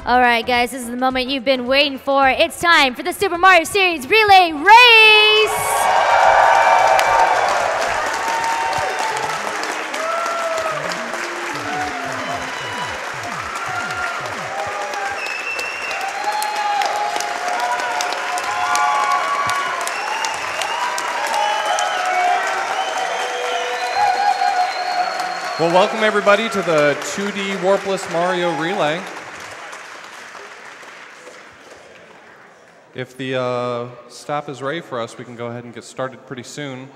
All right, guys, this is the moment you've been waiting for. It's time for the Super Mario Series Relay Race! Well, welcome everybody to the 2D Warpless Mario Relay. If the staff is ready for us, we can go ahead and get started pretty soon.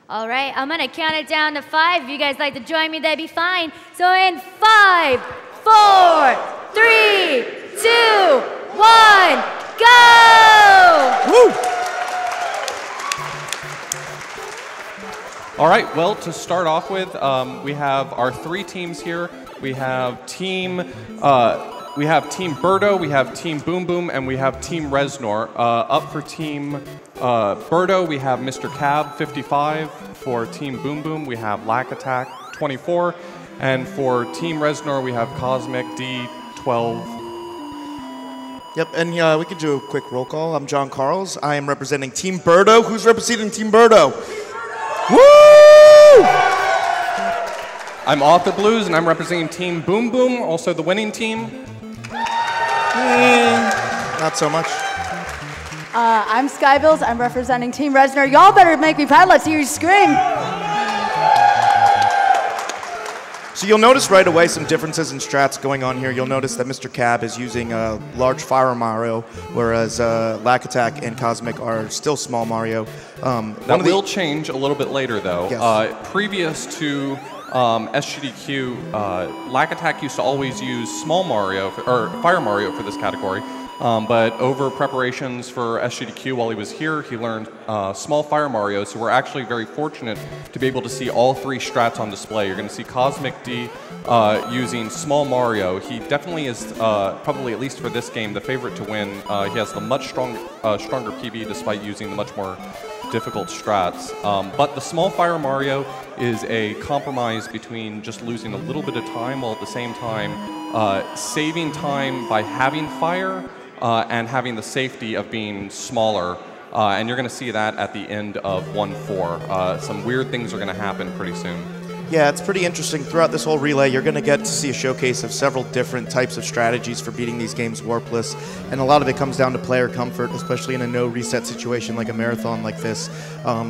All right, I'm gonna count it down to 5. If you guys like to join me, that'd be fine. So in 5, 4, 3, 2, 1, go! Woo! All right, well, to start off with, we have our 3 teams here. We have Team Birdo, we have Team Boom Boom, and we have Team Reznor. Up for Team Birdo, we have MrCab, 55. For Team Boom Boom, we have RaikouRider, 24. And for Team Reznor, we have Cosmic D, 12. Yep, and we could do a quick roll call. I'm John Carls. I am representing Team Birdo. Who's representing Team Birdo? Woo! I'm Author Blues, and I'm representing Team Boom Boom, also the winning team. Not so much. I'm Skybills. I'm representing Team Reznor. Y'all better make me proud. Let's hear you scream. So you'll notice right away some differences in strats going on here. You'll notice that MrCab is using a large Fire Mario, whereas RaikouRider and Cosmic are still small Mario. That will change a little bit later, though. Yes. Previous to SGDQ, RaikouRider used to always use small Mario, or Fire Mario for this category. But over preparations for SGDQ while he was here, he learned small Fire Mario, so we're actually very fortunate to be able to see all 3 strats on display. You're going to see Cosmic D using small Mario. He definitely is, probably at least for this game, the favorite to win. He has the much stronger PB despite using the much more difficult strats. But the small Fire Mario is a compromise between just losing a little bit of time while at the same time saving time by having fire and having the safety of being smaller. And you're going to see that at the end of 1-4. Some weird things are going to happen pretty soon. Yeah, it's pretty interesting. Throughout this whole relay, you're going to get to see a showcase of several different types of strategies for beating these games warpless, and a lot of it comes down to player comfort, especially in a no-reset situation like a marathon like this.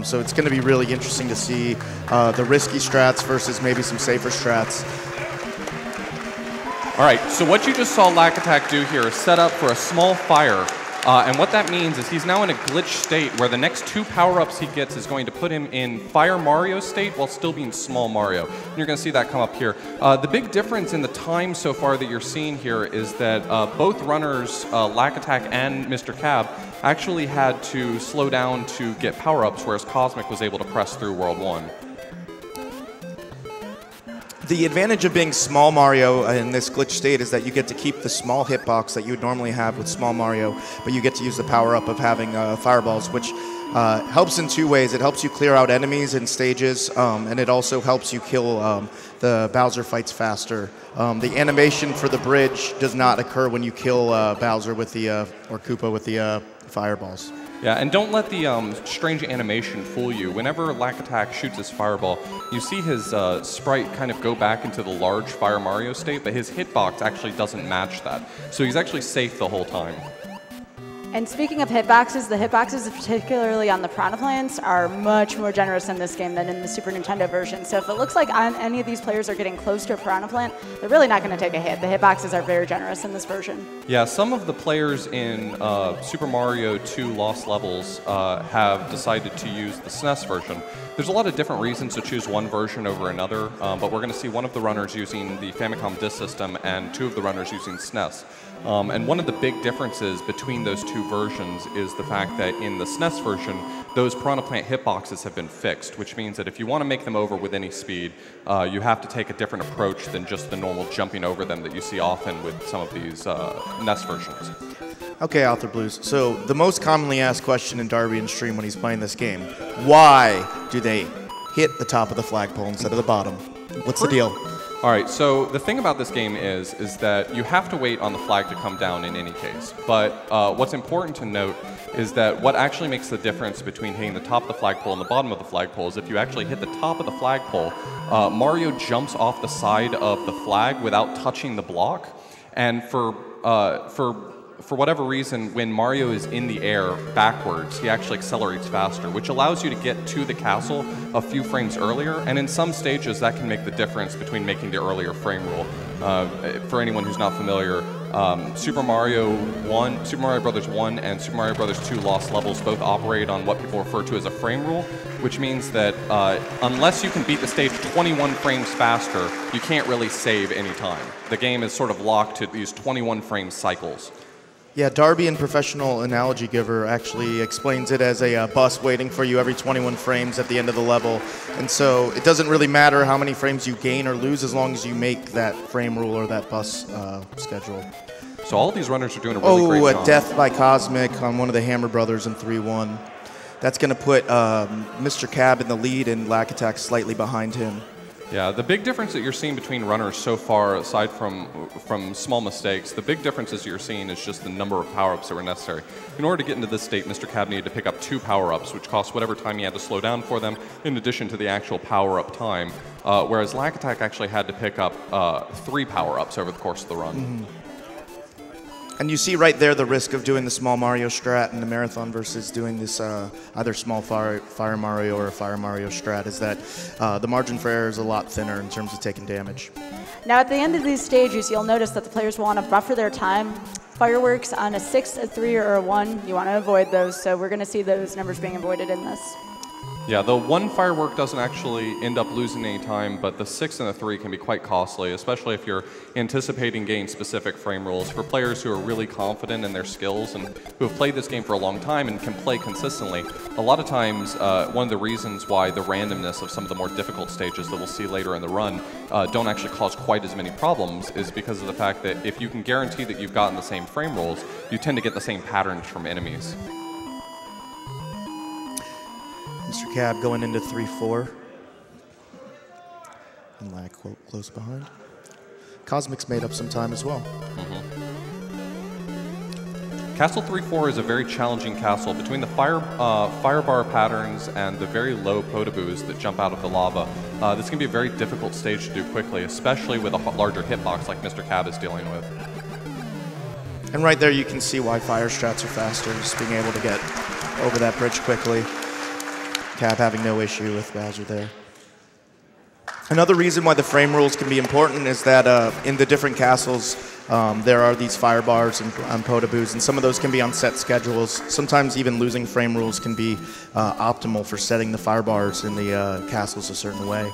So it's going to be really interesting to see the risky strats versus maybe some safer strats. All right, so what you just saw RaikouRider do here is set up for a small fire. And what that means is he's now in a glitch state where the next 2 power-ups he gets is going to put him in Fire Mario state while still being small Mario. And you're going to see that come up here. The big difference in the time so far that you're seeing here is that both runners, RaikouRider and MrCab, actually had to slow down to get power-ups, whereas Cosmic was able to press through World 1. The advantage of being small Mario in this glitch state is that you get to keep the small hitbox that you would normally have with small Mario, but you get to use the power-up of having fireballs, which helps in 2 ways. It helps you clear out enemies in stages, and it also helps you kill the Bowser fights faster. The animation for the bridge does not occur when you kill Bowser with the, or Koopa with the fireballs. Yeah, and don't let the strange animation fool you. Whenever RaikouRider shoots his fireball, you see his sprite kind of go back into the large Fire Mario state, but his hitbox actually doesn't match that. So he's actually safe the whole time. And speaking of hitboxes, the hitboxes, particularly on the Piranha Plants, are much more generous in this game than in the Super Nintendo version. So if it looks like any of these players are getting close to a Piranha Plant, they're really not going to take a hit. The hitboxes are very generous in this version. Yeah, some of the players in Super Mario 2 Lost Levels have decided to use the SNES version. There's a lot of different reasons to choose one version over another, but we're going to see one of the runners using the Famicom Disk System and 2 of the runners using SNES. And one of the big differences between those 2 versions is the fact that in the SNES version, those Piranha Plant hitboxes have been fixed, which means that if you want to make them over with any speed, you have to take a different approach than just the normal jumping over them that you see often with some of these NES versions. Okay, Author Blues. So the most commonly asked question in Darbian stream when he's playing this game, why do they hit the top of the flagpole instead of the bottom? What's the deal? All right, so the thing about this game is that you have to wait on the flag to come down in any case. But what's important to note is that what actually makes the difference between hitting the top of the flagpole and the bottom of the flagpole is if you actually hit the top of the flagpole, Mario jumps off the side of the flag without touching the block. And for whatever reason, when Mario is in the air backwards, he actually accelerates faster, which allows you to get to the castle a few frames earlier. And in some stages, that can make the difference between making the earlier frame rule. For anyone who's not familiar, Super Mario Bros. 1 and Super Mario Bros. 2 Lost Levels both operate on what people refer to as a frame rule, which means that unless you can beat the stage 21 frames faster, you can't really save any time. The game is sort of locked to these 21 frame cycles. Yeah, Darbian Professional Analogy Giver actually explains it as a bus waiting for you every 21 frames at the end of the level. And so it doesn't really matter how many frames you gain or lose as long as you make that frame rule or that bus schedule. So all these runners are doing a really great job. A death by Cosmic on one of the Hammer Brothers in 3-1. That's going to put MrCab in the lead and Lack Attack slightly behind him. Yeah, the big difference that you're seeing between runners so far, aside from small mistakes, the big differences you're seeing is just the number of power-ups that were necessary. In order to get into this state, MrCab needed to pick up 2 power-ups, which cost whatever time he had to slow down for them, in addition to the actual power-up time, whereas Lack Attack actually had to pick up 3 power-ups over the course of the run. Mm-hmm. And you see right there the risk of doing the small Mario strat in the marathon versus doing this either small Fire Mario or a Fire Mario strat is that the margin for error is a lot thinner in terms of taking damage. Now at the end of these stages, you'll notice that the players will want to buffer their time. Fireworks on a 6, a 3, or a 1, you want to avoid those, so we're going to see those numbers being avoided in this. Yeah, the 1 firework doesn't actually end up losing any time, but the 6 and the 3 can be quite costly, especially if you're anticipating getting specific frame rules. For players who are really confident in their skills and who have played this game for a long time and can play consistently, a lot of times one of the reasons why the randomness of some of the more difficult stages that we'll see later in the run don't actually cause quite as many problems is because of the fact that if you can guarantee that you've gotten the same frame rules, you tend to get the same patterns from enemies. MrCab going into 3-4. And Lack close behind. Cosmic's made up some time as well. Mm-hmm. Castle 3-4 is a very challenging castle. Between the fire bar patterns and the very low potaboos that jump out of the lava, this can be a very difficult stage to do quickly, especially with a larger hitbox like MrCab is dealing with. And right there you can see why fire strats are faster, just being able to get over that bridge quickly. Cab having no issue with Bowser there. Another reason why the frame rules can be important is that in the different castles, there are these fire bars and potaboos, and some of those can be on set schedules. Sometimes even losing frame rules can be optimal for setting the fire bars in the castles a certain way.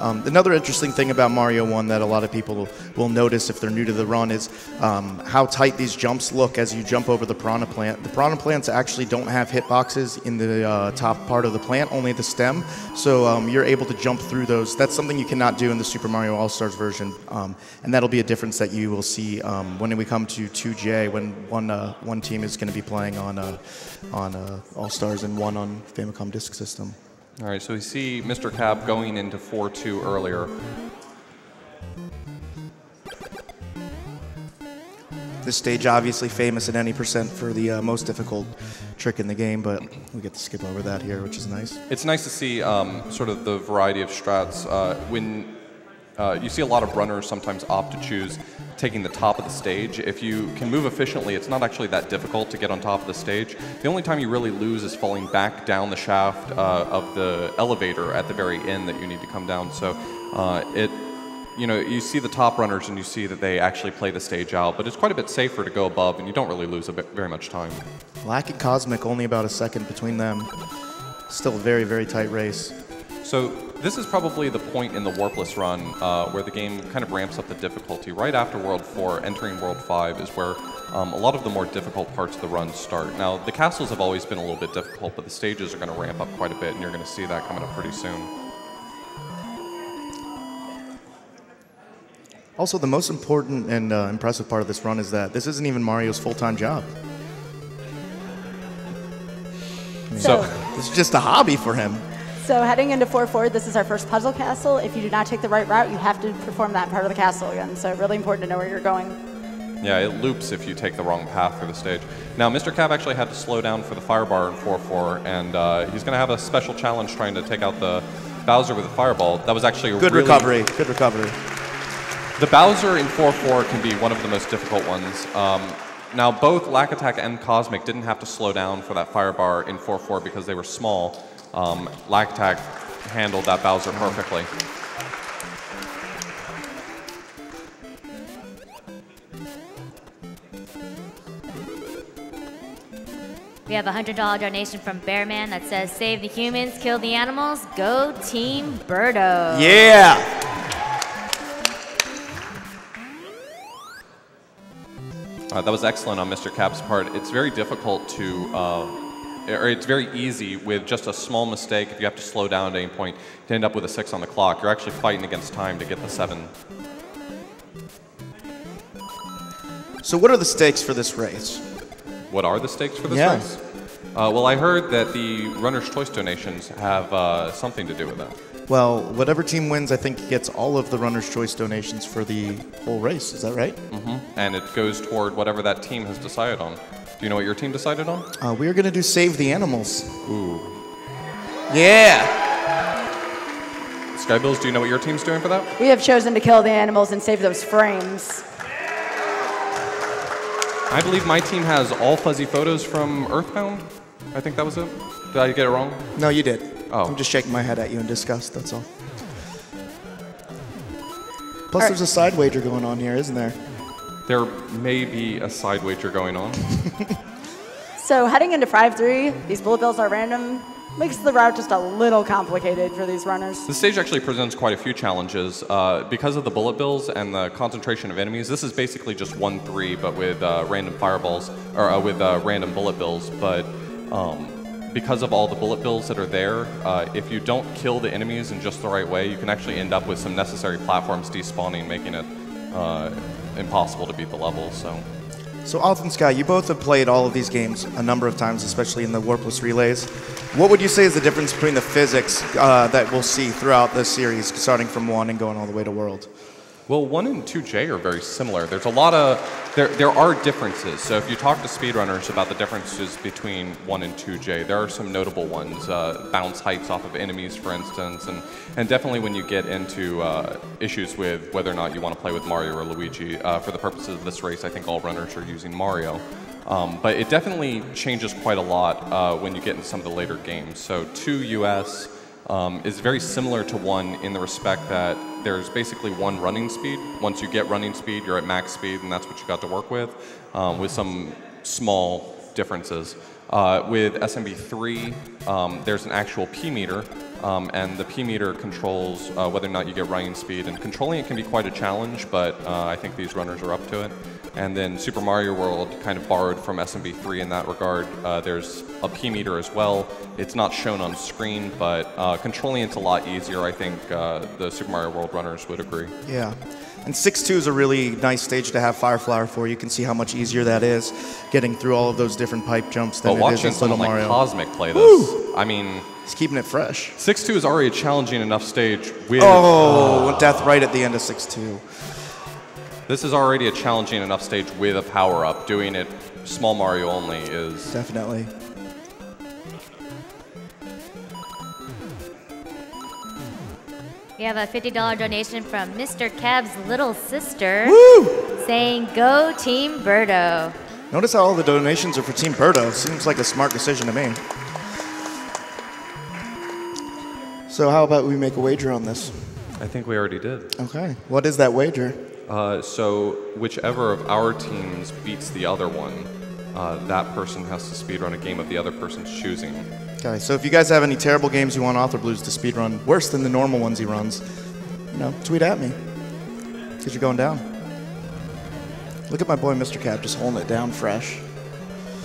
Another interesting thing about Mario 1 that a lot of people will notice if they're new to the run is how tight these jumps look as you jump over the piranha plant. The piranha plants actually don't have hitboxes in the top part of the plant, only the stem, so you're able to jump through those. That's something you cannot do in the Super Mario All-Stars version, and that'll be a difference that you will see when we come to 2J, when one team is going to be playing on All-Stars and one on Famicom Disk System. All right, so we see MrCab going into 4-2 earlier. This stage obviously famous at any percent for the most difficult trick in the game, but we get to skip over that here, which is nice. It's nice to see sort of the variety of strats. When you see a lot of runners sometimes opt to choose taking the top of the stage. If you can move efficiently, it's not actually that difficult to get on top of the stage. The only time you really lose is falling back down the shaft of the elevator at the very end that you need to come down. So you see the top runners and you see that they actually play the stage out, but it's quite a bit safer to go above and you don't really lose very much time. Lack and Cosmic, only about a second between them. Still a very, very tight race. So this is probably the point in the Warpless run where the game kind of ramps up the difficulty. Right after World 4, entering World 5 is where a lot of the more difficult parts of the run start. Now, the castles have always been a little bit difficult, but the stages are going to ramp up quite a bit, and you're going to see that coming up pretty soon. Also, the most important and impressive part of this run is that this isn't even Mario's full-time job. So it's just a hobby for him. So heading into 4-4, this is our first puzzle castle. If you do not take the right route, you have to perform that part of the castle again. So really important to know where you're going. Yeah, it loops if you take the wrong path through the stage. Now, MrCab actually had to slow down for the firebar in 4-4, and he's going to have a special challenge trying to take out the Bowser with a fireball. That was actually a Good recovery. Good recovery. The Bowser in 4-4 can be one of the most difficult ones. Now, both Lack Attack and Cosmic didn't have to slow down for that firebar in 4-4 because they were small. Lack Attack handled that Bowser perfectly. We have a $100 donation from Bearman that says, "Save the humans, kill the animals, go Team Birdo." Yeah! That was excellent on MrCab's part. It's very difficult to, or it's very easy with just a small mistake, if you have to slow down at any point, to end up with a 6 on the clock. You're actually fighting against time to get the 7. So what are the stakes for this race? What are the stakes for this Yeah. race? Well, I heard that the Runner's Choice donations have something to do with that. Well, whatever team wins, I think, gets all of the Runner's Choice donations for the whole race. Is that right? Mm-hmm. And it goes toward whatever that team has decided on. Do you know what your team decided on? We are going to do Save the Animals. Ooh. Yeah! Skybills, do you know what your team's doing for that? We have chosen to kill the animals and save those frames. I believe my team has all fuzzy photos from Earthbound. I think that was it. Did I get it wrong? No, you did. Oh. I'm just shaking my head at you in disgust, that's all. Plus, there's a side wager going on here, isn't there? There may be a side wager going on. So heading into 5-3, these bullet bills are random. Makes the route just a little complicated for these runners. The stage actually presents quite a few challenges. Because of the bullet bills and the concentration of enemies, this is basically just 1-3, but with random fireballs, or with random bullet bills. But because of all the bullet bills that are there, if you don't kill the enemies in just the right way, you can actually end up with some necessary platforms despawning, making it impossible to beat the level. So, Alth and Sky, you both have played all of these games a number of times, especially in the Warpless relays. What would you say is the difference between the physics that we'll see throughout this series, starting from 1 and going all the way to World? Well, 1 and 2J are very similar. There's a lot of, there are differences. So if you talk to speedrunners about the differences between 1 and 2J, there are some notable ones. Bounce heights off of enemies, for instance, and definitely when you get into issues with whether or not you want to play with Mario or Luigi. For the purposes of this race, I think all runners are using Mario. But it definitely changes quite a lot when you get into some of the later games. So 2 US is very similar to 1 in the respect that there's basically 1 running speed. Once you get running speed, you're at max speed, and that's what you got to work with some small differences. With SMB3, there's an actual P meter, and the P meter controls whether or not you get running speed, and controlling it can be quite a challenge, but I think these runners are up to it. And then Super Mario World kind of borrowed from SMB3 in that regard. There's a P meter as well. It's not shown on screen, but controlling it's a lot easier. I think the Super Mario World runners would agree. Yeah. And 6-2 is a really nice stage to have Fire Flower for. You can see how much easier that is, getting through all of those different pipe jumps than it is in Little watching someone like Mario. Cosmic play this, Woo! I mean... It's keeping it fresh. 6-2 is already a challenging enough stage with... Oh, death right at the end of 6-2. This is already a challenging enough stage with a power-up. Doing it small Mario only is... Definitely. We have a $50 donation from MrCab's little sister. Woo! Saying, "Go Team Birdo." Notice how all the donations are for Team Birdo. Seems like a smart decision to me. So how about we make a wager on this? I think we already did. Okay. What is that wager? So whichever of our teams beats the other one, that person has to speedrun a game of the other person's choosing. Okay, so if you guys have any terrible games you want Author Blues to speedrun, worse than the normal ones he runs, tweet at me. Because you're going down. Look at my boy MrCab just holding it down fresh.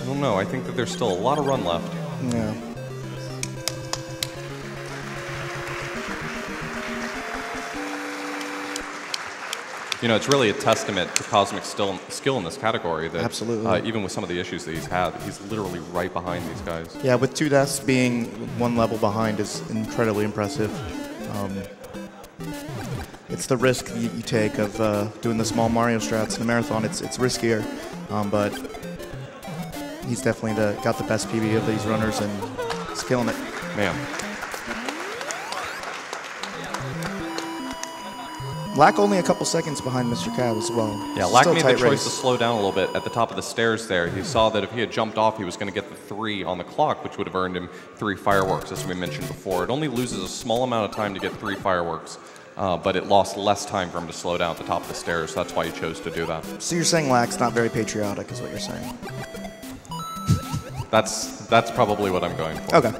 I don't know. I think that there's still a lot of run left. Yeah. you know, it's really a testament to Cosmic's skill in this category. That, absolutely. Even with some of the issues that he's had, he's literally right behind these guys. Yeah, with 2 deaths being 1 level behind is incredibly impressive. It's the risk you take of doing the small Mario strats in a marathon. It's riskier, but he's definitely got the best PB of these runners and he's killing it. Man. Lack only a couple seconds behind MrCab as well. Yeah, Lack made the choice to slow down a little bit at the top of the stairs there. He saw that if he had jumped off, he was going to get the 3 on the clock, which would have earned him 3 fireworks, as we mentioned before. It only loses a small amount of time to get 3 fireworks, but it lost less time for him to slow down at the top of the stairs, so that's why he chose to do that. So you're saying Lack's not very patriotic, is what you're saying? That's probably what I'm going for. Okay.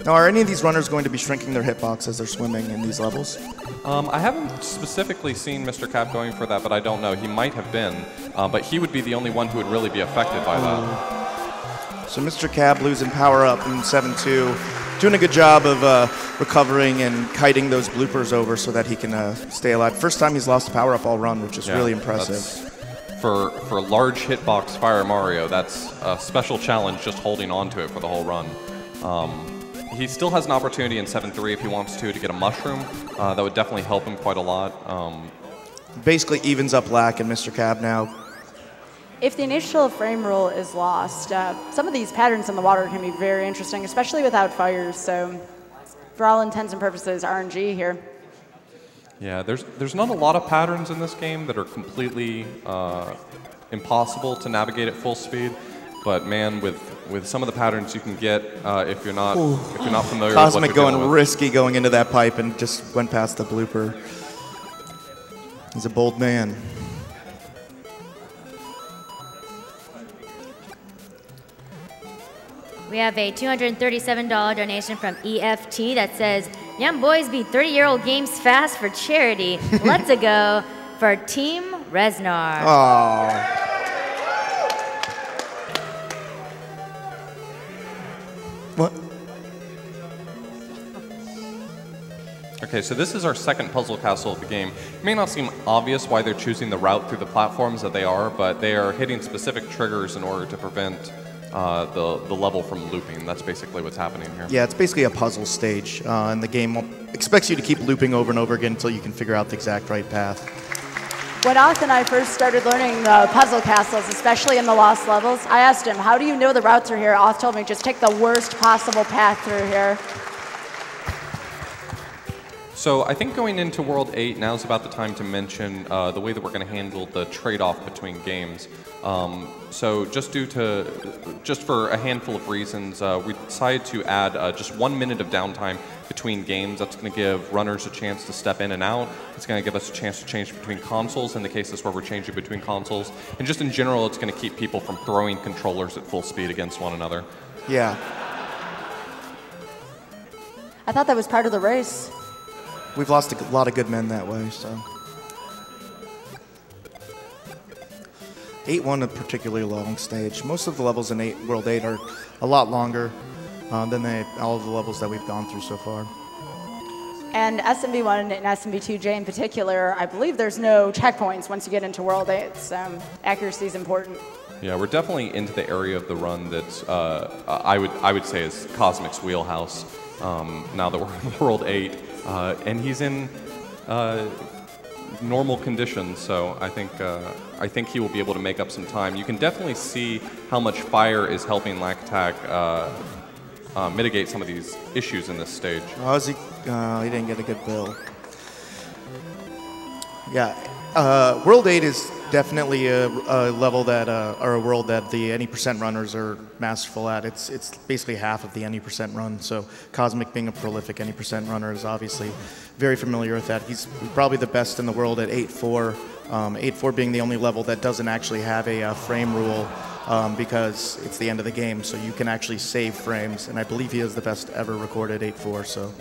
Now, are any of these runners going to be shrinking their hitbox as they're swimming in these levels? I haven't specifically seen MrCab going for that, but I don't know. He might have been, but he would be the only one who would really be affected by that. So MrCab losing power up in 7-2, doing a good job of recovering and kiting those bloopers over so that he can stay alive. First time he's lost power up all run, which is really impressive. For large hitbox Fire Mario, that's a special challenge just holding on to it for the whole run. He still has an opportunity in 7-3 if he wants to get a mushroom. That would definitely help him quite a lot. Basically evens up Lack and MrCab now. If the initial frame rule is lost, some of these patterns in the water can be very interesting, especially without fires. So for all intents and purposes, RNG here. Yeah, there's not a lot of patterns in this game that are completely impossible to navigate at full speed. But man, with some of the patterns you can get if you're not familiar with what Cosmic going risky going into that pipe and just went past the blooper. He's a bold man. We have a $237 donation from EFT that says, "Young boys beat 30-year-old games fast for charity. Let's go for Team Resnar." Aww. What? Okay, so this is our second puzzle castle of the game. It may not seem obvious why they're choosing the route through the platforms that they are, but they are hitting specific triggers in order to prevent the level from looping. That's basically what's happening here. Yeah, it's basically a puzzle stage, and the game expects you to keep looping over and over again until you can figure out the exact right path. When Oth and I first started learning the puzzle castles, especially in the lost levels, I asked him, how do you know the routes are here? Oth told me, just take the worst possible path through here. So I think going into World 8, now's about the time to mention the way that we're going to handle the trade-off between games. So just for a handful of reasons, we decided to add just 1 minute of downtime between games. That's going to give runners a chance to step in and out. It's going to give us a chance to change between consoles in the cases where we're changing between consoles. And just in general, it's going to keep people from throwing controllers at full speed against one another. Yeah. I thought that was part of the race. We've lost a lot of good men that way, so. 8-1, a particularly long stage. Most of the levels in World 8 are a lot longer than all of the levels that we've gone through so far. And SMB1 and SMB2J in particular, I believe there's no checkpoints once you get into World 8, so accuracy is important. Yeah, we're definitely into the area of the run that's, I would say is Cosmic's wheelhouse now that we're in World 8. And he's in normal conditions, so I think he will be able to make up some time. You can definitely see how much fire is helping Lack Attack mitigate some of these issues in this stage. Oh, he didn't get a good bill. Yeah, World 8 is definitely a level that, or a world that the any percent runners are masterful at. It's basically half of the any percent run. So Cosmic, being a prolific any percent runner, is obviously very familiar with that. He's probably the best in the world at 8-4. 8-4 being the only level that doesn't actually have a frame rule because it's the end of the game. So you can actually save frames, and I believe he is the best ever recorded 8-4. So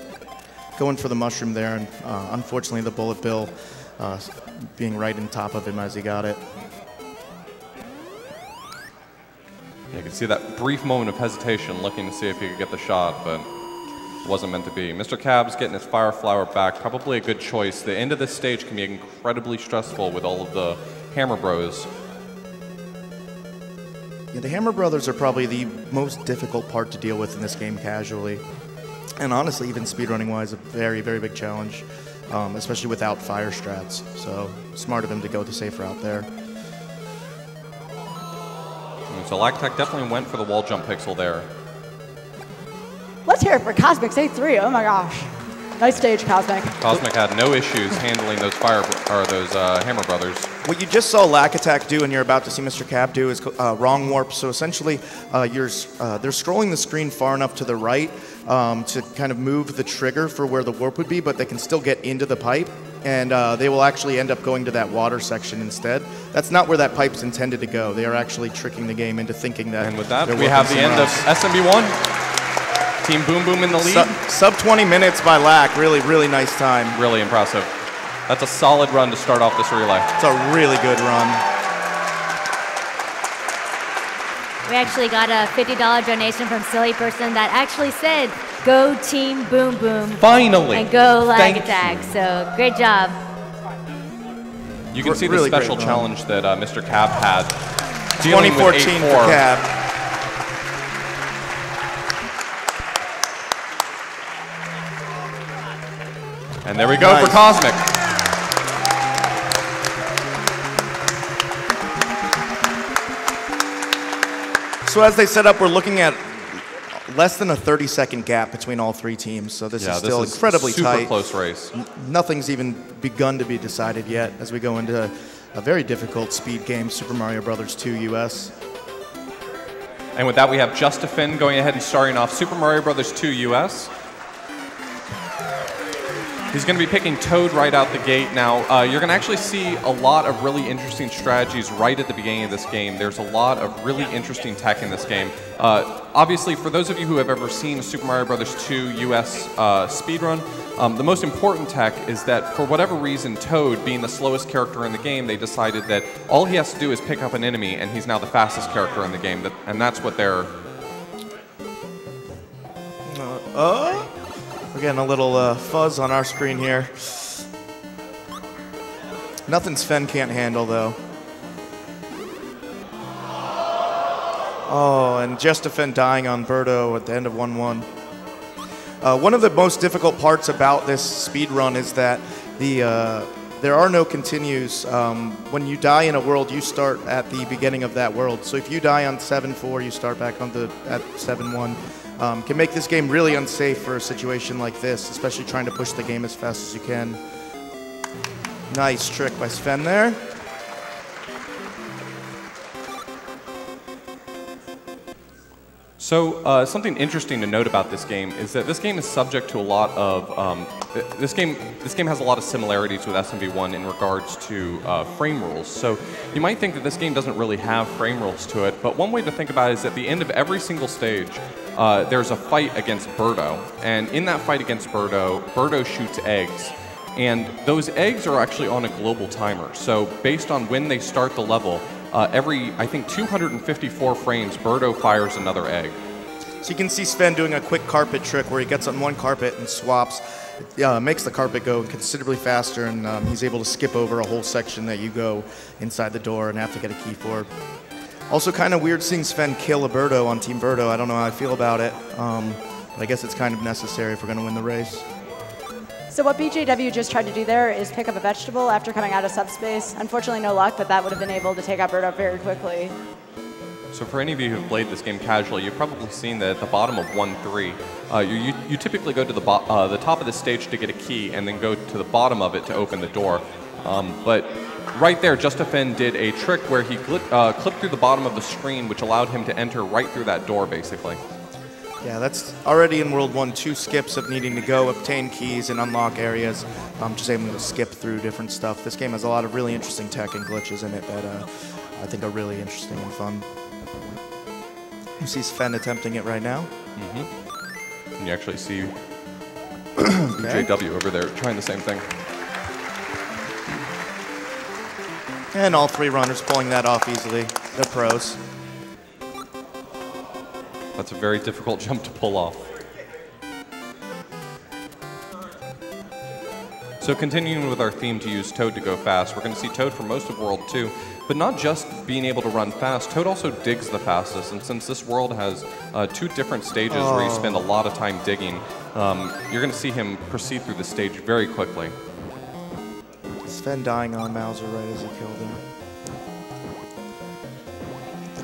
going for the mushroom there, and unfortunately the bullet bill being right on top of him as he got it. Yeah, you can see that brief moment of hesitation looking to see if he could get the shot, but wasn't meant to be. MrCab's getting his Fire Flower back, probably a good choice. The end of this stage can be incredibly stressful with all of the Hammer Bros. Yeah, the Hammer Brothers are probably the most difficult part to deal with in this game casually. And honestly, even speedrunning-wise, a very, very big challenge, especially without fire strats. So smart of him to go the safe route there. And so Lactac definitely went for the wall jump pixel there. Let's hear it for Cosmic's 8-3. Oh my gosh. Nice stage, Cosmic. Cosmic had no issues handling those Hammer Brothers. What you just saw Lactac do and you're about to see MrCab do is wrong warp. So essentially, they're scrolling the screen far enough to the right to kind of move the trigger for where the warp would be, but they can still get into the pipe, and they will actually end up going to that water section instead. That's not where that pipe's intended to go. They are actually tricking the game into thinking that. And with that, we have the end of SMB1. Team Boom Boom in the lead. Sub 20 minutes by Lac. Really, really nice time. Really impressive. That's a solid run to start off this relay. It's a really good run. We actually got a $50 donation from Silly Person that actually said, "Go Team Boom Boom." Finally. And go Lag Attack. So great job. You can see the really special challenge that MrCab had. 2014 for Cab. And there we go for Cosmic. So as they set up, we're looking at less than a 30-second gap between all three teams. So this is still incredibly tight. Super close race. Nothing's even begun to be decided yet as we go into a very difficult speed game, Super Mario Bros. 2 US. And with that, we have Justifin going ahead and starting off Super Mario Bros. 2 US. He's going to be picking Toad right out the gate. Now, you're going to actually see a lot of really interesting strategies right at the beginning of this game. There's a lot of really interesting tech in this game. Obviously, for those of you who have ever seen a Super Mario Bros. 2 US speedrun, the most important tech is that for whatever reason, Toad, being the slowest character in the game, they decided that all he has to do is pick up an enemy, and he's now the fastest character in the game. And that's what they're... We're getting a little fuzz on our screen here. Nothing Svenne can't handle, though. Oh, and Justifin dying on Birdo at the end of 1-1. One of the most difficult parts about this speed run is that there are no continues. When you die in a world, you start at the beginning of that world. So if you die on 7-4, you start back on at 7-1. Can make this game really unsafe for a situation like this, especially trying to push the game as fast as you can. Nice trick by Svenne there. So something interesting to note about this game is that this game is subject to a lot of this game has a lot of similarities with SMB1 in regards to frame rules. So you might think that this game doesn't really have frame rules to it, but one way to think about it is at the end of every single stage, there's a fight against Birdo, and in that fight against Birdo, Birdo shoots eggs. And those eggs are actually on a global timer. So based on when they start the level, every, I think, 254 frames, Birdo fires another egg. So you can see Svenne doing a quick carpet trick where he gets on one carpet and swaps, makes the carpet go considerably faster, and he's able to skip over a whole section that you go inside the door and have to get a key for. Also kind of weird seeing Svenne kill a Birdo on Team Birdo. I don't know how I feel about it, but I guess it's kind of necessary if we're going to win the race. So what BJW just tried to do there is pick up a vegetable after coming out of subspace. Unfortunately, no luck, but that would have been able to take out Birdo very quickly. So for any of you who've played this game casually, you've probably seen that at the bottom of 1-3, you typically go to the top of the stage to get a key and then go to the bottom of it to open the door. But right there, Justifin did a trick where he clipped through the bottom of the screen, which allowed him to enter right through that door, basically. Yeah, that's already in World 1, 2 skips of needing to go obtain keys and unlock areas. Just able to skip through different stuff. This game has a lot of really interesting tech and glitches in it that I think are really interesting and fun. You see Svenne attempting it right now. Mm-hmm. And you actually see BJW over there trying the same thing. And all three runners pulling that off easily. They're pros. That's a very difficult jump to pull off. So continuing with our theme to use Toad to go fast, we're going to see Toad for most of World 2, but not just being able to run fast, Toad also digs the fastest, and since this world has 2 different stages where you spend a lot of time digging, you're going to see him proceed through the stage very quickly. Sven dying on Mauser right as he killed him.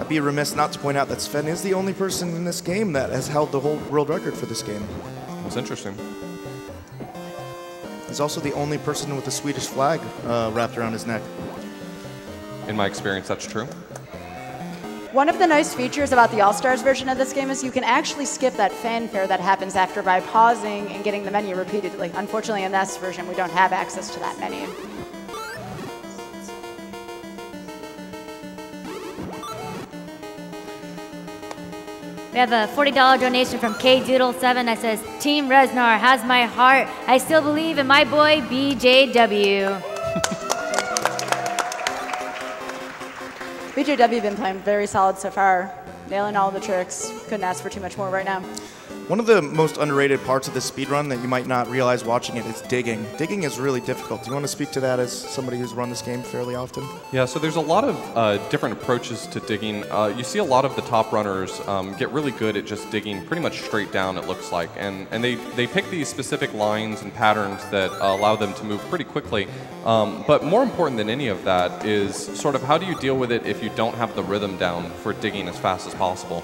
I'd be remiss not to point out that Sven is the only person in this game that has held the whole world record for this game. That's interesting. He's also the only person with a Swedish flag wrapped around his neck. In my experience, that's true. One of the nice features about the All-Stars version of this game is you can actually skip that fanfare that happens after by pausing and getting the menu repeatedly. Unfortunately, in this version, we don't have access to that menu. We have a $40 donation from KDoodle7 that says, Team Resnar has my heart. I still believe in my boy BJW. BJW been playing very solid so far, nailing all the tricks. Couldn't ask for too much more right now. One of the most underrated parts of this speedrun that you might not realize watching it is digging. Digging is really difficult. Do you want to speak to that as somebody who's run this game fairly often? Yeah, so there's a lot of different approaches to digging. You see a lot of the top runners get really good at just digging pretty much straight down, it looks like. And they pick these specific lines and patterns that allow them to move pretty quickly. But more important than any of that is sort of how do you deal with it if you don't have the rhythm down for digging as fast as possible.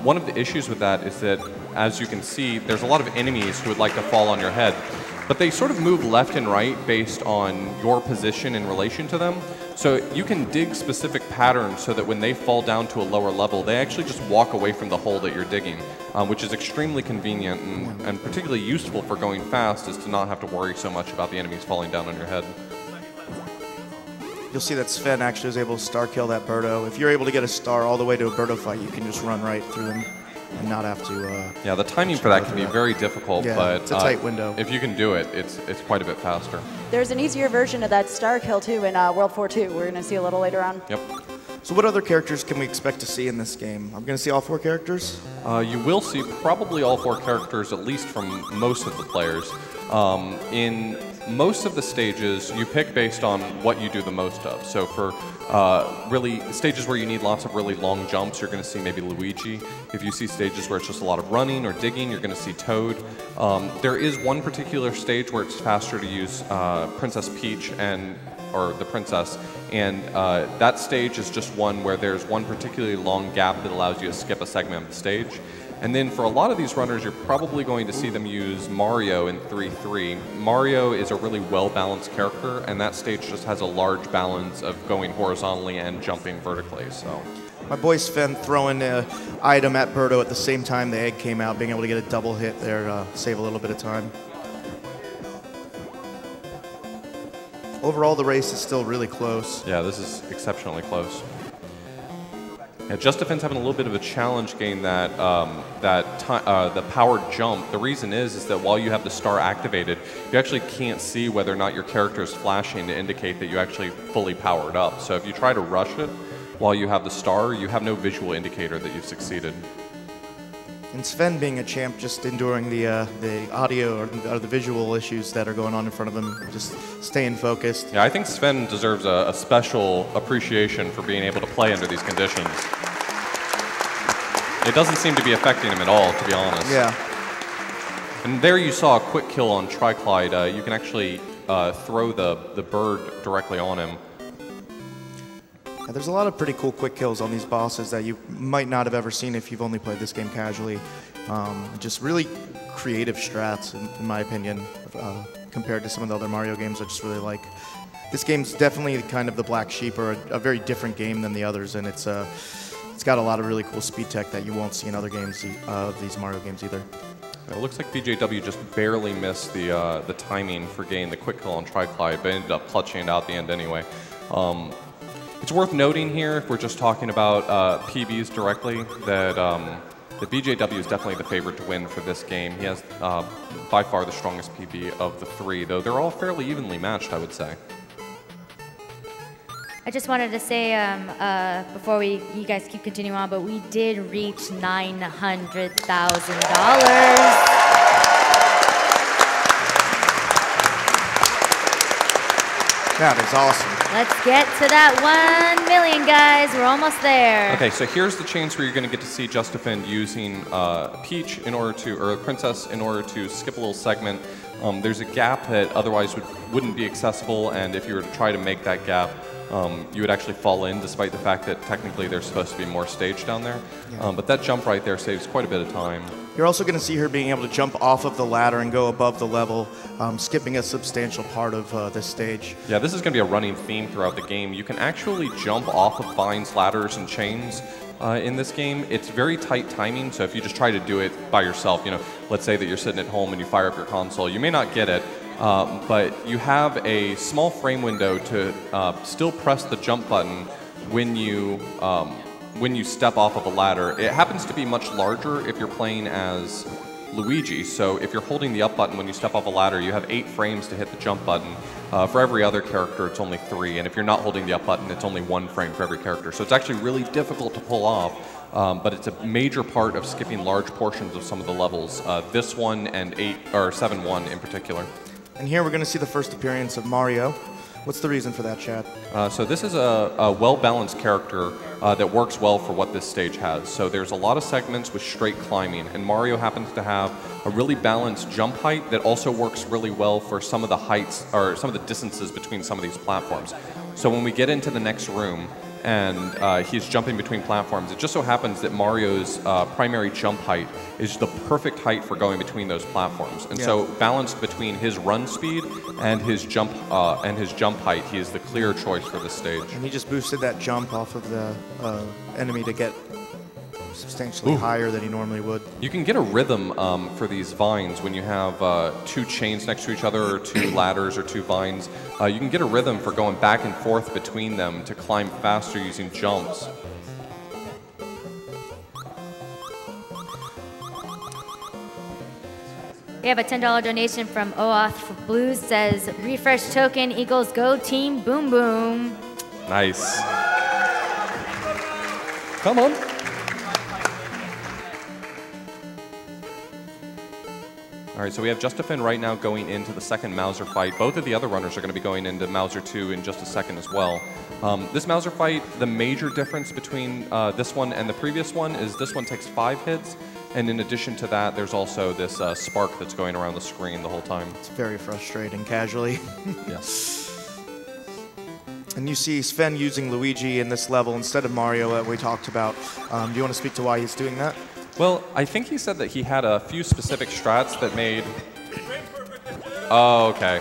One of the issues with that is that, as you can see, there's a lot of enemies who would like to fall on your head. But they sort of move left and right based on your position in relation to them. So you can dig specific patterns so that when they fall down to a lower level, they actually just walk away from the hole that you're digging, which is extremely convenient and particularly useful for going fast, is to not have to worry so much about the enemies falling down on your head. You'll see that Sven actually was able to star kill that Birdo. If you're able to get a star all the way to a Birdo fight, you can just run right through them and not have to... yeah, the timing for that can be very difficult, yeah, but it's a tight window. If you can do it, it's quite a bit faster. There's an easier version of that star kill, too, in World 4 2. We're going to see a little later on. Yep. So what other characters can we expect to see in this game? I'm going to see all 4 characters? You will see probably all 4 characters, at least from most of the players. In most of the stages, you pick based on what you do the most of. So for really stages where you need lots of really long jumps, you're going to see maybe Luigi. If you see stages where it's just a lot of running or digging, you're going to see Toad. There is one particular stage where it's faster to use Princess Peach or the princess, and that stage is just one where there's one particularly long gap that allows you to skip a segment of the stage. And then for a lot of these runners, you're probably going to see them use Mario in 3-3. Mario is a really well-balanced character, and that stage just has a large balance of going horizontally and jumping vertically. So, my boy Sven throwing an item at Birdo at the same time the egg came out, being able to get a double hit there, save a little bit of time. Overall, the race is still really close. Yeah, this is exceptionally close. Yeah, Just Defense having a little bit of a challenge getting that the powered jump. The reason is that while you have the star activated, you actually can't see whether or not your character is flashing to indicate that you actually fully powered up. So if you try to rush it while you have the star, you have no visual indicator that you've succeeded. And Sven being a champ, just enduring the audio or the visual issues that are going on in front of him, just staying focused. Yeah, I think Sven deserves a special appreciation for being able to play under these conditions. It doesn't seem to be affecting him at all, to be honest. Yeah. And there you saw a quick kill on Triclide. You can actually throw the bird directly on him. Yeah, there's a lot of pretty cool quick kills on these bosses that you might not have ever seen if you've only played this game casually. Just really creative strats, in my opinion, compared to some of the other Mario games I just really like. This game's definitely kind of the black sheep, or a very different game than the others, and it's got a lot of really cool speed tech that you won't see in other games, these Mario games either. It looks like BJW just barely missed the timing for getting the quick kill on Triclide, but ended up clutching it out at the end anyway. It's worth noting here, if we're just talking about PBs directly, that the BJW is definitely the favorite to win for this game. He has by far the strongest PB of the 3, though they're all fairly evenly matched, I would say. I just wanted to say, before you guys keep continuing on, but we did reach $900,000. That is awesome. Let's get to that 1 million, guys. We're almost there. Okay, so here's the chance where you're going to get to see Justifin using Peach in order to, or Princess in order to skip a little segment. There's a gap that otherwise wouldn't be accessible, and if you were to try to make that gap, you would actually fall in, despite the fact that technically there's supposed to be more stage down there. Yeah. But that jump right there saves quite a bit of time. You're also going to see her being able to jump off of the ladder and go above the level, skipping a substantial part of this stage. Yeah, this is going to be a running theme throughout the game. You can actually jump off of vines, ladders, and chains in this game. It's very tight timing, so if you just try to do it by yourself, you know, let's say that you're sitting at home and you fire up your console, you may not get it, but you have a small frame window to still press the jump button when you step off of a ladder. It happens to be much larger if you're playing as Luigi, so if you're holding the up button when you step off a ladder, you have 8 frames to hit the jump button. For every other character, it's only 3, and if you're not holding the up button, it's only 1 frame for every character. So it's actually really difficult to pull off, but it's a major part of skipping large portions of some of the levels. This one and 7-1 in particular. And here we're going to see the first appearance of Mario. What's the reason for that, Chad? So this is a well-balanced character that works well for what this stage has. So there's a lot of segments with straight climbing, and Mario happens to have a really balanced jump height that also works really well for some of the heights, or some of the distances between some of these platforms. So when we get into the next room, and he's jumping between platforms, it just so happens that Mario's primary jump height is the perfect height for going between those platforms. And so balanced between his run speed and his jump height, he is the clear choice for this stage. And he just boosted that jump off of the enemy to get substantially higher than he normally would. You can get a rhythm for these vines when you have 2 chains next to each other, or 2 ladders, or 2 vines. You can get a rhythm for going back and forth between them to climb faster using jumps. We have a $10 donation from Oath for Blues. Says refresh token equals go team boom boom. Nice. Come on. All right, so we have Justifin right now going into the second Mauser fight. Both of the other runners are going to be going into Mauser 2 in just a second as well. This Mauser fight, the major difference between this one and the previous one is this one takes 5 hits, and in addition to that, there's also this spark that's going around the screen the whole time. It's very frustrating, casually. Yes. And you see Sven using Luigi in this level instead of Mario that we talked about. Do you want to speak to why he's doing that? Well, I think he said that he had a few specific strats that made... Oh, okay.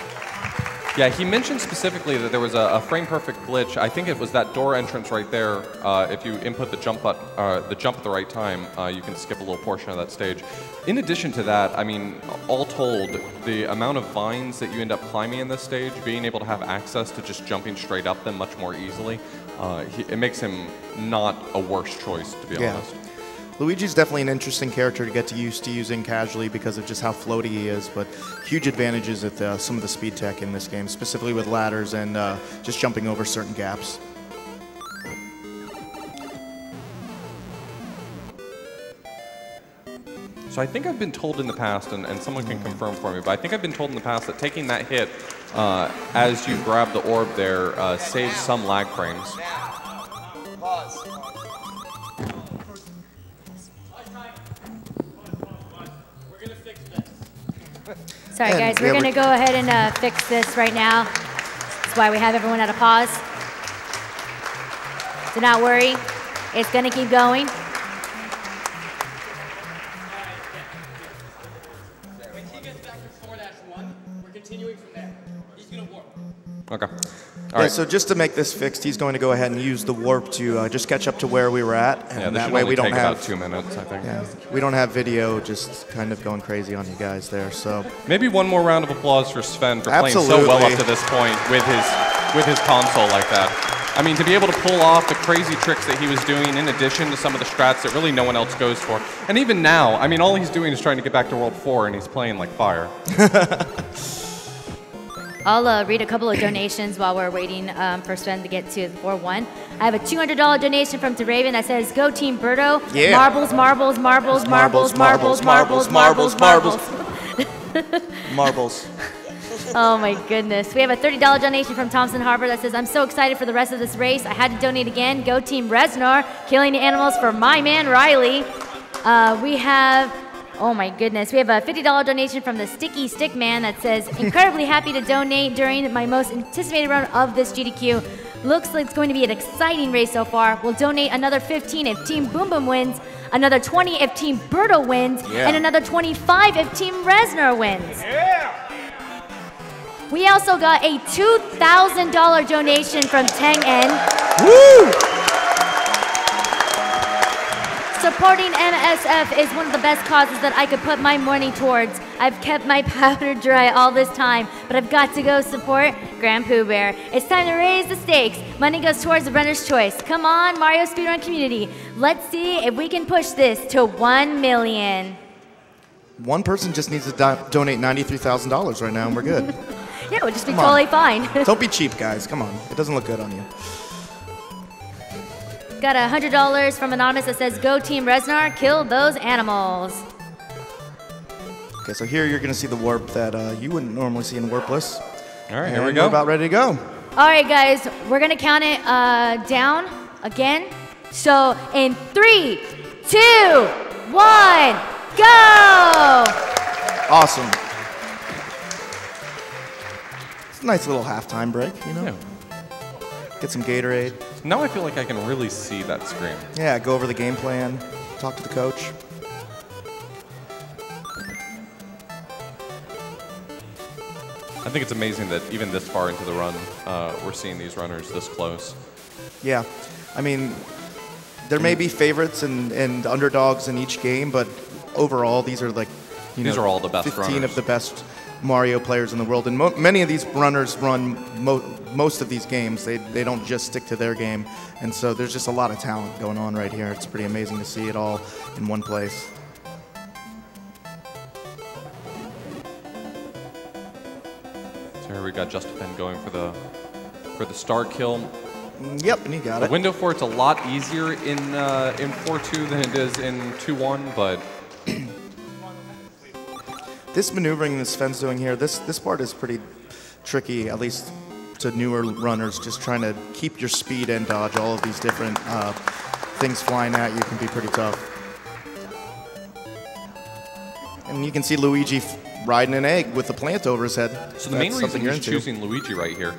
Yeah, he mentioned specifically that there was a frame-perfect glitch. I think it was that door entrance right there. If you input the jump at the right time, you can skip a little portion of that stage. In addition to that, I mean, all told, the amount of vines that you end up climbing in this stage, being able to have access to just jumping straight up them much more easily, it makes him not a worse choice, to be honest. Luigi's definitely an interesting character to get used to using casually because of just how floaty he is, but huge advantages at some of the speed tech in this game, specifically with ladders and just jumping over certain gaps. So I think I've been told in the past, and someone can confirm for me, but I think I've been told in the past that taking that hit as you grab the orb there saves some lag frames. Pause. Sorry, guys, we're going to go ahead and fix this right now. That's why we have everyone at a pause. Do not worry. It's going to keep going. When he gets back to 4-1, we're continuing from there. He's going to warp. Okay. All right. So just to make this fixed, he's going to go ahead and use the warp to just catch up to where we were at, and that way we don't have about 2 minutes, I think. Yeah, we don't have video just kind of going crazy on you guys there. So maybe one more round of applause for Sven for playing so well up to this point with his console like that. I mean, to be able to pull off the crazy tricks that he was doing in addition to some of the strats that really no one else goes for. And even now, I mean, all he's doing is trying to get back to World 4, and he's playing like fire. I'll read a couple of donations while we're waiting for Sven to get to 4-1. I have a $200 donation from Darabian that says, "Go Team Birdo." Yeah. Marbles, marbles, marbles, marbles, marbles, marbles, marbles, marbles. Marbles. Oh my goodness. We have a $30 donation from Thompson Harbor that says, I'm so excited for the rest of this race. I had to donate again. Go Team Resnar, killing the animals for my man Riley. We have, oh my goodness, we have a $50 donation from the Sticky Stick Man that says, incredibly happy to donate during my most anticipated run of this GDQ. Looks like it's going to be an exciting race so far. We'll donate another 15 if Team Boom Boom wins, another 20 if Team Birdo wins, and another 25 if Team Resnar wins. We also got a $2,000 donation from Tang En. Woo! Supporting MSF is one of the best causes that I could put my money towards. I've kept my powder dry all this time, but I've got to go support grandpoobear. It's time to raise the stakes. Money goes towards the runner's choice. Come on, Mario Speedrun community. Let's see if we can push this to 1 million. One person just needs to donate $93,000 right now, and we're good. Yeah, we'll just be totally fine. Don't be cheap, guys. Come on. It doesn't look good on you. Got $100 from Anonymous that says, go Team Resnar, kill those animals. Okay, so here you're going to see the warp that you wouldn't normally see in Warpless. All right, and here we go. We're about ready to go. All right, guys, we're going to count it down again. So in 3, 2, 1, go! Awesome. It's a nice little halftime break, you know? Yeah. Get some Gatorade. Now I feel like I can really see that screen. Yeah, go over the game plan, talk to the coach. I think it's amazing that even this far into the run, we're seeing these runners this close. Yeah, I mean, there may be favorites and underdogs in each game, but overall, these are like, These are all the best 15 runners. of the best Mario players in the world, and many of these runners run most of these games. They don't just stick to their game, and so there's just a lot of talent going on right here. It's pretty amazing to see it all in one place. So here we got Justin going for the star kill. Yep, and you got The it. window for it's a lot easier in 4-2 than it is in 2-1, but This maneuvering that Sven's doing here, this part is pretty tricky, at least to newer runners. Just trying to keep your speed and dodge all of these different things flying at you can be pretty tough. And you can see Luigi riding an egg with a plant over his head. So the main That's reason something you're he's into. choosing Luigi right here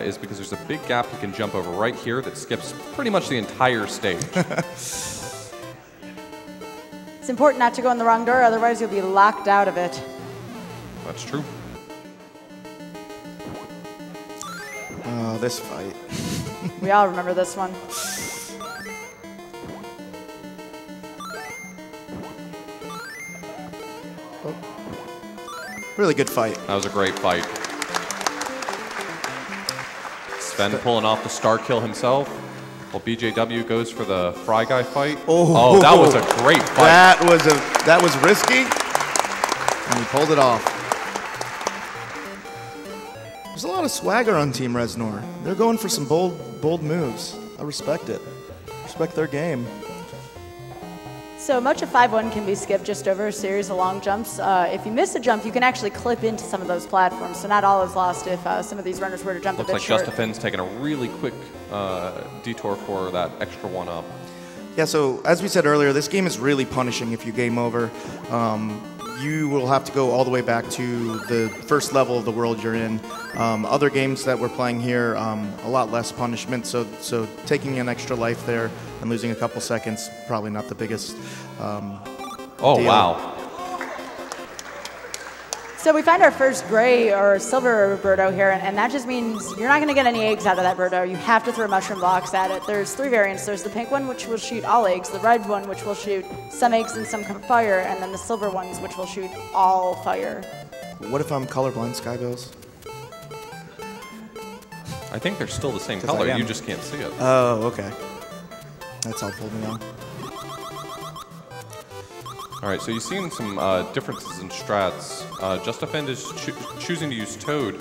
is because there's a big gap he can jump over right here that skips pretty much the entire stage. It's important not to go in the wrong door, otherwise you'll be locked out of it. That's true. Oh, this fight. We all remember this one. Really good fight. That was a great fight. Sven pulling off the star kill himself, while BJW goes for the Fry Guy fight. Oh, that was a great fight. That was risky, and he pulled it off. There's a lot of swagger on Team Resnar. They're going for some bold moves. I respect it. Respect their game. So much of 5-1 can be skipped just over a series of long jumps. If you miss a jump, you can actually clip into some of those platforms, so not all is lost if some of these runners were to jump Looks a bit like short. Justifin's taking a really quick detour for that extra one up. Yeah, so as we said earlier, this game is really punishing if you game over. You will have to go all the way back to the first level of the world you're in. Other games that we're playing here, a lot less punishment, so taking an extra life there and losing a couple seconds, probably not the biggest Oh, deal. wow. So we find our first gray or silver birdo here, and that just means you're not going to get any eggs out of that birdo. You have to throw mushroom blocks at it. There's 3 variants. There's the pink one, which will shoot all eggs, the red one, which will shoot some eggs and some fire, and then the silver ones, which will shoot all fire. What if I'm colorblind, Skybills? I think they're still the same 'Cause I color. am. You just can't see it. Oh, okay. That's helpful to know. All right, so you've seen some differences in strats. Justifend is choosing to use Toad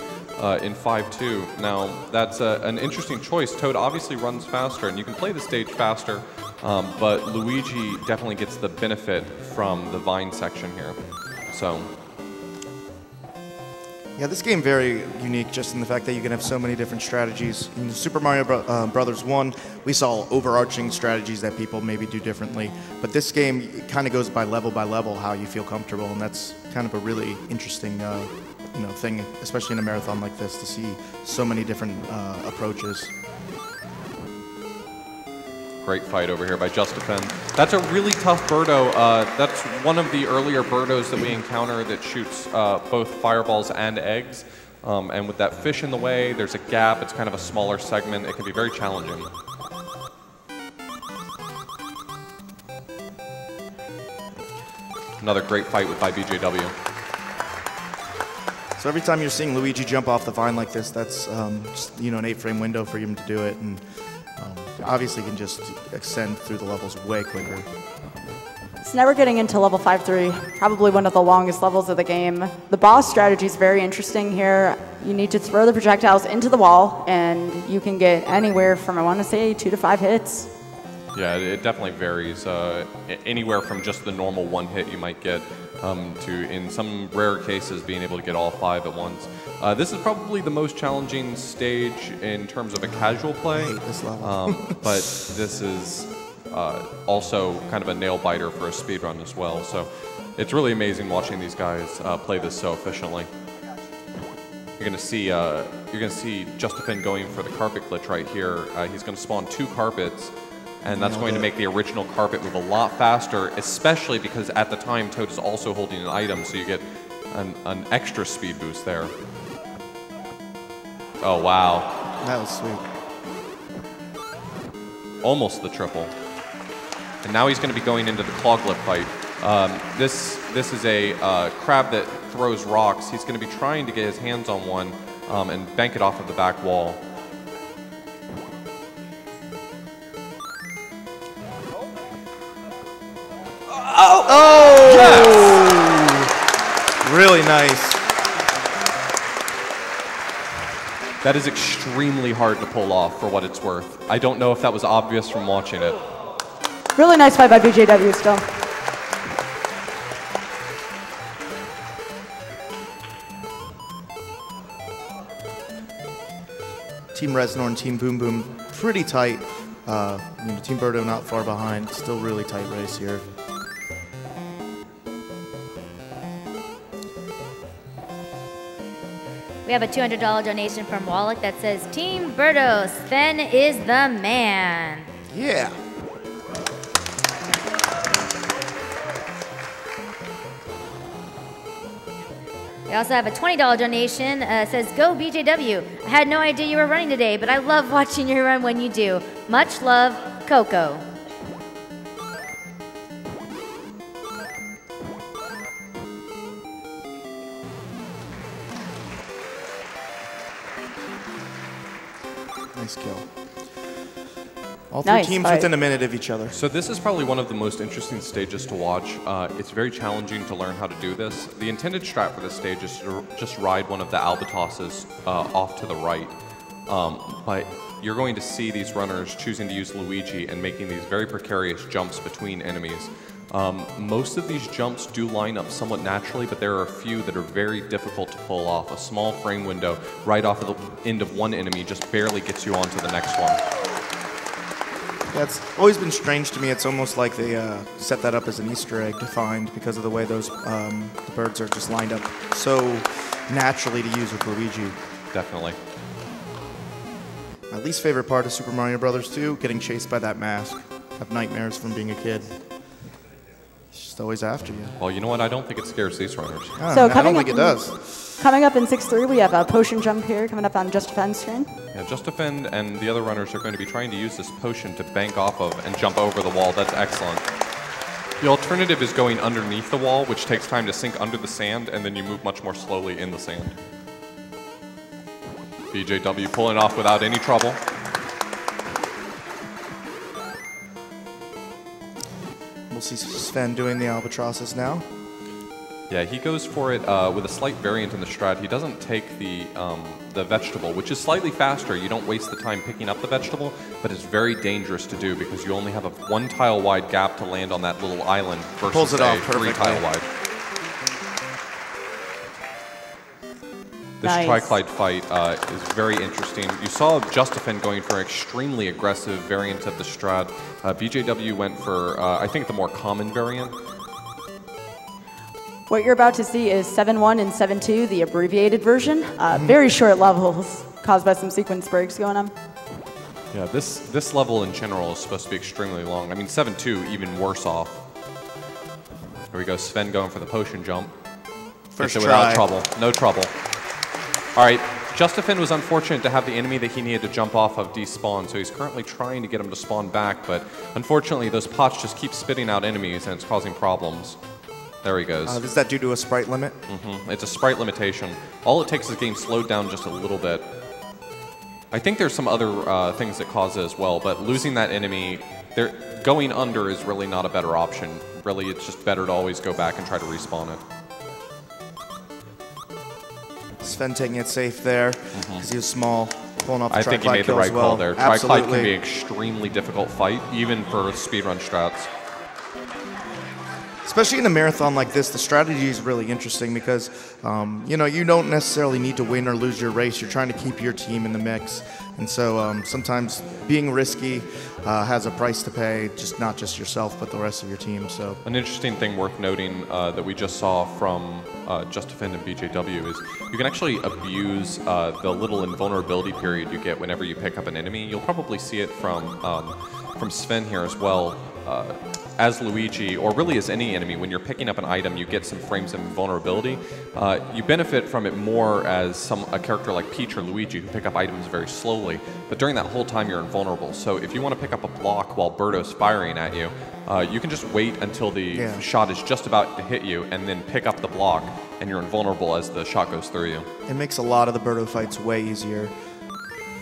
in 5-2. Now, that's an interesting choice. Toad obviously runs faster, and you can play the stage faster, but Luigi definitely gets the benefit from the vine section here. So, Yeah, this game very unique just in the fact that you can have so many different strategies. In Super Mario Brothers 1, we saw overarching strategies that people maybe do differently. But this game kind of goes by level how you feel comfortable, and that's kind of a really interesting thing, especially in a marathon like this, to see so many different approaches. Great fight over here by Justifin. That's a really tough Birdo. That's one of the earlier Birdos that we encounter that shoots both fireballs and eggs. And with that fish in the way, there's a gap. It's kind of a smaller segment. It can be very challenging. Another great fight by BJW. So every time you're seeing Luigi jump off the vine like this, that's an 8-frame window for him to do it. And obviously can just extend through the levels way quicker. So now we're getting into level 5-3, probably one of the longest levels of the game. The boss strategy is very interesting here. You need to throw the projectiles into the wall, and you can get anywhere from, I want to say, 2 to 5 hits. Yeah, it definitely varies. Anywhere from just the normal 1 hit you might get to, in some rare cases, being able to get all 5 at once. This is probably the most challenging stage in terms of a casual play. I hate this level. But this is also kind of a nail biter for a speedrun as well. So it's really amazing watching these guys play this so efficiently. You're gonna see Justifin going for the carpet glitch right here. He's gonna spawn 2 carpets, and that's going to make the original carpet move a lot faster, especially because at the time Toad is also holding an item, so you get an extra speed boost there. Oh, wow. That was sweet. Almost the triple. And now he's going to be going into the Aweglib fight. This is a crab that throws rocks. He's going to be trying to get his hands on one and bank it off of the back wall. Oh! Yes! Really nice. That is extremely hard to pull off for what it's worth. I don't know if that was obvious from watching it. Really nice fight by BJW still. Team Reznor and Team Boom Boom pretty tight. Team Birdo not far behind. Still really tight race here. We have a $200 donation from Wallach that says, Team Birdo, Svenne is the man. Yeah. We also have a $20 donation says, Go BJW. I had no idea you were running today, but I love watching you run when you do. Much love, Coco. Nice kill. All 3 teams within a minute of each other. So this is probably one of the most interesting stages to watch. It's very challenging to learn how to do this. The intended strat for this stage is to just ride one of the albatrosses off to the right. But you're going to see these runners choosing to use Luigi and making these very precarious jumps between enemies. Most of these jumps do line up somewhat naturally, but there are a few that are very difficult to pull off. A small frame window right off of the end of one enemy just barely gets you onto the next one. Yeah, it's always been strange to me. It's almost like they set that up as an Easter egg to find because of the way those the birds are just lined up so naturally to use with Luigi. Definitely. My least favorite part of Super Mario Brothers 2, getting chased by that mask. I have nightmares from being a kid. It's just always after you. Well, you know what? I don't think it scares these runners. So I don't think it does. Coming up in 6-3, we have a potion jump here coming up on Justifen's screen. Yeah, Justifin and the other runners are going to be trying to use this potion to bank off of and jump over the wall. That's excellent. The alternative is going underneath the wall, which takes time to sink under the sand, and then you move much more slowly in the sand. BJW pulling off without any trouble. We'll see Sven doing the albatrosses now. Yeah, he goes for it with a slight variant in the strat. He doesn't take the vegetable, which is slightly faster. You don't waste the time picking up the vegetable, but it's very dangerous to do because you only have a 1 tile wide gap to land on that little island versus Pulls it off 3 tile wide. This Nice. Triclide fight is very interesting. You saw Justifin going for an extremely aggressive variant of the strat. BJW went for, I think, the more common variant. What you're about to see is 7-1 and 7-2, the abbreviated version. Very short levels caused by some sequence breaks going on. Yeah, this level in general is supposed to be extremely long. I mean, 7-2 even worse off. Here we go, Sven going for the potion jump. First Gets it try. without trouble, no trouble. All right, Justifin was unfortunate to have the enemy that he needed to jump off of despawn, so he's currently trying to get him to spawn back, but unfortunately those pots just keep spitting out enemies and it's causing problems. There he goes. Is that due to a sprite limit? It's a sprite limitation. All it takes is the game slowed down just a little bit. I think there's some other things that cause it as well, but losing that enemy, going under is really not a better option. Really, it's just better to always go back and try to respawn it. Sven taking it safe there because he was small, pulling off the I think he Triclide made the kill right as well. call there. Absolutely. Triclide can be an extremely difficult fight, even for speedrun strats. Especially in a marathon like this, the strategy is really interesting because, you know, you don't necessarily need to win or lose your race. You're trying to keep your team in the mix. And so sometimes being risky has a price to pay, not just yourself, but the rest of your team. So an interesting thing worth noting that we just saw from Justifin and BJW is you can actually abuse the little invulnerability period you get whenever you pick up an enemy. You'll probably see it from Sven here as well. As Luigi, or really as any enemy, when you're picking up an item, you get some frames of invulnerability. You benefit from it more as a character like Peach or Luigi who pick up items very slowly, but during that whole time you're invulnerable. So if you want to pick up a block while Birdo's firing at you, you can just wait until the shot is just about to hit you and then pick up the block, and you're invulnerable as the shot goes through you. it makes a lot of the Birdo fights way easier.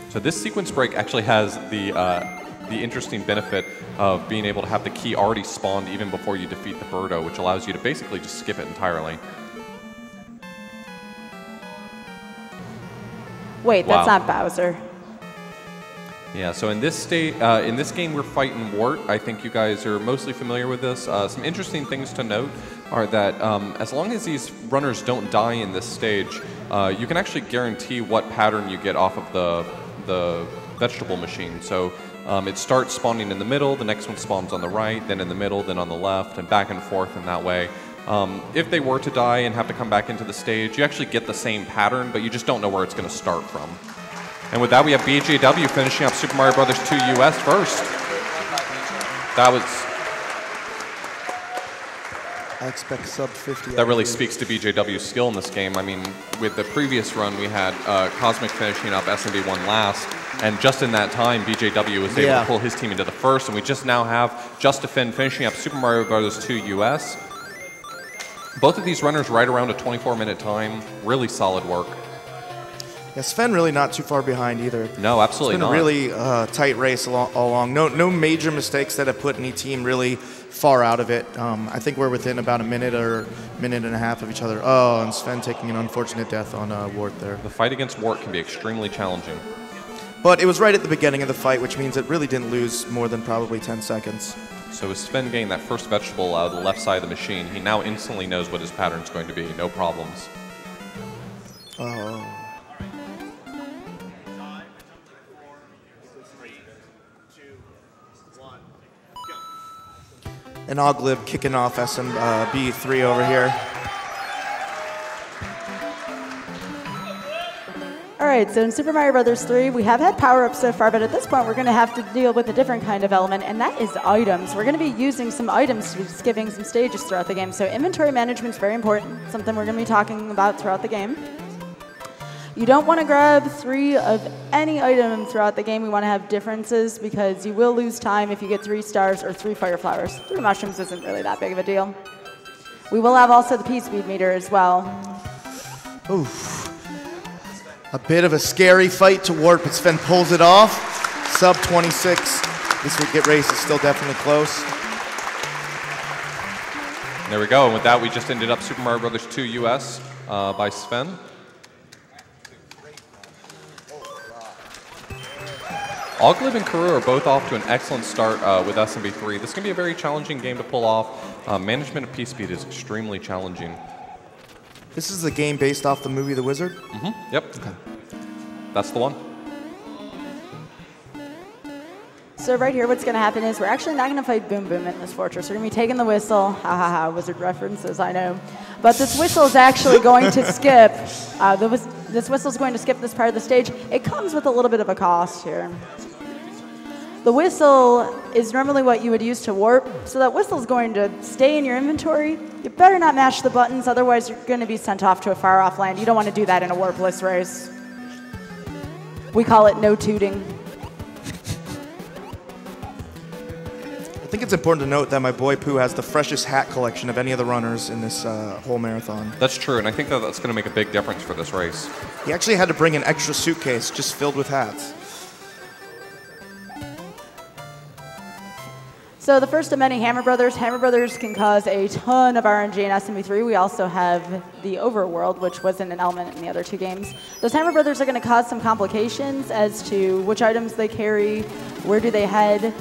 So this sequence break actually has the interesting benefit of being able to have the key already spawned even before you defeat the Birdo, which allows you to basically just skip it entirely. Wait, that's not Bowser. Yeah, so in this game we're fighting Wart. I think you guys are mostly familiar with this. Some interesting things to note are that as long as these runners don't die in this stage, you can actually guarantee what pattern you get off of the vegetable machine. So it starts spawning in the middle, the next one spawns on the right, then in the middle, then on the left, and back and forth in that way. If they were to die and have to come back into the stage, you actually get the same pattern, but you just don't know where it's going to start from. And with that, we have BJW finishing up Super Mario Bros. 2 US first. I expect sub 50. That really speaks to BJW's skill in this game. I mean, with the previous run, we had Cosmic finishing up SMB1 last, and just in that time, BJW was able to pull his team into the first, and we just now have Justifin finishing up Super Mario Bros. 2 US. Both of these runners right around a 24-minute time. Really solid work. Yeah, Sven really not too far behind either. No, absolutely not. It's been a really tight race all along. No major mistakes that have put any team really far out of it. I think we're within about a minute or minute and a half of each other. Oh, and Sven taking an unfortunate death on Wart there. The fight against Wart can be extremely challenging. But it was right at the beginning of the fight, which means it really didn't lose more than probably 10 seconds. So with Sven getting that first vegetable out of the left side of the machine, he now instantly knows what his pattern's going to be. No problems. Oh. And Aweglib kicking off SMB3 over here. All right, so in Super Mario Bros. 3, we have had power-ups so far, but at this point, we're going to have to deal with a different kind of element, and that is items. We're going to be using some items to be skipping some stages throughout the game, so inventory management is very important, something we're going to be talking about throughout the game. You don't want to grab 3 of any item throughout the game. We want to have differences because you will lose time if you get 3 stars or 3 fire flowers. 3 mushrooms isn't really that big of a deal. We will have also the P-speed meter as well. Oof. A bit of a scary fight to Warp, but Sven pulls it off. Sub 26. This wicket race is still definitely close. There we go. And with that, we just ended up Super Mario Bros. 2 US by Sven. Aweglib and Kirua are both off to an excellent start with SMB3. This is going to be a very challenging game to pull off. Management of P-speed is extremely challenging. This is the game based off the movie The Wizard? Mm-hmm. Yep. Okay. That's the one. So right here, what's going to happen is we're actually not going to fight Boom Boom in this fortress. We're going to be taking the whistle. Ha ha ha, Wizard references, I know. But this whistle is actually going to skip. This whistle is going to skip this part of the stage. It comes with a little bit of a cost here. The whistle is normally what you would use to warp, so that whistle is going to stay in your inventory. You better not mash the buttons, otherwise you're going to be sent off to a far-off land. You don't want to do that in a warpless race. We call it no tooting. I think it's important to note that my boy Pooh has the freshest hat collection of any of the runners in this whole marathon. That's true, and I think that that's going to make a big difference for this race. He actually had to bring an extra suitcase just filled with hats. So the first of many Hammer Brothers. Hammer Brothers can cause a ton of RNG in SMB3. We also have the Overworld, which wasn't an element in the other two games. Those Hammer Brothers are going to cause some complications as to which items they carry, where do they head.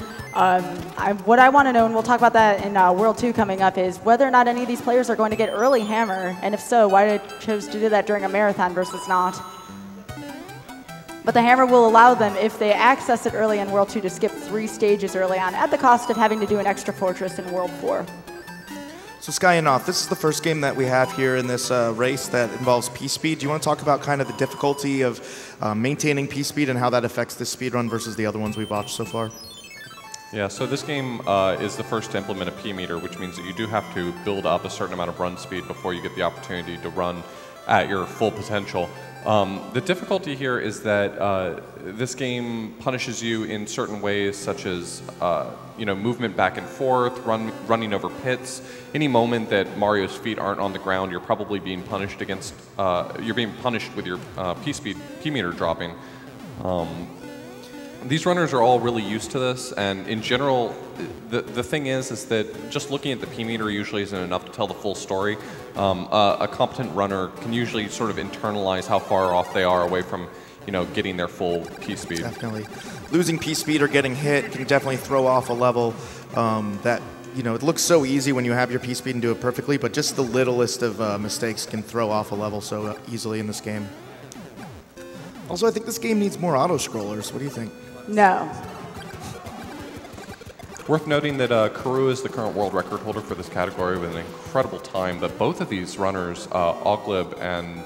What I want to know, and we'll talk about that in World 2 coming up, is whether or not any of these players are going to get early Hammer, and if so, why they chose to do that during a marathon versus not. But the Hammer will allow them, if they access it early in World 2, to skip 3 stages early on, at the cost of having to do an extra fortress in World 4. So Sky and Off, this is the first game that we have here in this race that involves P-Speed. Do you want to talk about kind of the difficulty of maintaining P-Speed and how that affects this speedrun versus the other ones we've watched so far? Yeah, so this game is the first to implement a P-meter, which means that you do have to build up a certain amount of run speed before you get the opportunity to run at your full potential. The difficulty here is that this game punishes you in certain ways, such as movement back and forth, running over pits. Any moment that Mario's feet aren't on the ground, you're probably being punished against. You're being punished with your P-meter dropping. These runners are all really used to this, and in general, the thing is that just looking at the P-meter usually isn't enough to tell the full story. A competent runner can usually sort of internalize how far off they are away from, getting their full P-speed. Definitely. Losing P-speed or getting hit can definitely throw off a level that, it looks so easy when you have your P-speed and do it perfectly, but just the littlest of mistakes can throw off a level so easily in this game. Also, I think this game needs more auto-scrollers. What do you think? No. Worth noting that Kirua is the current world record holder for this category with an incredible time, but both of these runners, Aweglib and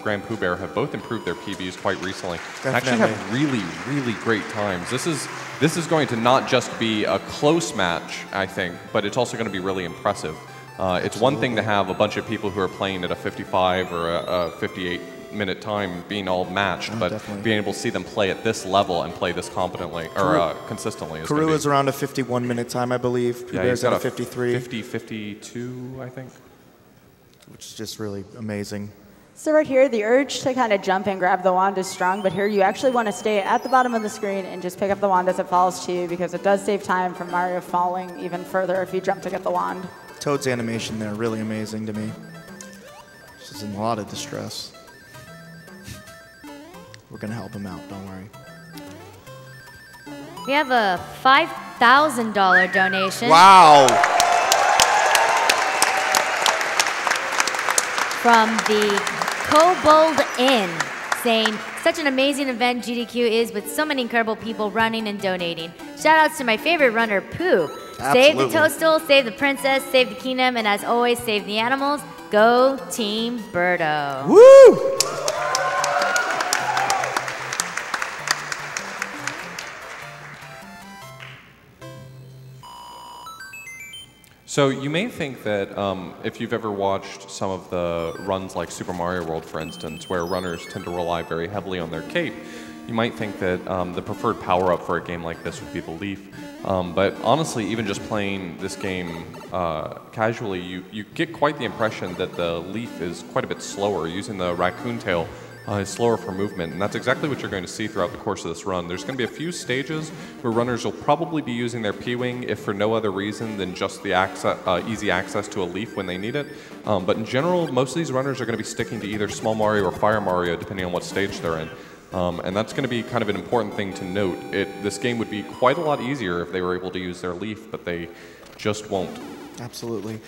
grandpoobear, have both improved their PBs quite recently. Definitely. And actually have really, really great times. This is going to not just be a close match, I think, but it's also going to be really impressive. It's one thing to have a bunch of people who are playing at a 55 or a 58-minute time being all matched, but definitely. being able to see them play at this level and play this competently or consistently is Kirua is around a 51-minute time, I believe. Yeah, Poobear's he's got at a 53. 52, I think. Which is just really amazing. So right here, the urge to kind of jump and grab the wand is strong, but here you actually want to stay at the bottom of the screen and just pick up the wand as it falls to you, because it does save time from Mario falling even further if you jump to get the wand. Toad's animation there, really amazing to me. She's in a lot of distress. We're going to help him out, don't worry. We have a $5,000 donation. Wow! From the Kobold Inn, saying, such an amazing event GDQ is with so many incredible people running and donating. Shout outs to my favorite runner, Pooh. Absolutely. Save the Toadstool, save the princess, save the kingdom, and as always, save the animals. Go Team Birdo. Woo! So you may think that if you've ever watched some of the runs like Super Mario World, for instance, where runners tend to rely very heavily on their cape, you might think that the preferred power-up for a game like this would be the leaf. But honestly, even just playing this game casually, you get quite the impression that the leaf is quite a bit slower. Using the raccoon tail is slower for movement, and that's exactly what you're going to see throughout the course of this run. There's going to be a few stages where runners will probably be using their P-Wing, if for no other reason than just the easy access to a leaf when they need it. But in general, most of these runners are going to be sticking to either Small Mario or Fire Mario, depending on what stage they're in. And that's going to be kind of an important thing to note. This game would be quite a lot easier if they were able to use their leaf, but they just won't. Absolutely.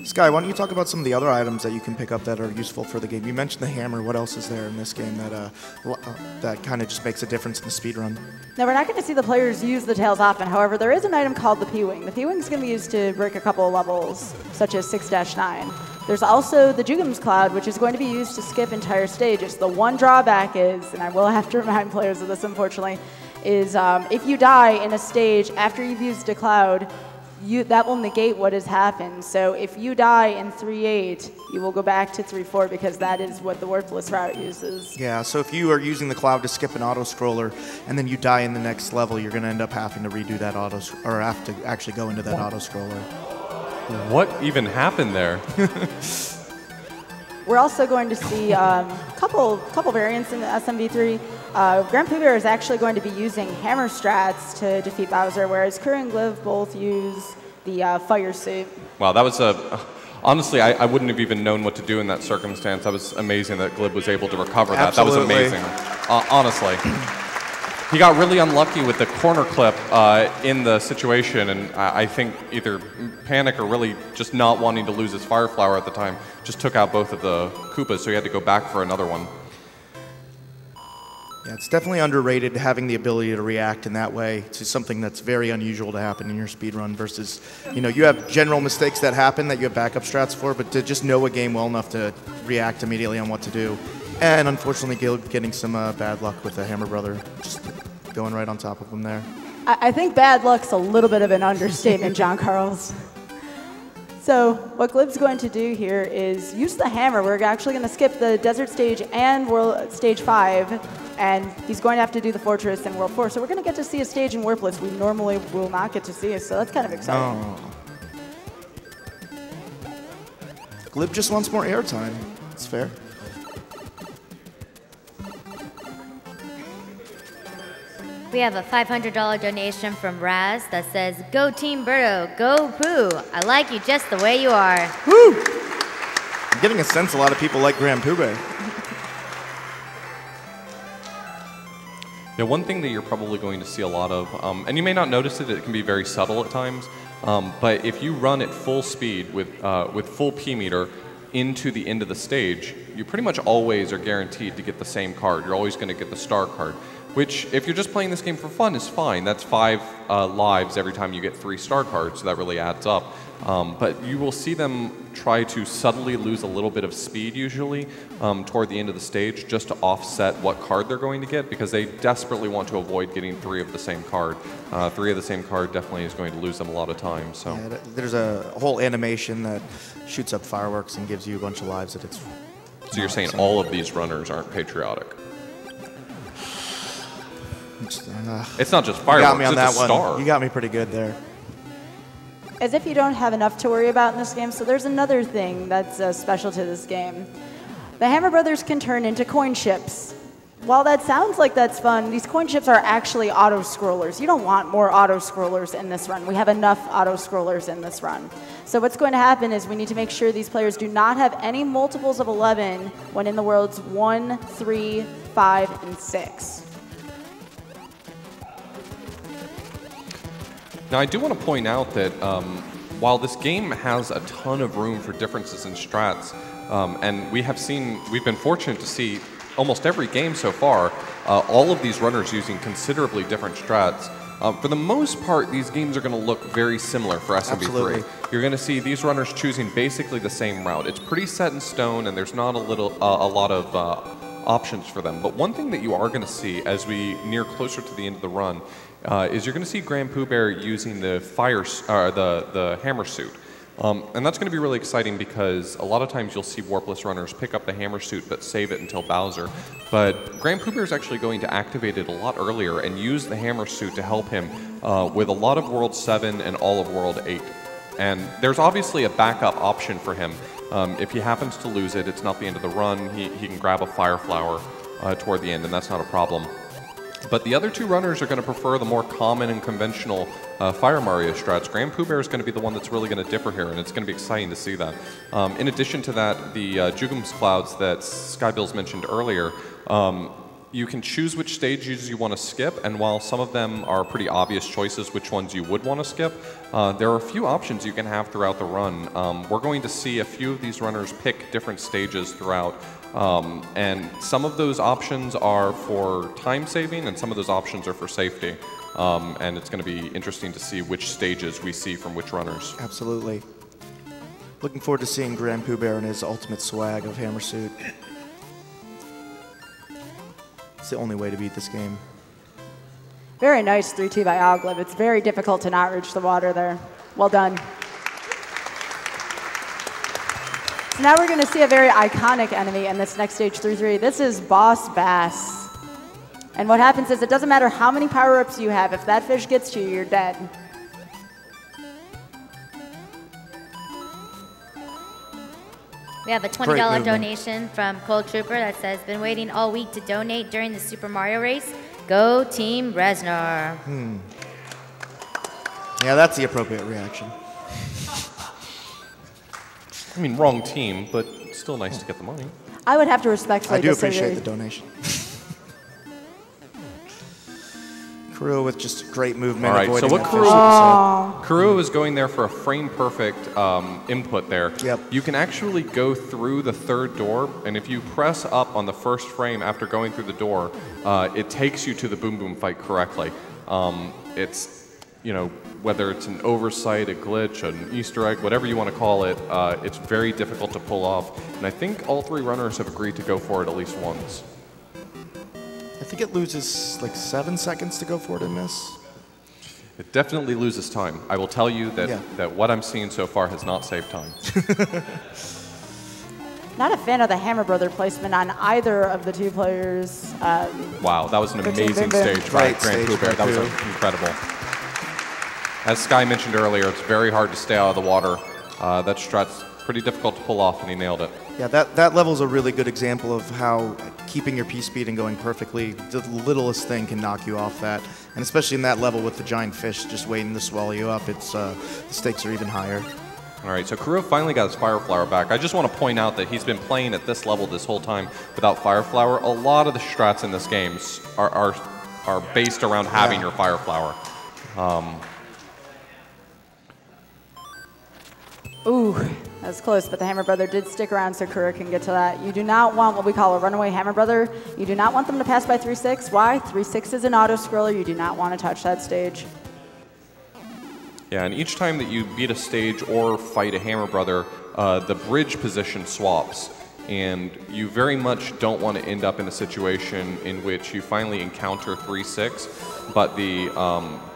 Sky, why don't you talk about some of the other items that you can pick up that are useful for the game? You mentioned the hammer. What else is there in this game that kind of just makes a difference in the speed run? Now, we're not going to see the players use the tails often. However, there is an item called the P-Wing. The P-Wing is going to be used to break a couple of levels, such as 6-9. There's also the Jugum's Cloud, which is going to be used to skip entire stages. The one drawback is, and I will have to remind players of this, unfortunately, is if you die in a stage after you've used a cloud, that will negate what has happened. So if you die in 3-8, you will go back to 3-4 because that is what the Warpless route uses. Yeah, so if you are using the cloud to skip an auto-scroller and then you die in the next level, you're going to end up having to redo that or have to actually go into that auto-scroller. What even happened there? We're also going to see a couple variants in the SMV3. Grandpoobear is actually going to be using hammer strats to defeat Bowser, whereas Kirua and Glib both use the fire suit. Wow, that was honestly, I wouldn't have even known what to do in that circumstance. That was amazing that Glib was able to recover that. Absolutely. That was amazing, honestly. He got really unlucky with the corner clip in the situation, and I think either panic or really just not wanting to lose his Fire Flower at the time just took out both of the Koopas, so he had to go back for another one. Yeah, it's definitely underrated having the ability to react in that way to something that's very unusual to happen in your speedrun versus, you have general mistakes that happen that you have backup strats for, but to just know a game well enough to react immediately on what to do. And unfortunately, getting some bad luck with the Hammer Brother, just going right on top of him there. I think bad luck's a little bit of an understatement, John Carls. So what Glib's going to do here is use the hammer. We're actually going to skip the desert stage and world stage 5, and he's going to have to do the fortress in World 4. So we're going to get to see a stage in Warpless we normally will not get to see, so that's kind of exciting. Oh. Glib just wants more airtime. It's fair. We have a $500 donation from Raz that says, "Go Team Birdo, go Pooh. I like you just the way you are." Woo! I'm getting a sense a lot of people like grandpoobear. Yeah, one thing that you're probably going to see a lot of, and you may not notice it can be very subtle at times, but if you run at full speed with full P meter into the end of the stage, you pretty much always are guaranteed to get the same card. You're always going to get the star card, which, if you're just playing this game for fun, is fine. That's 5 lives every time you get 3 star cards, so that really adds up. But you will see them try to subtly lose a little bit of speed, usually, toward the end of the stage, just to offset what card they're going to get, because they desperately want to avoid getting 3 of the same card. 3 of the same card definitely is going to lose them a lot of time. So yeah, there's a whole animation that shoots up fireworks and gives you a bunch of lives that it's... So you're saying all of these runners aren't patriotic? It's not just fireworks, you got me on it's that a star. one. You got me pretty good there. As if you don't have enough to worry about in this game, so there's another thing that's special to this game. The Hammer Brothers can turn into coin ships. While that sounds like that's fun, these coin ships are actually auto-scrollers. You don't want more auto-scrollers in this run. We have enough auto-scrollers in this run. So what's going to happen is we need to make sure these players do not have any multiples of 11 when in the worlds 1, 3, 5, and 6. Now, I do want to point out that while this game has a ton of room for differences in strats, and we've been fortunate to see almost every game so far, all of these runners using considerably different strats. For the most part, these games are going to look very similar for SMB3. Absolutely. You're going to see these runners choosing basically the same route. It's pretty set in stone, and there's not a lot of options for them. But one thing that you are going to see as we near closer to the end of the run is you're going to see grandpoobear using the the hammer suit. And that's going to be really exciting because a lot of times you'll see Warpless runners pick up the hammer suit but save it until Bowser. But grandpoobear is actually going to activate it a lot earlier and use the hammer suit to help him with a lot of World 7 and all of World 8. And there's obviously a backup option for him. If he happens to lose it, it's not the end of the run. He can grab a Fire Flower toward the end, and that's not a problem. But the other 2 runners are going to prefer the more common and conventional Fire Mario strats. grandpoobear is going to be the one that's really going to differ here, and it's going to be exciting to see that. In addition to that, the Jugum's Clouds that Skybill's mentioned earlier, You can choose which stages you want to skip, and while some of them are pretty obvious choices which ones you would want to skip, there are a few options you can have throughout the run. We're going to see a few of these runners pick different stages throughout, and some of those options are for time saving, and some of those options are for safety. And it's going to be interesting to see which stages we see from which runners. Absolutely. Looking forward to seeing grandpoobear in his ultimate swag of hammer suit. It's the only way to beat this game. Very nice 3-2 by Aweglib. It's very difficult to not reach the water there. Well done. So now we're going to see a very iconic enemy in this next stage 3-3. This is Boss Bass. And what happens is it doesn't matter how many power-ups you have. If that fish gets to you, you're dead. We have a $20 donation from Cold Trooper that says, been waiting all week to donate during the Super Mario race. Go Team Resnar. Yeah, that's the appropriate reaction. I mean, wrong team, but still nice to get the money. I would have to respectfully I do disagree. appreciate the donation. Kirua with just great movement. All right, so what Kirua is going there for a frame-perfect input there. Yep. You can actually go through the third door, and if you press up on the first frame after going through the door, it takes you to the Boom Boom fight correctly. It's, you know, whether it's an oversight, a glitch, an Easter egg, whatever you want to call it, it's very difficult to pull off. And I think all three runners have agreed to go for it at least once. I think it loses like 7 seconds to go for it and miss. It definitely loses time. I will tell you that, Yeah. that what I'm seeing so far has not saved time. Not a fan of the Hammer Brother placement on either of the two players. Wow, that was an Good team, amazing Boom Boom. stage by Great stage grandpoobear. by That was Kirua. incredible. As Sky mentioned earlier, it's very hard to stay out of the water. That strat's pretty difficult to pull off, and he nailed it. Yeah, that level's a really good example of how keeping your P-speed and going perfectly, the littlest thing can knock you off that. And especially in that level with the giant fish just waiting to swallow you up, it's the stakes are even higher. All right, so Kirua finally got his Fire Flower back. I just want to point out that he's been playing at this level this whole time without Fire Flower. A lot of the strats in this game are based around having your Fire Flower. Ooh, that was close, but the Hammer Brother did stick around so Kirua can get to that. You do not want what we call a runaway Hammer Brother. You do not want them to pass by 3-6. Why? 3-6 is an auto-scroller. You do not want to touch that stage. Yeah, and each time that you beat a stage or fight a Hammer Brother, the bridge position swaps. And you very much don't want to end up in a situation in which you finally encounter 3-6, but the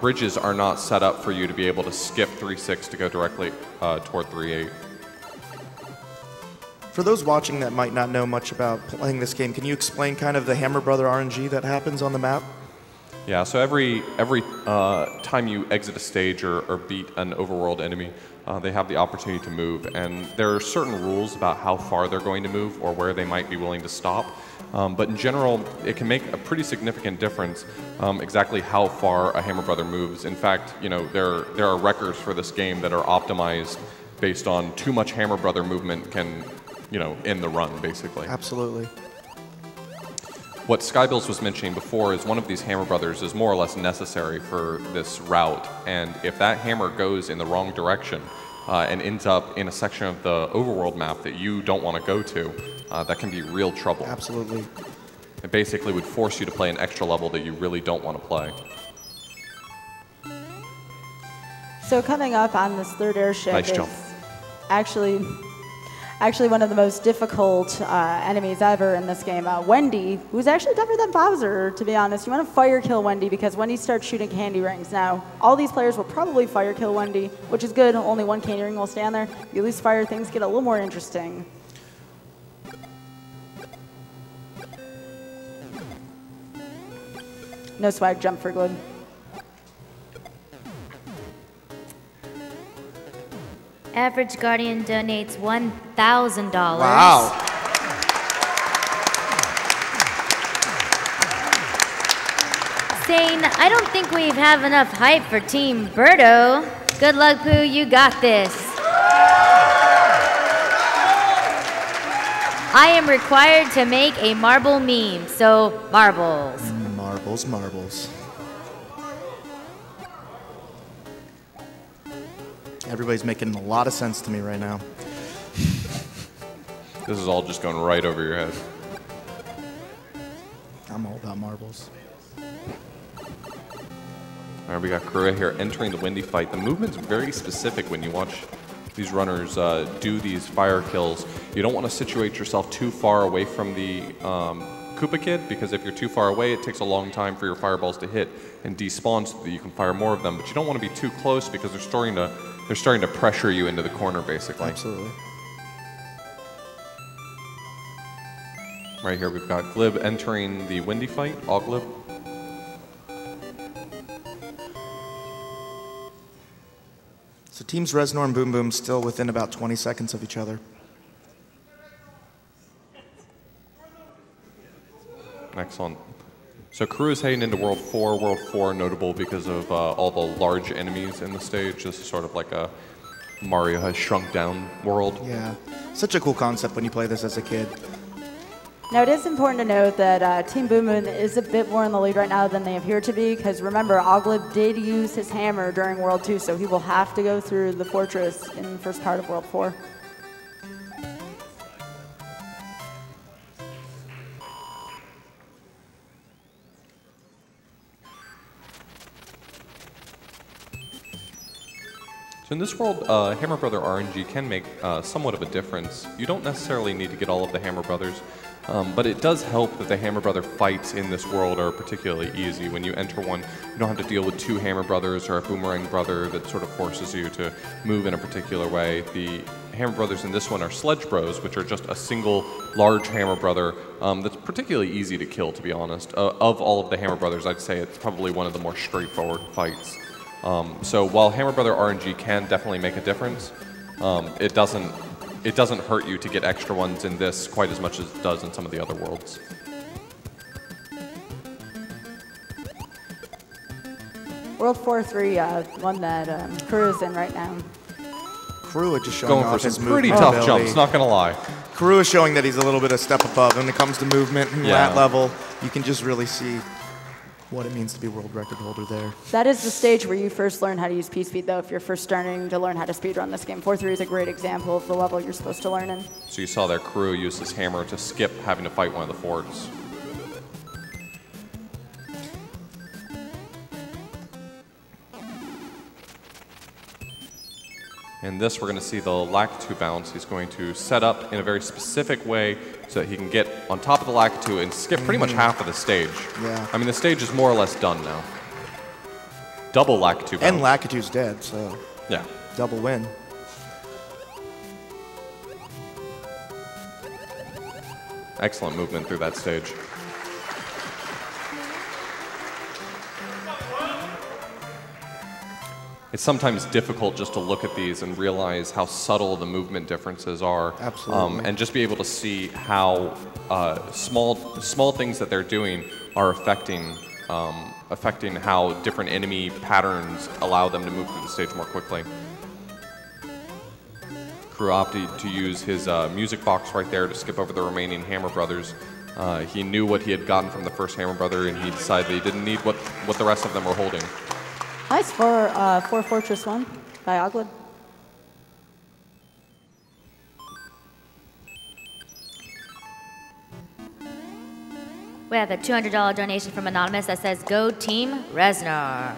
bridges are not set up for you to be able to skip 3-6 to go directly toward 3-8. For those watching that might not know much about playing this game, can you explain kind of the Hammer Brother RNG that happens on the map? Yeah, so every time you exit a stage or beat an overworld enemy, they have the opportunity to move, and there are certain rules about how far they're going to move or where they might be willing to stop. But in general, it can make a pretty significant difference exactly how far a Hammer Brother moves. In fact, you know, there are records for this game that are optimized based on too much Hammer Brother movement can, you know, end the run, basically. Absolutely. What Skybills was mentioning before is one of these Hammer Brothers is more or less necessary for this route, and if that hammer goes in the wrong direction and ends up in a section of the overworld map that you don't want to go to, that can be real trouble. Absolutely. It basically would force you to play an extra level that you really don't want to play. So coming up on this third airship Nice is jump. actually one of the most difficult enemies ever in this game. Wendy, who's actually tougher than Bowser, to be honest. You want to fire kill Wendy because Wendy starts shooting candy rings. Now, all these players will probably fire kill Wendy, which is good. Only one candy ring will stand there. You lose fire, things get a little more interesting. No swag jump for Glib. Average Guardian donates $1,000. Wow. Saying, I don't think we have enough hype for Team Birdo. Good luck, Pooh, you got this. I am required to make a marble meme. So, marbles. Marbles, marbles. Everybody's making a lot of sense to me right now. This is all just going right over your head. I'm all about marbles. All right, we got Kirua here entering the windy fight. The movement's very specific when you watch these runners do these fire kills. You don't want to situate yourself too far away from the Koopa Kid, because if you're too far away, it takes a long time for your fireballs to hit and despawn so that you can fire more of them. But you don't want to be too close because they're starting to pressure you into the corner, basically. Absolutely. Right here, we've got Glib entering the windy fight. Aweglib. So teams Reznor and Boom Boom still within about 20 seconds of each other. Excellent. So Kirua's heading into World 4. World 4 notable because of all the large enemies in the stage. This is sort of like a Mario has shrunk down world. Yeah, such a cool concept when you play this as a kid. Now, it is important to note that Team Boom Boom is a bit more in the lead right now than they appear to be, because remember, Aweglib did use his hammer during World 2, so he will have to go through the fortress in the first part of World 4. So in this world, Hammer Brother RNG can make somewhat of a difference. You don't necessarily need to get all of the Hammer Brothers, but it does help that the Hammer Brother fights in this world are particularly easy. When you enter one, you don't have to deal with two Hammer Brothers or a Boomerang Brother that sort of forces you to move in a particular way. The Hammer Brothers in this one are Sledge Bros, which are just a single large Hammer Brother that's particularly easy to kill, to be honest. Of all of the Hammer Brothers, I'd say it's probably one of the more straightforward fights. So while Hammer Brother RNG can definitely make a difference, it doesn't hurt you to get extra ones in this quite as much as it does in some of the other worlds. World 4-3, one that Kirua's in right now. Kirua just showing Going off for his some movement pretty tough ability. jumps, not gonna lie. Kirua showing that he's a little bit a step above when it comes to movement and Yeah. that level. You can just really see what it means to be world record holder there. That is the stage where you first learn how to use P-Speed, though, if you're first starting to learn how to speedrun this game. 4-3 is a great example of the level you're supposed to learn in. So you saw there Kirua use his hammer to skip having to fight one of the forts. In this, we're going to see the Lakitu bounce. He's going to set up in a very specific way so that he can get on top of the Lakitu and skip pretty much half of the stage. Yeah. I mean, the stage is more or less done now. Double Lakitu bounce. And Lakitu's dead, so Yeah. double win. Excellent movement through that stage. It's sometimes difficult just to look at these and realize how subtle the movement differences are. Absolutely. And just be able to see how small things that they're doing are affecting how different enemy patterns allow them to move through the stage more quickly. Kirua opted to use his music box right there to skip over the remaining Hammer Brothers. He knew what he had gotten from the first Hammer Brother, and he decided that he didn't need what the rest of them were holding. Nice for Fortress 1 by Aweglib. We have a $200 donation from Anonymous that says, "Go Team Reznor."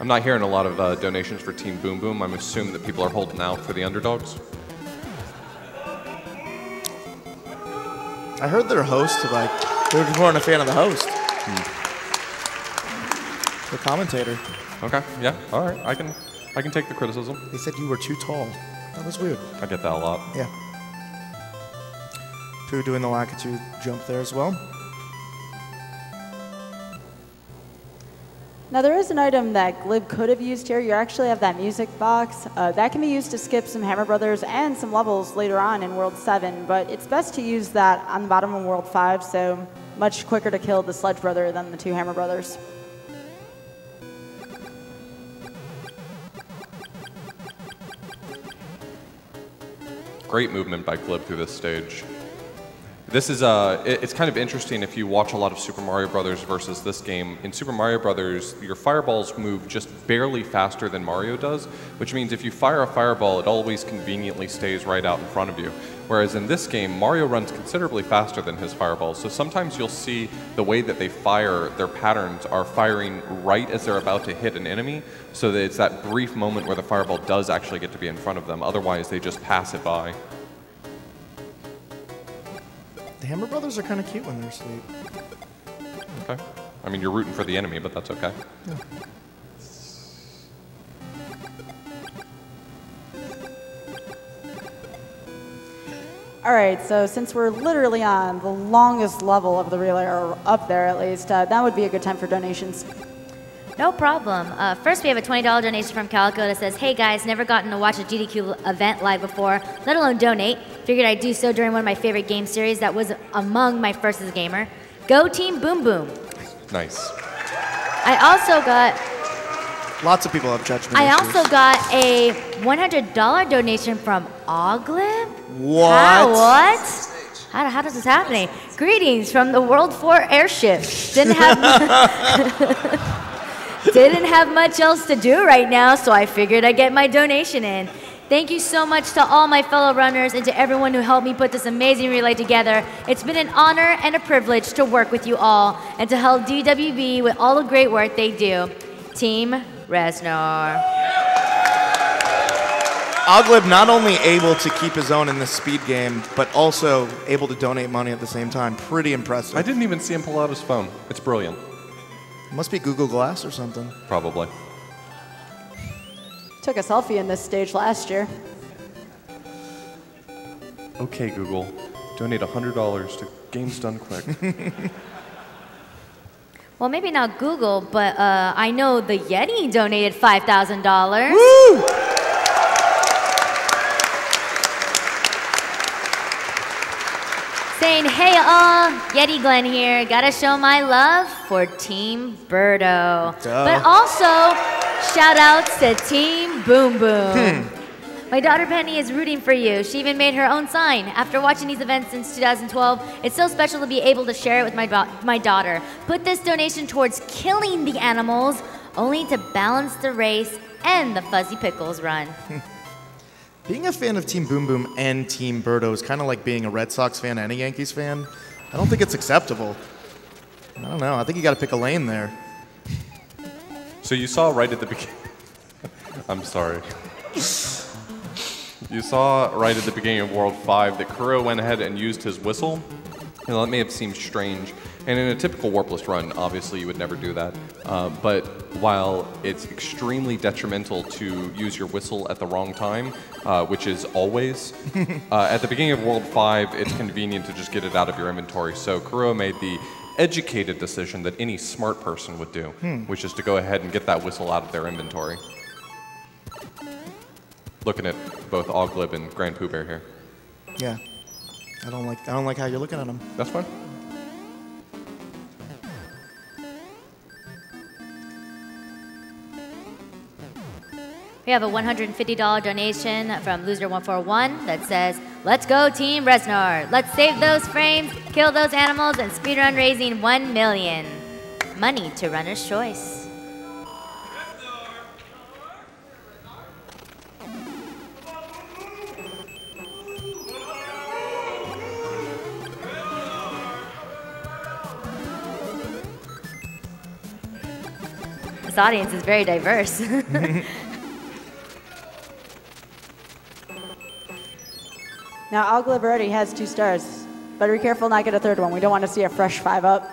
I'm not hearing a lot of donations for Team Boom Boom. I'm assuming that people are holding out for the underdogs. I heard their host, like, they just weren't a fan of the host. The commentator. Okay, yeah, all right. I can take the criticism. They said you were too tall. That was weird. I get that a lot. Yeah. Pooh doing the Lakitu jump there as well. Now there is an item that Glib could have used here. You actually have that music box. That can be used to skip some Hammer Brothers and some levels later on in World 7, but it's best to use that on the bottom of World 5, so much quicker to kill the Sledge Brother than the two Hammer Brothers. Great movement by Glib through this stage. This is it's kind of interesting if you watch a lot of Super Mario Brothers versus this game. In Super Mario Brothers, your fireballs move just barely faster than Mario does, which means if you fire a fireball, it always conveniently stays right out in front of you. Whereas in this game, Mario runs considerably faster than his fireballs, so sometimes you'll see the way that they fire, their patterns are firing right as they're about to hit an enemy, so that it's that brief moment where the fireball does actually get to be in front of them. Otherwise, they just pass it by. The Hammer Brothers are kind of cute when they're asleep. Okay. I mean, you're rooting for the enemy, but that's okay. Yeah. All right, so since we're literally on the longest level of the relay, or up there at least, that would be a good time for donations. No problem. First, we have a $20 donation from Calico that says, "Hey guys, never gotten to watch a GDQ event live before, let alone donate. Figured I'd do so during one of my favorite game series that was among my first as a gamer. Go Team Boom Boom." Nice. I also got Lots of people have judgment I issues. also got a $100 donation from Aweglib. What? What? How does this happen? Greetings from the World 4 airship. Didn't have much else to do right now, so I figured I'd get my donation in. Thank you so much to all my fellow runners and to everyone who helped me put this amazing relay together. It's been an honor and a privilege to work with you all and to help DWB with all the great work they do. Team Resnar. Aweglib not only able to keep his own in this speed game, but also able to donate money at the same time. Pretty impressive. I didn't even see him pull out his phone. It's brilliant. Must be Google Glass or something. Probably. Took a selfie in this stage last year. Okay, Google. Donate $100 to Games Done Quick. Well, maybe not Google, but I know the Yeti donated $5,000. Woo! Saying, "Hey all, Yeti Glenn here. Gotta show my love for Team Birdo. But also, shout outs to Team Boom Boom. My daughter Penny is rooting for you. She even made her own sign. After watching these events since 2012, it's so special to be able to share it with my daughter. Put this donation towards killing the animals, only to balance the race and the Fuzzy Pickles run." Being a fan of Team Boom Boom and Team Birdo is kind of like being a Red Sox fan and a Yankees fan. I don't think it's acceptable. I don't know. I think you got to pick a lane there. So you saw right at the beginning. I'm sorry. You saw right at the beginning of World 5 that Kirua went ahead and used his whistle. And that may have seemed strange. And in a typical Warpless run, obviously you would never do that. But while it's extremely detrimental to use your whistle at the wrong time, which is always, at the beginning of World 5, it's convenient to just get it out of your inventory. So Kirua made the educated decision that any smart person would do, which is to go ahead and get that whistle out of their inventory. Looking at both Aweglib and grandpoobear here. Yeah. I don't like how you're looking at them. That's fine. We have a $150 donation from Loser141 that says, "Let's go Team Resnar. Let's save those frames, kill those animals, and speedrun raising 1 million. Money to runner's choice." This audience is very diverse. Now, Aweglib already has 2 stars. Better be careful not get a 3rd one. We don't want to see a fresh 5 up.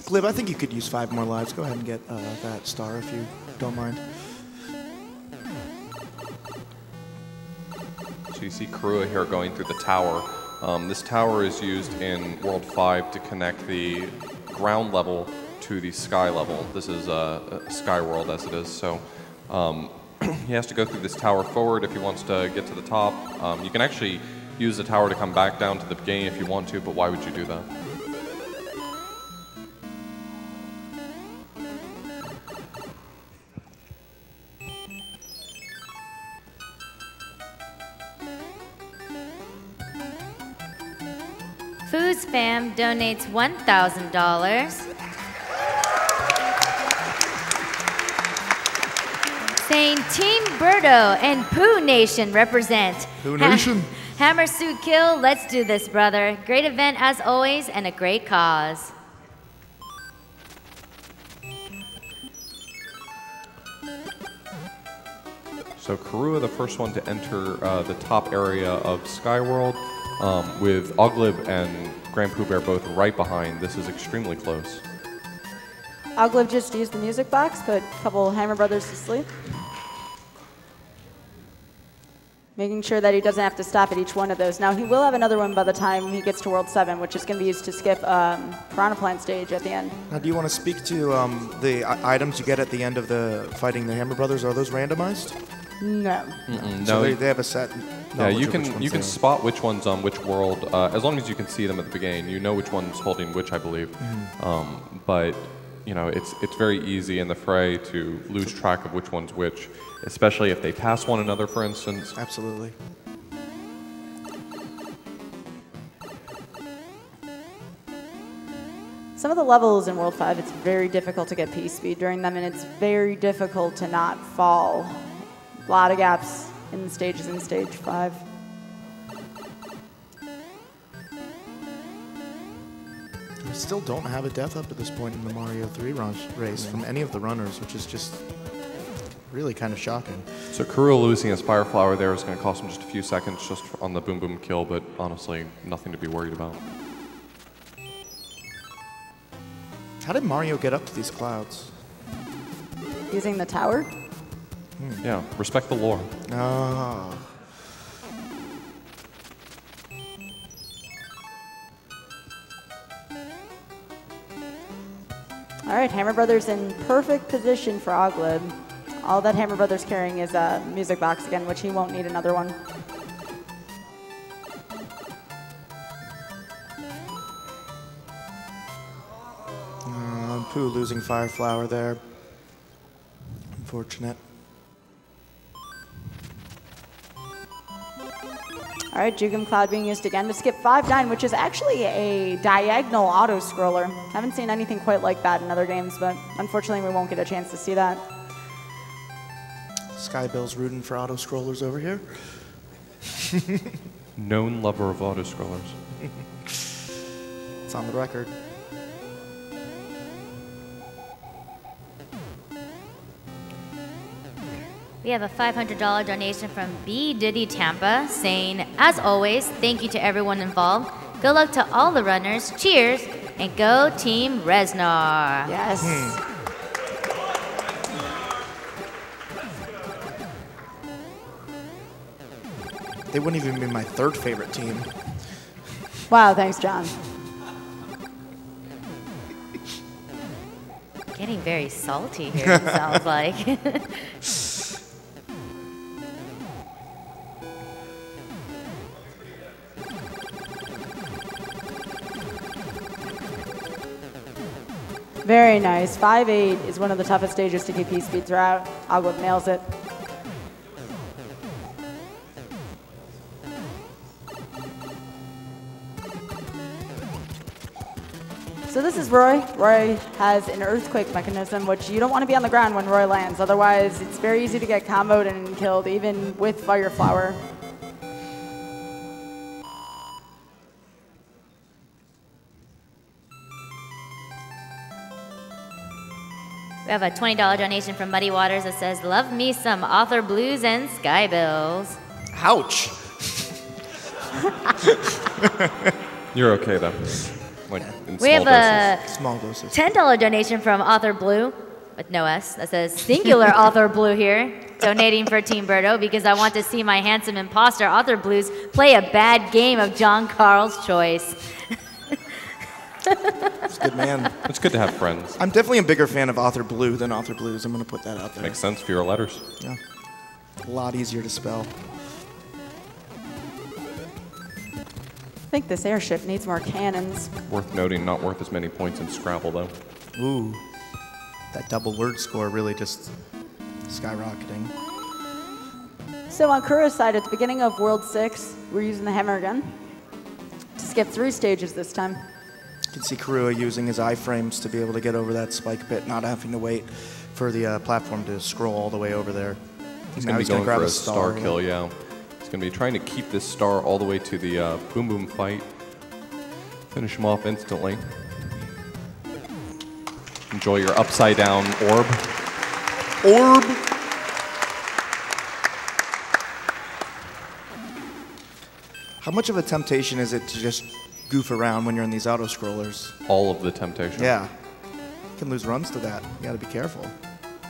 Glib, I think you could use 5 more lives. Go ahead and get that star if you don't mind. So you see Kirua here going through the tower. This tower is used in World 5 to connect the ground level to the sky level. This is a sky world as it is, so he has to go through this tower forward if he wants to get to the top. You can actually use the tower to come back down to the beginning if you want to, but why would you do that? Pooh's fam donates $1,000. Saying Team Birdo and Pooh Nation represent. Pooh Nation. Hammer Suit Kill, let's do this, brother. Great event as always and a great cause. So Kirua, the first one to enter the top area of Skyworld, with Aweglib and grandpoobear both right behind. This is extremely close. Aweglib just used the music box, put a couple Hammer Brothers to sleep. Making sure that he doesn't have to stop at each one of those. Now, he will have another one by the time he gets to World 7, which is going to be used to skip Piranha Plant stage at the end. Now, do you want to speak to the items you get at the end of the fighting the Hammer Brothers? Are those randomized? No. So they have a set. Yeah, you can spot which one's on which world as long as you can see them at the beginning. You know which one's holding which, I believe. But you know, it's very easy in the fray to lose track of which one's which, especially if they pass one another, for instance. Absolutely. Some of the levels in World 5, it's very difficult to get P speed during them, and it's very difficult to not fall. A lot of gaps in the stages in stage 5. We still don't have a death up to this point in the Mario 3 race from any of the runners, which is just really kind of shocking. So Kirua losing his Fire Flower there is going to cost him just a few seconds just on the Boom Boom kill, but honestly, nothing to be worried about. How did Mario get up to these clouds? Using the tower? Yeah, respect the lore. Oh. All right, Hammer Brothers in perfect position for Aweglib. All that Hammer Brothers carrying is a music box again, which he won't need another one. Pooh losing Fire Flower there. Unfortunate. All right, Jugum Cloud being used again to skip 5-9, which is actually a diagonal auto-scroller. Haven't seen anything quite like that in other games, but unfortunately we won't get a chance to see that. Skybill's rooting for auto-scrollers over here. Known lover of auto-scrollers. It's on the record. We have a $500 donation from B. Diddy Tampa saying, as always, thank you to everyone involved. Good luck to all the runners. Cheers. And go Team Reznor. Yes. They wouldn't even be my third favorite team. Wow, thanks, John. Getting very salty here, it sounds like. Very nice. 5-8 is one of the toughest stages to keep P-speed throughout. Aweglib nails it. So this is Roy. Roy has an earthquake mechanism, which you don't want to be on the ground when Roy lands. Otherwise, it's very easy to get comboed and killed, even with Fire Flower. We have a $20 donation from Muddy Waters that says, love me some Author Blues and Skybills. Ouch! You're okay though. Like in We have a Small doses. $10 donation from Author Blue, with no S, that says, singular Author Blue here, donating for Team Birdo because I want to see my handsome imposter Author Blues play a bad game of John Carl's choice. It's good, man. It's good to have friends. I'm definitely a bigger fan of Author Blue than Author Blues. I'm going to put that out there. Makes sense for your letters. Yeah. A lot easier to spell. I think this airship needs more cannons. Worth noting, not worth as many points in Scrabble though. Ooh. That double word score really just skyrocketing. So So on Kirua's side, at the beginning of World 6, we're using the hammer again to skip skip 3 stages this time. You can see Kirua using his iframes to be able to get over that spike pit, not having to wait for the platform to scroll all the way over there. He's going to be going for a star kill, yeah. He's going to be trying to keep this star all the way to the Boom Boom fight. Finish him off instantly. Enjoy your upside down orb. Orb! How much of a temptation is it to just goof around when you're in these auto-scrollers? All of the temptation. Yeah. You can lose runs to that. You got to be careful.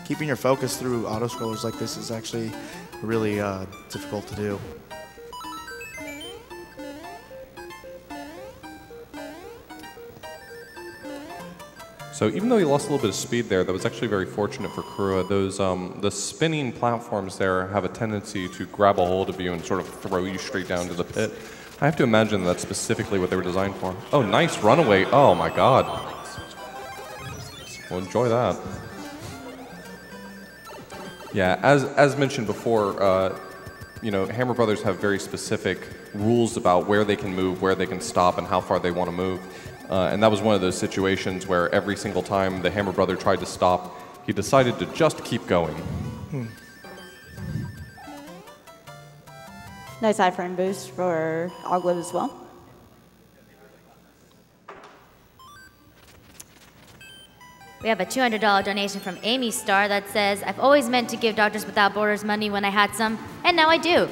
Keeping your focus through auto-scrollers like this is actually really difficult to do. So even though he lost a little bit of speed there, that was actually very fortunate for Kirua. Those the spinning platforms there have a tendency to grab a hold of you and sort of throw you straight down to the pit. I have to imagine that's specifically what they were designed for. Oh, nice runaway. Oh my god. Well, enjoy that. Yeah, as mentioned before, you know, Hammer Brothers have very specific rules about where they can move, where they can stop, and how far they want to move. And that was one of those situations where every single time the Hammer Brother tried to stop, he decided to just keep going. Nice iframe boost for Aweglib as well. We have a $200 donation from Amy Star that says, I've always meant to give Doctors Without Borders money when I had some, and now I do.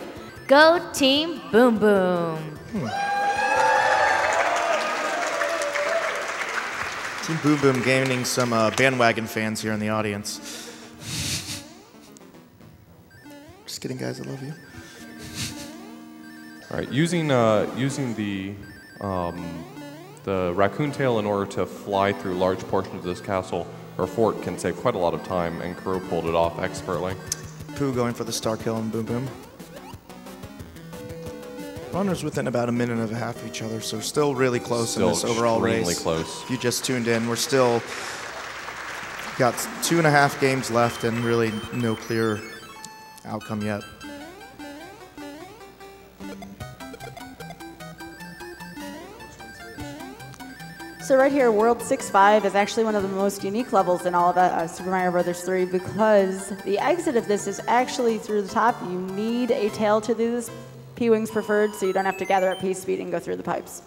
Go Team Boom Boom. Team Boom Boom gaining some bandwagon fans here in the audience. Just kidding, guys. I love you. All right, using the raccoon tail in order to fly through large portions of this castle or fort can save quite a lot of time, and Kirua pulled it off expertly. Pooh going for the star kill on Boom Boom. Runners within about a minute and a half of each other, so still really close in this overall race. Extremely close. If you just tuned in, we're still got 2.5 games left and really no clear outcome yet. So right here, World 6-5 is actually one of the most unique levels in all of Super Mario Bros. 3 because the exit of this is actually through the top. You need a tail to do this. P-Wings preferred, so you don't have to gather at P-speed and go through the pipes.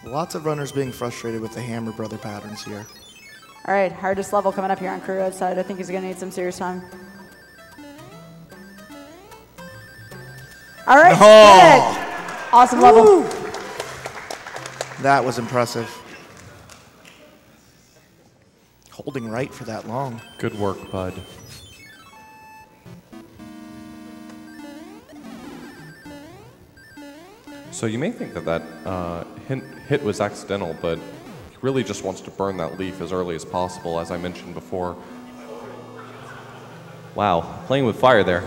Lots of runners being frustrated with the Hammer Brother patterns here. All right, hardest level coming up here on Kirua's side. I think he's going to need some serious time. All right, good. Awesome level. Woo! That was impressive. Holding right for that long. Good work, bud. So you may think that that hit was accidental, but he really just wants to burn that leaf as early as possible, as I mentioned before. Wow, playing with fire there.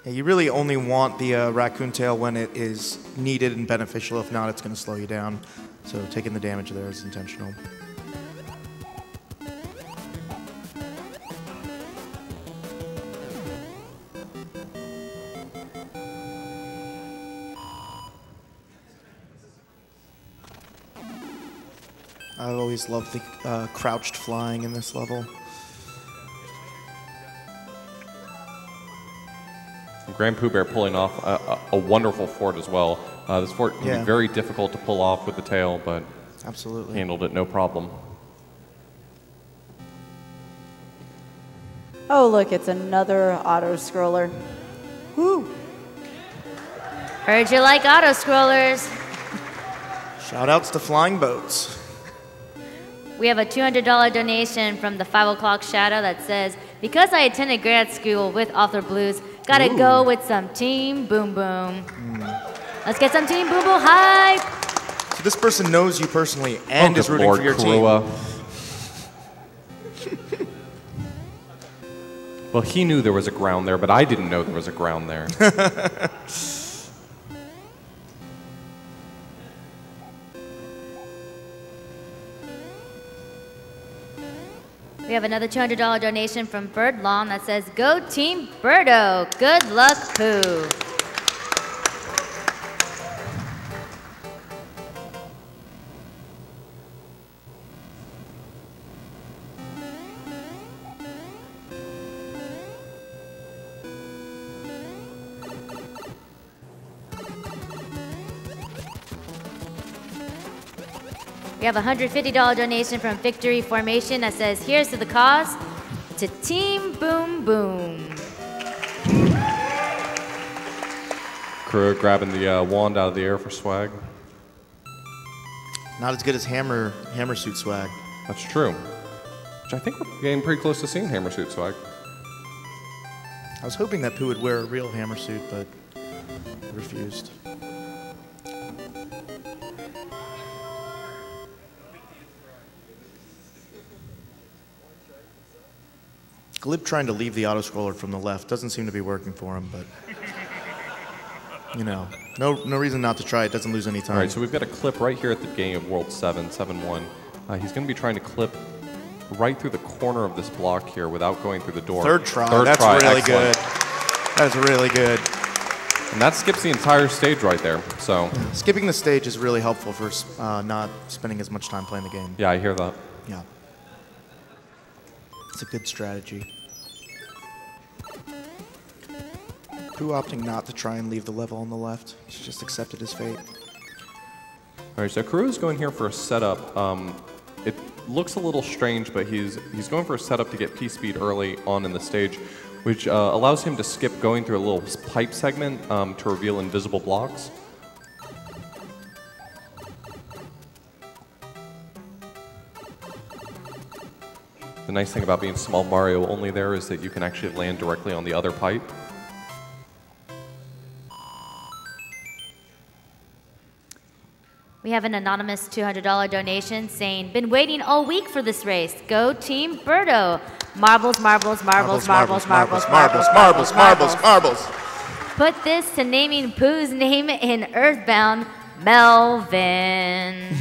Yeah, you really only want the raccoon tail when it is needed and beneficial. If not, it's going to slow you down. So taking the damage there is intentional. I've always loved the crouched flying in this level. grandpoobear pulling off a wonderful fort as well. This fort can be very difficult to pull off with the tail, but absolutely handled it no problem. Oh, look, it's another auto-scroller. Woo! Heard you like auto-scrollers. Shout-outs to flying boats. We have a $200 donation from the 5 o'clock shadow that says, because I attended grad school with Author Blues, gotta go with some Team Boom Boom. Let's get some Team Boom Boom hype. So this person knows you personally and is rooting for your Kirua. team. Well, he knew there was a ground there, but I didn't know there was a ground there. We We have another $200 donation from Birdlawn that says, "Go Team Birdo. Good luck, Pooh." We have a $150 donation from Victory Formation that says, "Here's to the cause, to Team Boom Boom." Kirua grabbing the wand out of the air for swag. Not as good as hammer suit swag. That's true. Which I think we're getting pretty close to seeing hammer suit swag. I was hoping that Pooh would wear a real hammer suit, but refused. Glib trying to leave the auto-scroller from the left doesn't seem to be working for him, but you know, no reason not to try. It doesn't lose any time. All right, so we've got a clip right here at the beginning of World 7, 7-1. He's going to be trying to clip right through the corner of this block here without going through the door. Third try. That's really good. That is really good. And that skips the entire stage right there. So skipping the stage is really helpful for not spending as much time playing the game. Yeah, I hear that. Yeah. It's a good strategy. Pooh opting not to try and leave the level on the left. He's just accepted his fate. All right, so Kirua's going here for a setup. It looks a little strange, but he's going for a setup to get P-speed early on in the stage, which allows him to skip going through a little pipe segment to reveal invisible blocks. The nice thing about being small Mario only there is that you can actually land directly on the other pipe. We have an anonymous $200 donation saying, "Been waiting all week for this race. Go Team Birdo. Marbles, marbles, marbles, marbles, marbles, marbles, marbles, marbles, marbles. Put this to naming Pooh's name in Earthbound, Melvin."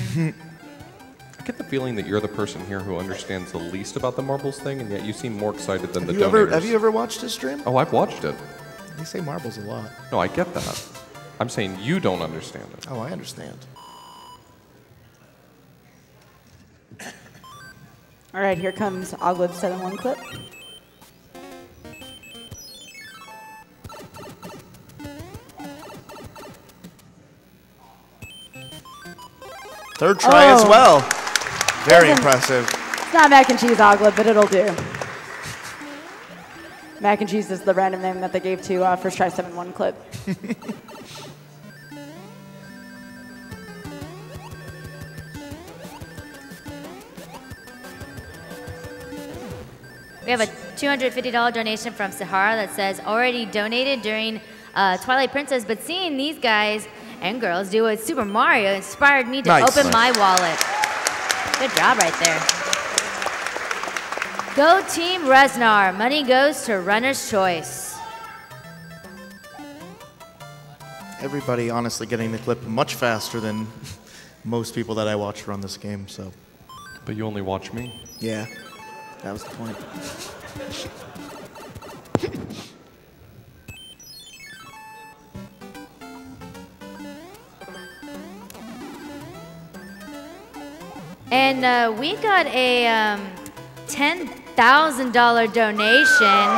I get the feeling that you're the person here who understands the least about the marbles thing, and yet you seem more excited than the donors. Have you ever watched his stream? Oh, I've watched it. They say marbles a lot. No, I get that. I'm saying you don't understand it. Oh, I understand. All right, here comes Aweglib's 7-1 clip. Third try as well. Very impressive. It's not mac and cheese Aweglib, but it'll do. Mac and cheese is the random name that they gave to first try 7-1 clip. We have a $250 donation from Sahara that says, "Already donated during Twilight Princess, but seeing these guys and girls do what Super Mario inspired me to open my wallet." Good job right there. Go Team Resnar. Money goes to Runner's Choice. Everybody honestly getting the clip much faster than most people that I watch run this game, so. But you only watch me? Yeah, that was the point. And we got a $10,000 donation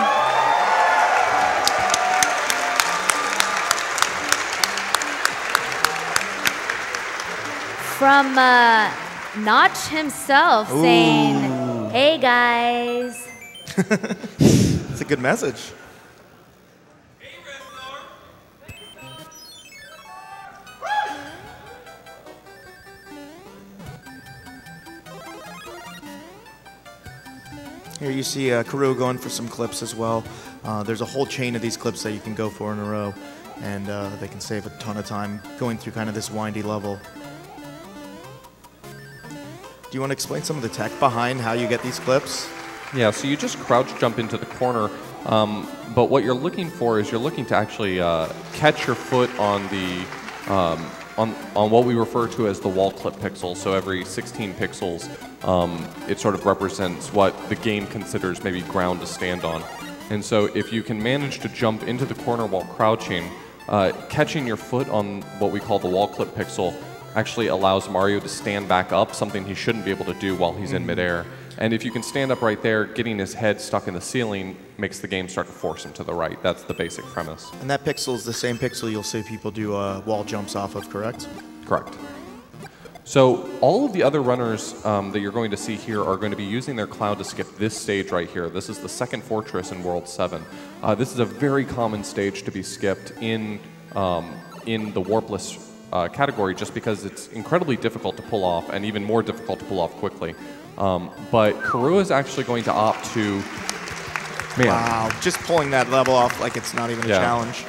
from Notch himself saying, "Hey guys." It's a good message. Here you see Kirua going for some clips as well. There's a whole chain of these clips that you can go for in a row, and they can save a ton of time going through kind of this windy level. Do you want to explain some of the tech behind how you get these clips? Yeah, so you just crouch jump into the corner, but what you're looking for is you're looking to actually catch your foot on the on what we refer to as the wall clip pixel. So every 16 pixels, it sort of represents what the game considers maybe ground to stand on. And so if you can manage to jump into the corner while crouching, catching your foot on what we call the wall clip pixel actually allows Mario to stand back up, something he shouldn't be able to do while he's in midair. And if you can stand up right there, getting his head stuck in the ceiling makes the game start to force him to the right. That's the basic premise. And that pixel is the same pixel you'll see people do wall jumps off of, correct? Correct. So all of the other runners that you're going to see here are going to be using their cloud to skip this stage right here. This is the second fortress in World 7. This is a very common stage to be skipped in the Warpless category just because it's incredibly difficult to pull off and even more difficult to pull off quickly. But Kirua is actually going to opt to... Man. Wow, just pulling that level off like it's not even a challenge.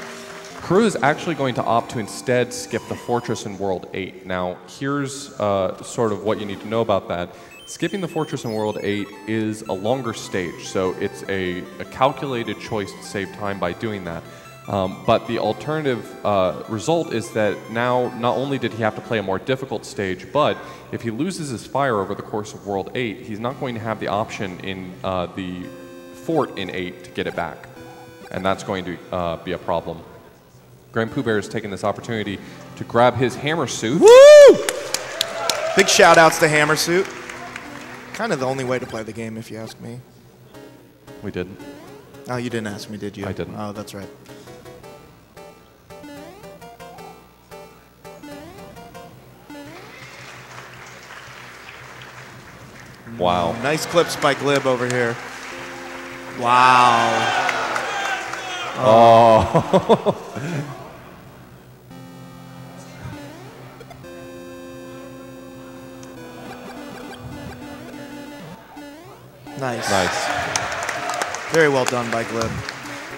Kirua is actually going to opt to instead skip the fortress in World 8. Now, here's sort of what you need to know about that. Skipping the fortress in World 8 is a longer stage, so it's a calculated choice to save time by doing that. But the alternative result is that now not only did he have to play a more difficult stage, but if he loses his fire over the course of World 8, he's not going to have the option in the fort in 8 to get it back. And that's going to be a problem. grandpoobear is taking this opportunity to grab his hammer suit. Woo! Big shout outs to hammer suit. Kind of the only way to play the game, if you ask me. We didn't. Oh, you didn't ask me, did you? I didn't. Oh, that's right. Wow. Nice clips by Glib over here. Wow. Oh. Nice. Nice. Very well done by Glib.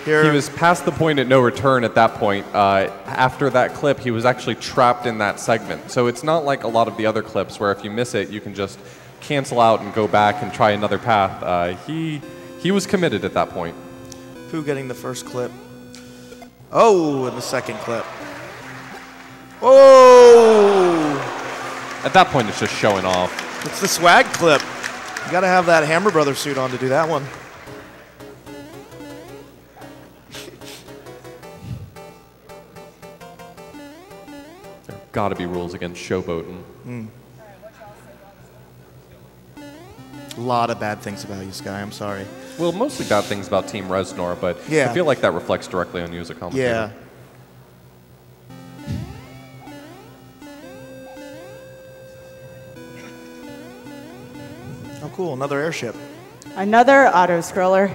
Here, He was past the point at no return at that point. After that clip, he was actually trapped in that segment. So it's not like a lot of the other clips where if you miss it, you can just cancel out and go back and try another path. He was committed at that point. Pooh getting the first clip. Oh, and the second clip. Oh! At that point, it's just showing off. It's the swag clip. You gotta have that Hammer Brothers suit on to do that one. There gotta be rules against showboating. A lot of bad things about you, Sky. I'm sorry. Well, mostly bad things about Team Reznor, but Yeah. I feel like that reflects directly on you as a commentator. Yeah. Oh, cool. Another airship. Another auto-scroller.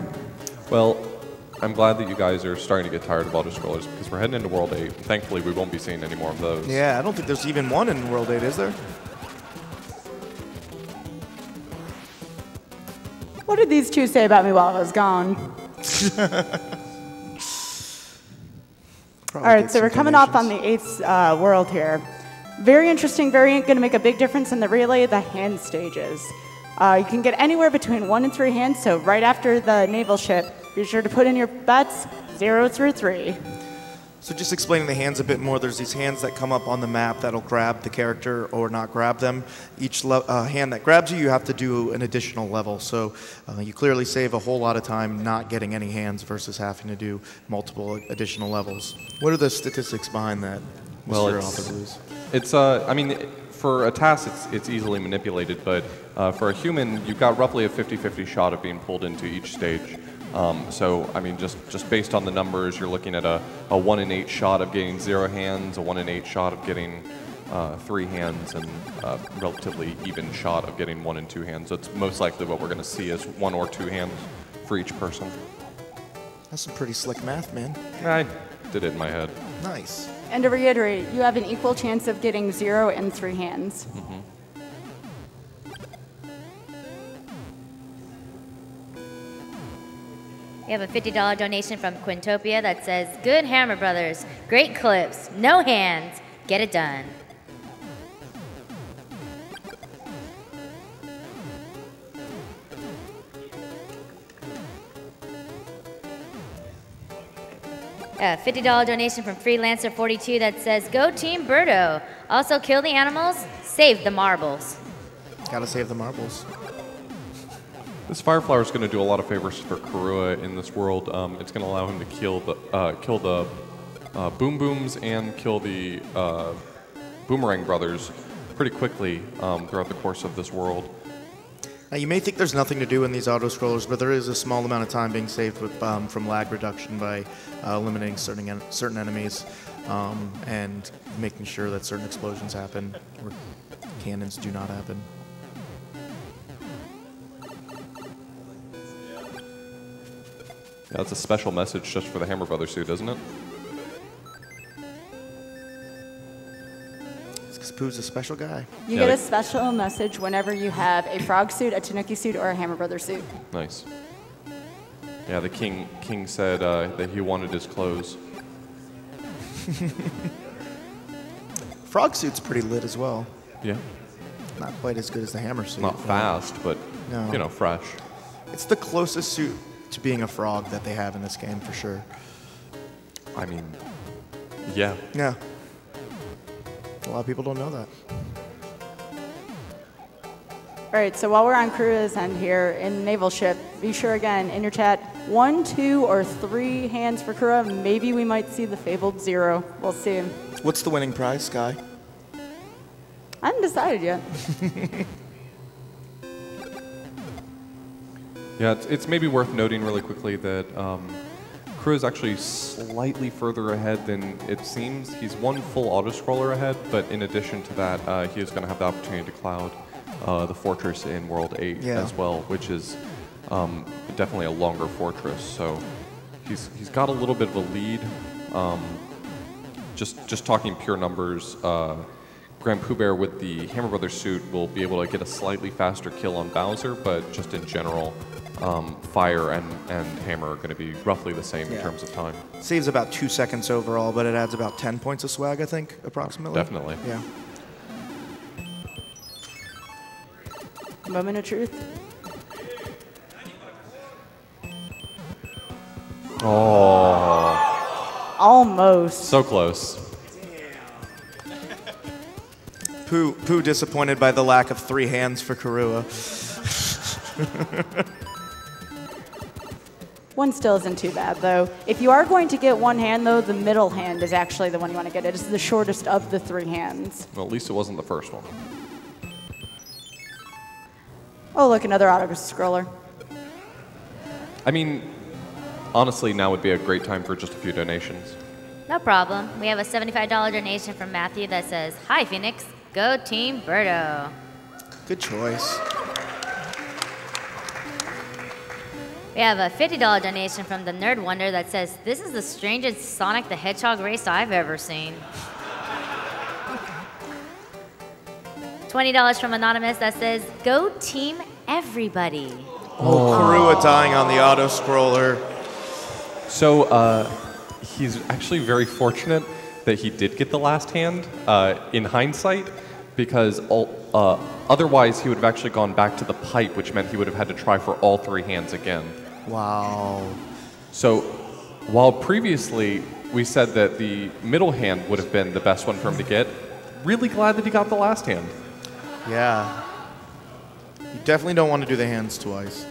Well, I'm glad that you guys are starting to get tired of auto-scrollers because we're heading into World 8. Thankfully, we won't be seeing any more of those. Yeah, I don't think there's even one in World 8, is there? What did these two say about me while I was gone? All right, so we're coming up on the 8th world here. Very interesting variant, going to make a big difference in the relay, the hand stages. You can get anywhere between 1 and 3 hands, so right after the naval ship, be sure to put in your bets 0 through 3. So just explaining the hands a bit more, there's these hands that come up on the map that'll grab the character or not grab them. Each hand that grabs you, you have to do an additional level. So you clearly save a whole lot of time not getting any hands versus having to do multiple additional levels. What are the statistics behind that, Well, Mr. it's- Author Blues? It's, I mean, for a task, it's easily manipulated, but for a human, you've got roughly a 50-50 shot of being pulled into each stage. So, I mean, just based on the numbers, you're looking at a 1 in 8 shot of getting 0 hands, a 1 in 8 shot of getting 3 hands, and a relatively even shot of getting 1 in 2 hands. So it's most likely what we're going to see is 1 or 2 hands for each person. That's some pretty slick math, man. I did it in my head. Nice. And to reiterate, you have an equal chance of getting 0 and 3 hands. We have a $50 donation from Quintopia that says, "Good Hammer Brothers, great clips, no hands, get it done." A $50 donation from Freelancer42 that says, "Go Team Birdo. Also kill the animals, save the marbles." Gotta save the marbles. This fire flower is going to do a lot of favors for Kirua in this world. It's going to allow him to kill the Boom Booms and kill the Boomerang brothers pretty quickly throughout the course of this world. Now, you may think there's nothing to do in these auto-scrollers, but there is a small amount of time being saved with, from lag reduction by eliminating certain enemies and making sure that certain explosions happen or cannons do not happen. Yeah, that's a special message just for the Hammer Brothers suit, isn't it? Pooh's a special guy. You get a special message whenever you have a frog suit, a Tanuki suit, or a Hammer Brothers suit. Nice. Yeah, the king said that he wanted his clothes. Frog suit's pretty lit as well. Yeah. Not quite as good as the Hammer suit. Not fast, but No. you know, fresh. It's the closest suit to being a frog that they have in this game for sure. I mean, yeah. Yeah. A lot of people don't know that. All right, so while we're on Kirua's end here in Naval Ship, be sure again in your chat, 1, 2, or 3 hands for Kirua. Maybe we might see the fabled 0. We'll see. What's the winning prize, Sky? I haven't decided yet. Yeah, it's maybe worth noting really quickly that Kirua is actually slightly further ahead than it seems. He's one full auto-scroller ahead, but in addition to that, he is going to have the opportunity to cloud the fortress in World 8 as well, which is definitely a longer fortress. So he's got a little bit of a lead. Just talking pure numbers, grandpoobear with the Hammer Brothers suit will be able to get a slightly faster kill on Bowser, but just in general, Fire and Hammer are going to be roughly the same in terms of time. Saves about 2 seconds overall, but it adds about 10 points of swag, I think, approximately. Definitely. Yeah. Moment of truth. Oh. Almost. So close. Pooh disappointed by the lack of 3 hands for Kirua. One still isn't too bad, though. If you are going to get 1 hand, though, the middle hand is actually the one you want to get. It is the shortest of the 3 hands. Well, at least it wasn't the first one. Oh, look, another auto-scroller. I mean, honestly, now would be a great time for just a few donations. No problem. We have a $75 donation from Matthew that says, "Hi, Phoenix. Go Team Birdo." Good choice. We have a $50 donation from the Nerd Wonder that says, "This is the strangest Sonic the Hedgehog race I've ever seen." $20 from Anonymous that says, "Go Team Everybody." Oh, Kirua dying on the auto-scroller. So he's actually very fortunate that he did get the last hand in hindsight, because otherwise he would have actually gone back to the pipe, which meant he would have had to try for all 3 hands again. Wow. So while previously we said that the middle hand would have been the best one for him to get, really glad that he got the last hand. Yeah. You definitely don't want to do the hands twice.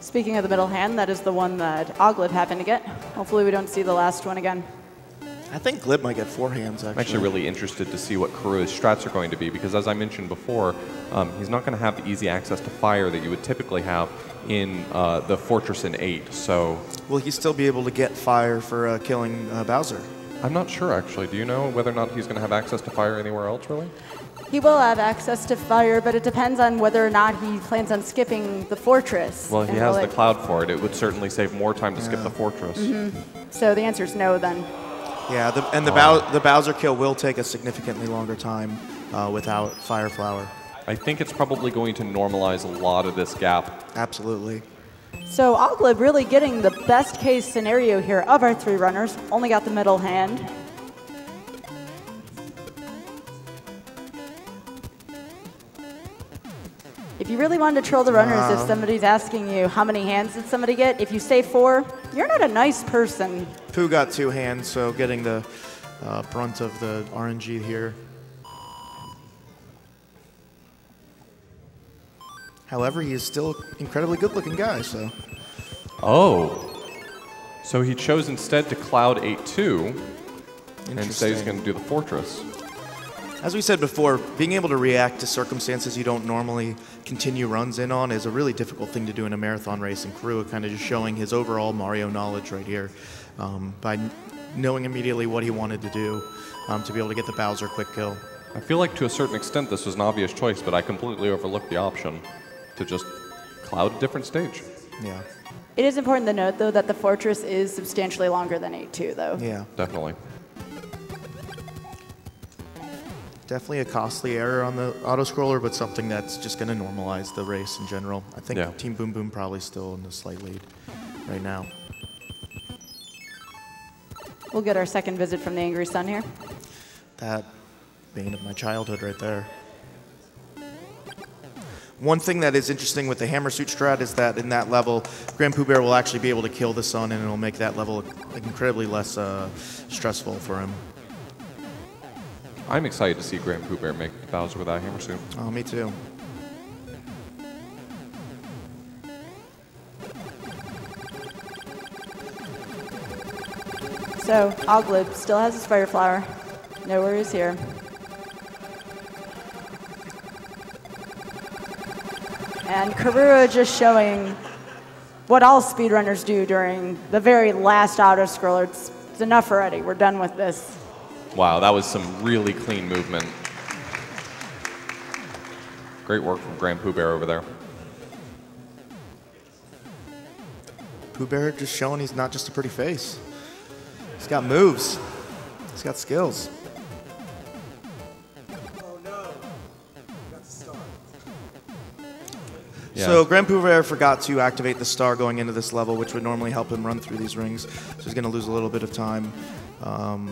Speaking of the middle hand, that is the one that Aweglib happened to get. Hopefully we don't see the last one again. I think Glib might get 4 hands, actually. I'm actually really interested to see what Kirua's strats are going to be, because as I mentioned before, he's not going to have the easy access to fire that you would typically have in the Fortress in 8, so... Will he still be able to get fire for killing Bowser? I'm not sure, actually. Do you know whether or not he's going to have access to fire anywhere else, really? He will have access to fire, but it depends on whether or not he plans on skipping the fortress. Well, he has the cloud for it. It would certainly save more time to skip the fortress. So the answer is no, then. Yeah, the Bowser kill will take a significantly longer time without Fire Flower. I think it's probably going to normalize a lot of this gap. Absolutely. So Aweglib really getting the best case scenario here of our 3 runners. Only got the middle hand. If you really wanted to troll the runners, if somebody's asking you how many hands did somebody get, if you say 4, You're not a nice person. Pooh got 2 hands, so getting the brunt of the RNG here. However, he is still an incredibly good-looking guy, so. Oh. So he chose instead to cloud 8-2 and say he's going to do the fortress. As we said before, being able to react to circumstances you don't normally continue runs in on is a really difficult thing to do in a marathon race, and Kirua kind of just showing his overall Mario knowledge right here by knowing immediately what he wanted to do to be able to get the Bowser quick kill. I feel like to a certain extent this was an obvious choice, but I completely overlooked the option to just cloud a different stage. Yeah. It is important to note, though, that the fortress is substantially longer than 8-2, though. Yeah. Definitely. Definitely a costly error on the auto-scroller, but something that's just going to normalize the race in general. I think Team Boom Boom probably still in the slight lead right now. We'll get our second visit from the Angry Sun here. That bane of my childhood right there. One thing that is interesting with the hammer suit strat is that in that level, grandpoobear will actually be able to kill the sun, and it'll make that level incredibly less stressful for him. I'm excited to see grandpoobear make Bowser without hammer suit. Oh, me too. So, Aweglib still has his Fire Flower. No worries here. And Kirua just showing what all speedrunners do during the very last auto-scroller. It's enough already. We're done with this. Wow, that was some really clean movement. Great work from grandpoobear over there. Pooh Bear just showing he's not just a pretty face. He's got moves. He's got skills. Yeah. So grandpoobear forgot to activate the star going into this level, which would normally help him run through these rings. So he's going to lose a little bit of time.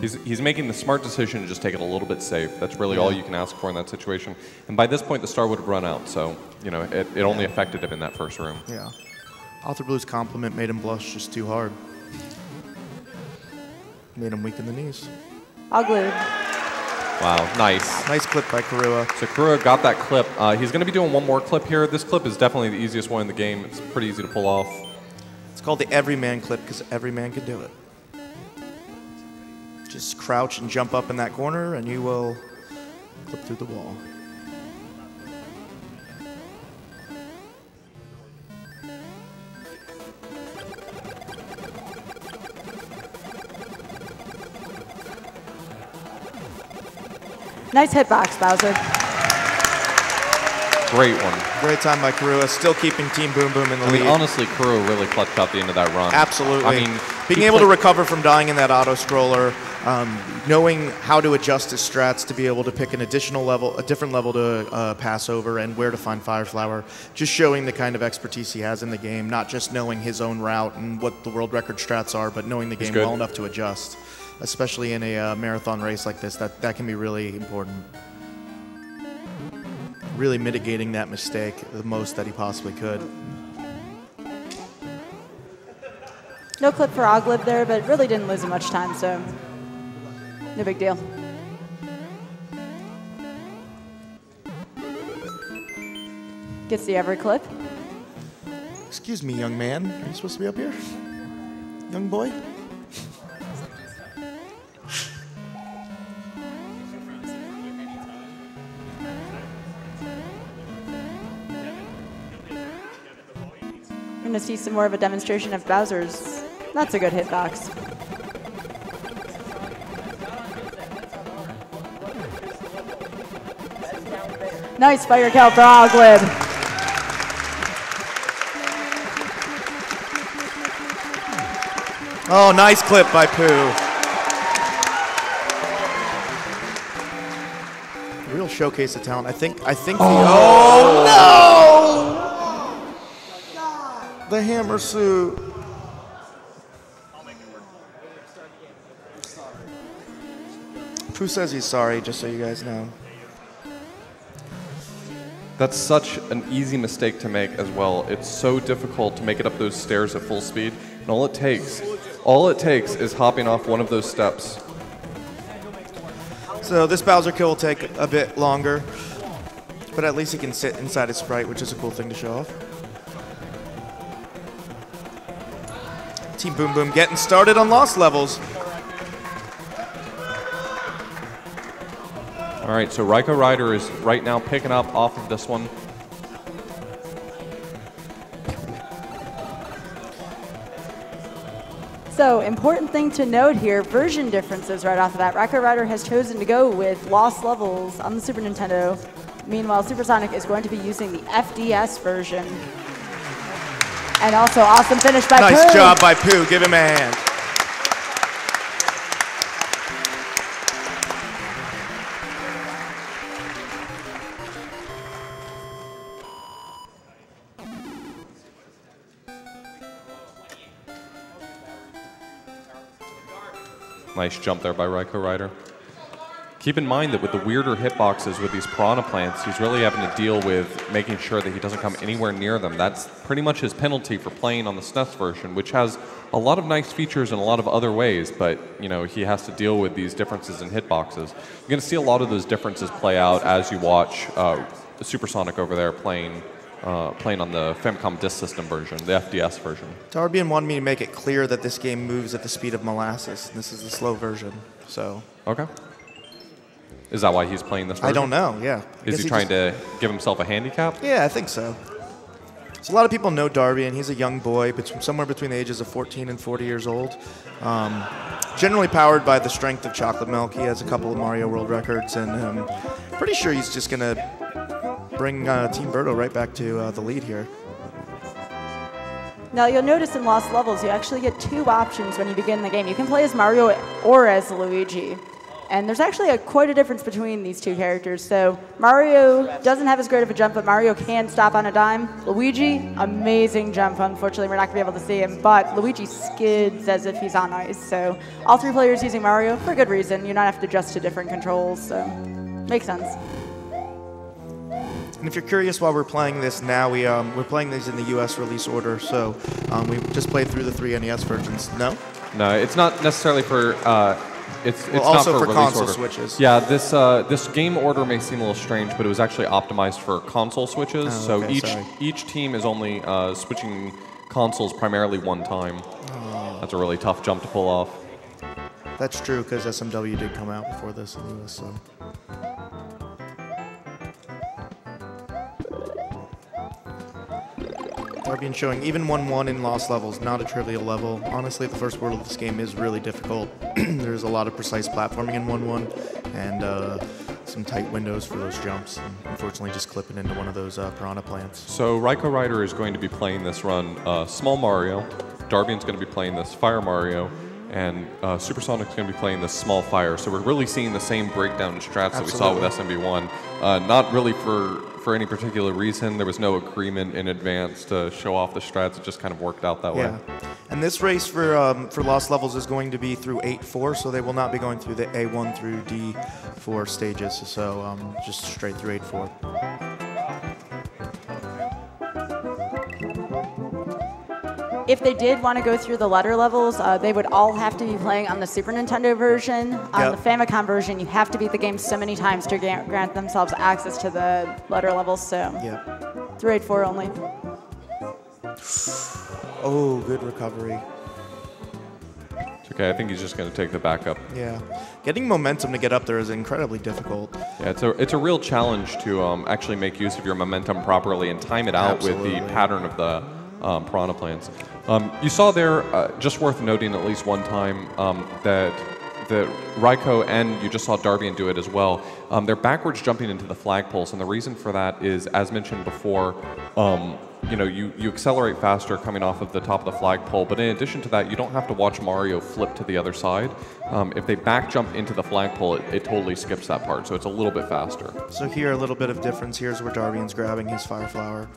He's making the smart decision to just take it a little bit safe. That's really all you can ask for in that situation. And by this point, the star would have run out. So, you know, it only affected him in that first room. Yeah. Author Blue's compliment made him blush just too hard. Made him weak in the knees. Aweglib. Wow, nice. Nice clip by Kirua. So Kirua got that clip. He's going to be doing one more clip here. This clip is definitely the easiest one in the game. It's pretty easy to pull off. It's called the everyman clip because every man can do it. Just crouch and jump up in that corner and you will clip through the wall. Nice hitbox, Bowser. Great one. Great time by Kirua, still keeping Team Boom Boom in the lead. Honestly, Kirua really clutched out the end of that run. Absolutely. I mean, being able to recover from dying in that auto-scroller, knowing how to adjust his strats to be able to pick an additional level, a different level to pass over, and where to find Fire Flower, just showing the kind of expertise he has in the game, not just knowing his own route and what the world record strats are, but knowing the game well enough to adjust. Especially in a marathon race like this, that can be really important. Really mitigating that mistake the most that he possibly could. No clip for Aweglib there, but really didn't lose him much time, so no big deal. Gets the every clip. Excuse me, young man. Are you supposed to be up here? Young boy? We're going to see some more of a demonstration of Bowser's. That's a good hitbox. Nice fire kill for Aweglib. Oh, nice clip by Pooh. Real showcase of talent. I think oh no! The hammer suit. Pooh says he's sorry, just so you guys know. That's such an easy mistake to make as well. It's so difficult to make it up those stairs at full speed. And all it takes is hopping off one of those steps. So this Bowser kill will take a bit longer, but at least he can sit inside his sprite, which is a cool thing to show off. Team Boom Boom getting started on lost levels. All right, so RaikouRider is right now picking up off of this one. So, important thing to note here, version differences right off the bat. RaikouRider has chosen to go with Lost Levels on the Super Nintendo. Meanwhile, Supersonic is going to be using the FDS version. And also, awesome finish by Pooh. Nice job by Pooh. Give him a hand. Nice jump there by RaikouRider. Keep in mind that with the weirder hitboxes with these piranha plants, he's really having to deal with making sure that he doesn't come anywhere near them. That's pretty much his penalty for playing on the SNES version, which has a lot of nice features in a lot of other ways, but you know, he has to deal with these differences in hitboxes. You're going to see a lot of those differences play out as you watch Supersonic over there playing on the Famicom Disk System version, the FDS version. Darbian wanted me to make it clear that this game moves at the speed of molasses. This is the slow version, so. Okay. Is that why he's playing this version? I don't know, yeah. Is he trying to give himself a handicap? Yeah, I think so. So a lot of people know Darbian. He's a young boy, somewhere between the ages of 14 and 40 years old. Generally powered by the strength of chocolate milk. He has a couple of Mario World records, and I'm pretty sure he's just going to bring Team Birdo right back to the lead here. Now, you'll notice in Lost Levels, you actually get two options when you begin the game. You can play as Mario or as Luigi. And there's actually quite a difference between these two characters. So Mario doesn't have as great of a jump, but Mario can stop on a dime. Luigi, amazing jump. Unfortunately, we're not going to be able to see him, but Luigi skids as if he's on ice. So all three players using Mario for good reason. You don't have to adjust to different controls, so makes sense. And if you're curious, while we're playing this now, we're playing these in the US release order, so we just played through the 3 NES versions. No? No, it's not necessarily for... It's also not for console order. switches. Yeah, this game order may seem a little strange, but it was actually optimized for console switches. Oh, okay, so each team is only switching consoles primarily one time. Oh. That's a really tough jump to pull off. That's true, because SMW did come out before this in the US, so. Darbian showing even 1-1 in Lost Levels, not a trivial level. Honestly, the first world of this game is really difficult. There's a lot of precise platforming in 1-1, and some tight windows for those jumps. And unfortunately, just clipping into one of those piranha plants. So RaikouRider is going to be playing this run Small Mario, Darbian's going to be playing this Fire Mario, and Supersonic's going to be playing this Small Fire. So we're really seeing the same breakdown in strats that we saw with SMB1. Not really for any particular reason. There was no agreement in advance to show off the strats. It just kind of worked out that way. And this race for Lost Levels is going to be through 8-4, so they will not be going through the A1 through D4 stages, so just straight through 8-4. If they did want to go through the letter levels, they would all have to be playing on the Super Nintendo version. On the Famicom version, you have to beat the game so many times to grant themselves access to the letter levels, so through 8-4 only. Oh, good recovery. It's okay, I think he's just going to take the backup. Yeah. Getting momentum to get up there is incredibly difficult. Yeah, it's a real challenge to actually make use of your momentum properly and time it out with the pattern of the piranha plants. You saw there, just worth noting at least one time, that Raikou and you just saw Darbian do it as well. They're backwards jumping into the flagpoles, and the reason for that is, as mentioned before, you accelerate faster coming off of the top of the flagpole, but in addition to that, you don't have to watch Mario flip to the other side. If they back jump into the flagpole, it totally skips that part, so it's a little bit faster. So here, a little bit of difference. Here's where Darbian's grabbing his Fire Flower.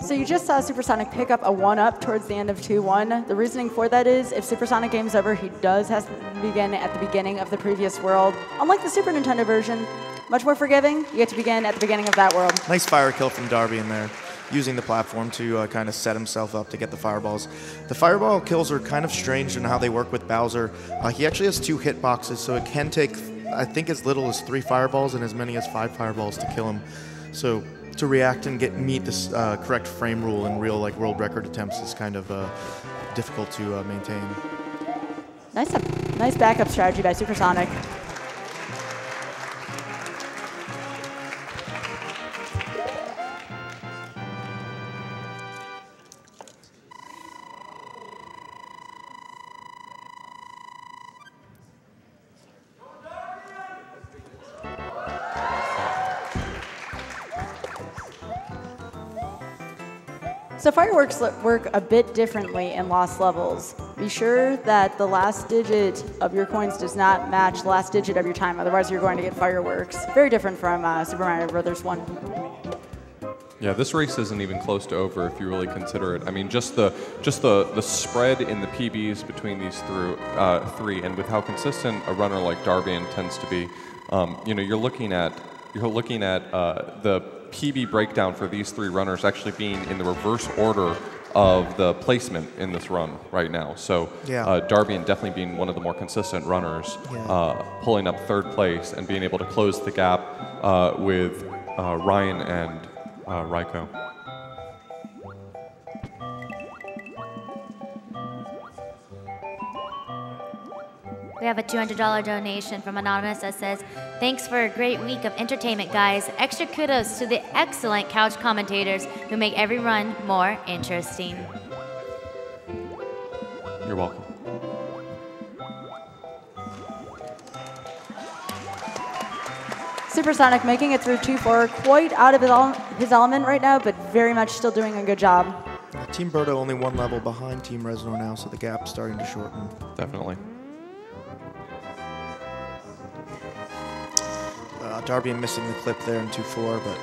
So you just saw Supersonic pick up a 1-up towards the end of 2-1. The reasoning for that is, if Supersonic game's over, he does have to begin at the beginning of the previous world. Unlike the Super Nintendo version, much more forgiving, you get to begin at the beginning of that world. Nice fire kill from Darbian there. using the platform to kind of set himself up to get the fireballs. The fireball kills are kind of strange in how they work with Bowser. He actually has 2 hitboxes, so it can take, I think, as little as 3 fireballs and as many as 5 fireballs to kill him. So to react and meet this correct frame rule in real world record attempts is kind of difficult to maintain. Nice backup strategy by Supersonic. So fireworks work a bit differently in lost levels. Be sure that the last digit of your coins does not match the last digit of your time, otherwise you're going to get fireworks. Very different from Super Mario Bros. 1. Yeah, this race isn't even close to over if you really consider it. I mean, just the spread in the PBs between these 3, and with how consistent a runner like Darbian tends to be, you know, you're looking at the PB breakdown for these 3 runners actually being in the reverse order of the placement in this run right now. So Darbian definitely being one of the more consistent runners, pulling up 3rd place and being able to close the gap with Ryan and Raikou. We have a $200 donation from Anonymous that says, "Thanks for a great week of entertainment, guys. Extra kudos to the excellent couch commentators who make every run more interesting." You're welcome. Supersonic making it through 2-4, quite out of his element right now, but very much still doing a good job. Team Birdo only 1 level behind Team Resnor now, so the gap's starting to shorten. Definitely. Darbian missing the clip there in 2-4, but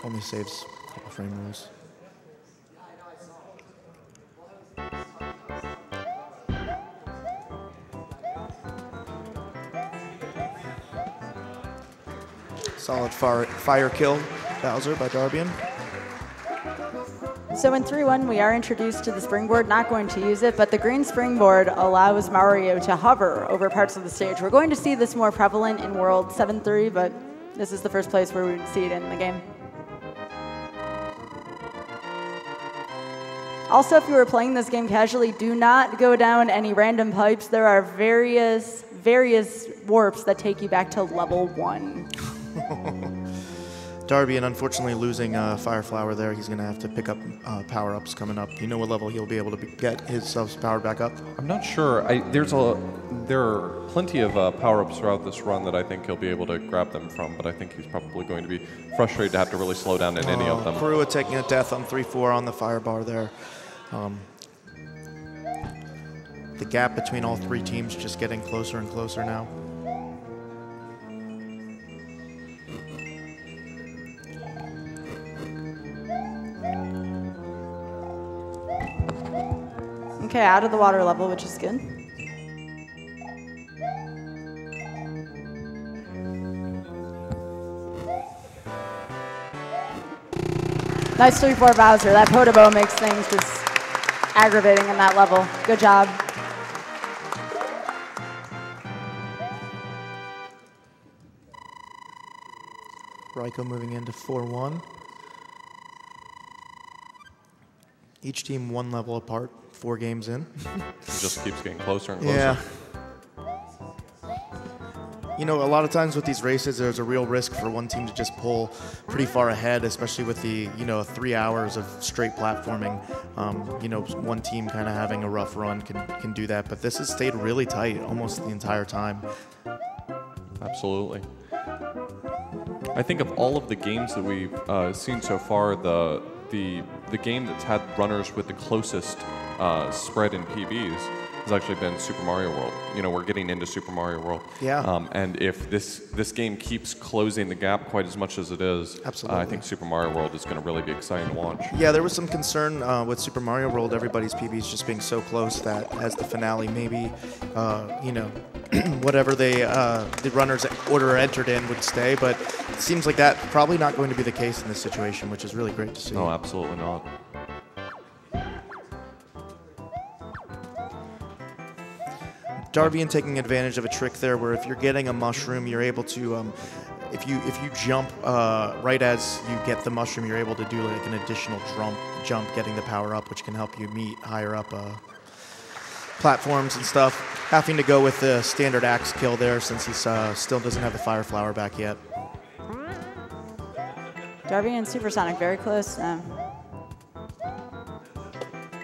only saves a couple frame rules. Solid fire kill, Bowser by Darbian. So in 3-1, we are introduced to the springboard, not going to use it, but the green springboard allows Mario to hover over parts of the stage. We're going to see this more prevalent in World 7-3, but this is the first place where we would see it in the game. Also, if you were playing this game casually, do not go down any random pipes. There are various warps that take you back to level 1. Darbian unfortunately losing Fire Flower there. He's going to have to pick up power-ups coming up. You know what level he'll be able to get himself powered back up? I'm not sure. There are plenty of power-ups throughout this run that I think he'll be able to grab them from, but I think he's probably going to be frustrated to have to really slow down in any of them. Kirua taking a death on 3-4 on the fire bar there. The gap between all 3 teams just getting closer and closer now. Okay, out of the water level, which is good. Nice 3-4 Bowser. That Podobo makes things just aggravating in that level. Good job. Raikou moving into 4-1. Each team 1 level apart, 4 games in. It just keeps getting closer and closer. Yeah. You know, a lot of times with these races, there's a real risk for one team to just pull pretty far ahead, especially with the, 3 hours of straight platforming. One team kind of having a rough run can do that, but this has stayed really tight almost the entire time. Absolutely. I think of all of the games that we've seen so far, the game that's had runners with the closest spread in PBs has actually been Super Mario World. You know, we're getting into Super Mario World. Yeah. And if this game keeps closing the gap quite as much as it is, Absolutely. I think Super Mario World is going to really be exciting to watch. Yeah, there was some concern with Super Mario World, everybody's PBs just being so close that as the finale, maybe, you know, whatever the runners order entered in would stay, but it seems like that's probably not going to be the case in this situation, which is really great to see. No, absolutely not. Darbian taking advantage of a trick there where if you're getting a mushroom, you're able to, if you jump right as you get the mushroom, you're able to do like an additional jump getting the power up, which can help you meet higher up platforms and stuff. Having to go with the standard axe kill there since he still doesn't have the fire flower back yet. Darbian and Supersonic very close.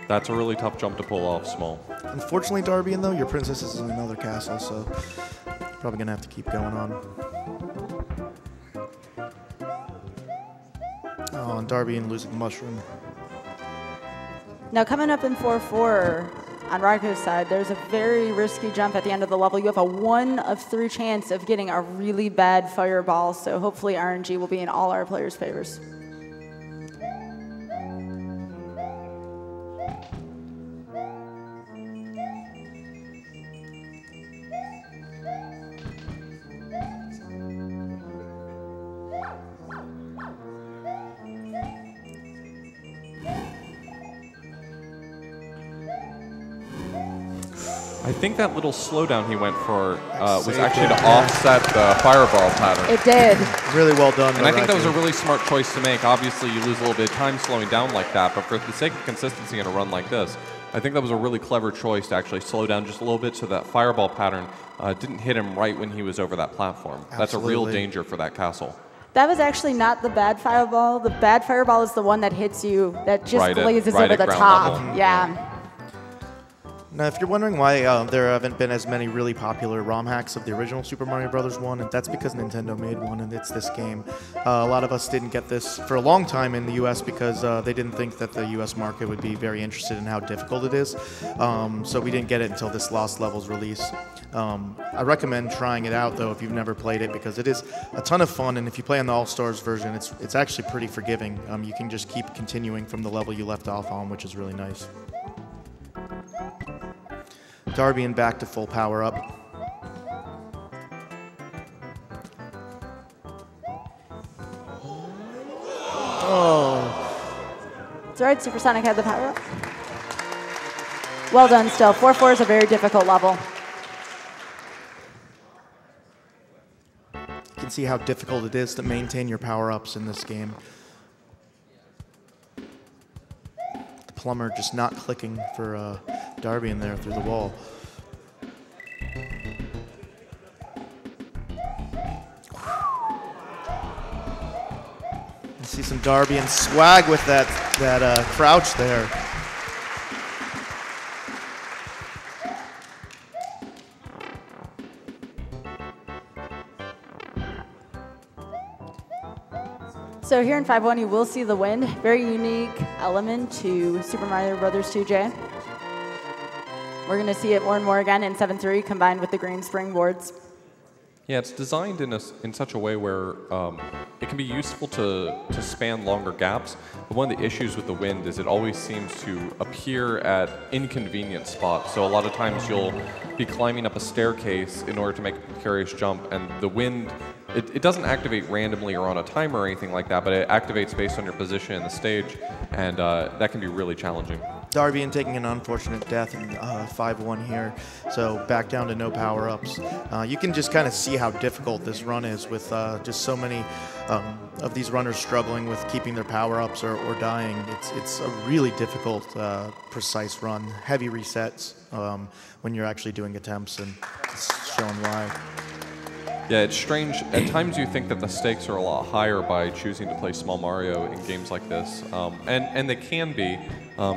That's a really tough jump to pull off, Small. Unfortunately, Darbian, though, your princess is in another castle, so probably going to have to keep going on. Oh, and Darbian losing mushroom. Now coming up in 4-4 on Raikou's side, there's a very risky jump at the end of the level. You have a 1 of 3 chance of getting a really bad fireball, so hopefully RNG will be in all our players' favors. I think that little slowdown he went for was actually to offset the fireball pattern. It did. Really well done. And I think that was a really smart choice to make. Obviously, you lose a little bit of time slowing down like that, but for the sake of consistency in a run like this, I think that was a really clever choice to actually slow down just a little bit so that fireball pattern didn't hit him right when he was over that platform. Absolutely. That's a real danger for that castle. That was actually not the bad fireball. The bad fireball is the one that hits you, that just glazes over the top. Level. Yeah. Now, if you're wondering why there haven't been as many really popular ROM hacks of the original Super Mario Bros. 1, and that's because Nintendo made one, and it's this game. A lot of us didn't get this for a long time in the US because they didn't think that the US market would be very interested in how difficult it is. So we didn't get it until this Lost Levels release. I recommend trying it out, though, if you've never played it, because it is a ton of fun, and if you play on the All-Stars version, it's actually pretty forgiving. You can just keep continuing from the level you left off on, which is really nice. Darbian back to full power up. Oh. It's all right, Supersonic had the power up. Well done still. 4-4 is a very difficult level. You can see how difficult it is to maintain your power-ups in this game. The plumber just not clicking for Darbian there through the wall. You see some Darbian swag with that crouch there. So here in 5-1, you will see the wind. Very unique element to Super Mario Bros. 2J. We're going to see it more and more again in 7-3 combined with the green springboards. Yeah, it's designed in such a way where it can be useful to span longer gaps, but one of the issues with the wind is it always seems to appear at inconvenient spots. So a lot of times you'll be climbing up a staircase in order to make a precarious jump, and the wind, it doesn't activate randomly or on a timer or anything like that, but it activates based on your position in the stage, and that can be really challenging. Darbian taking an unfortunate death in 5-1 here, so back down to no power-ups. You can just kind of see how difficult this run is with just so many of these runners struggling with keeping their power-ups or dying. It's a really difficult, precise run. Heavy resets when you're actually doing attempts, and it's showing why. Yeah, it's strange. At times you think that the stakes are a lot higher by choosing to play Small Mario in games like this. And they can be,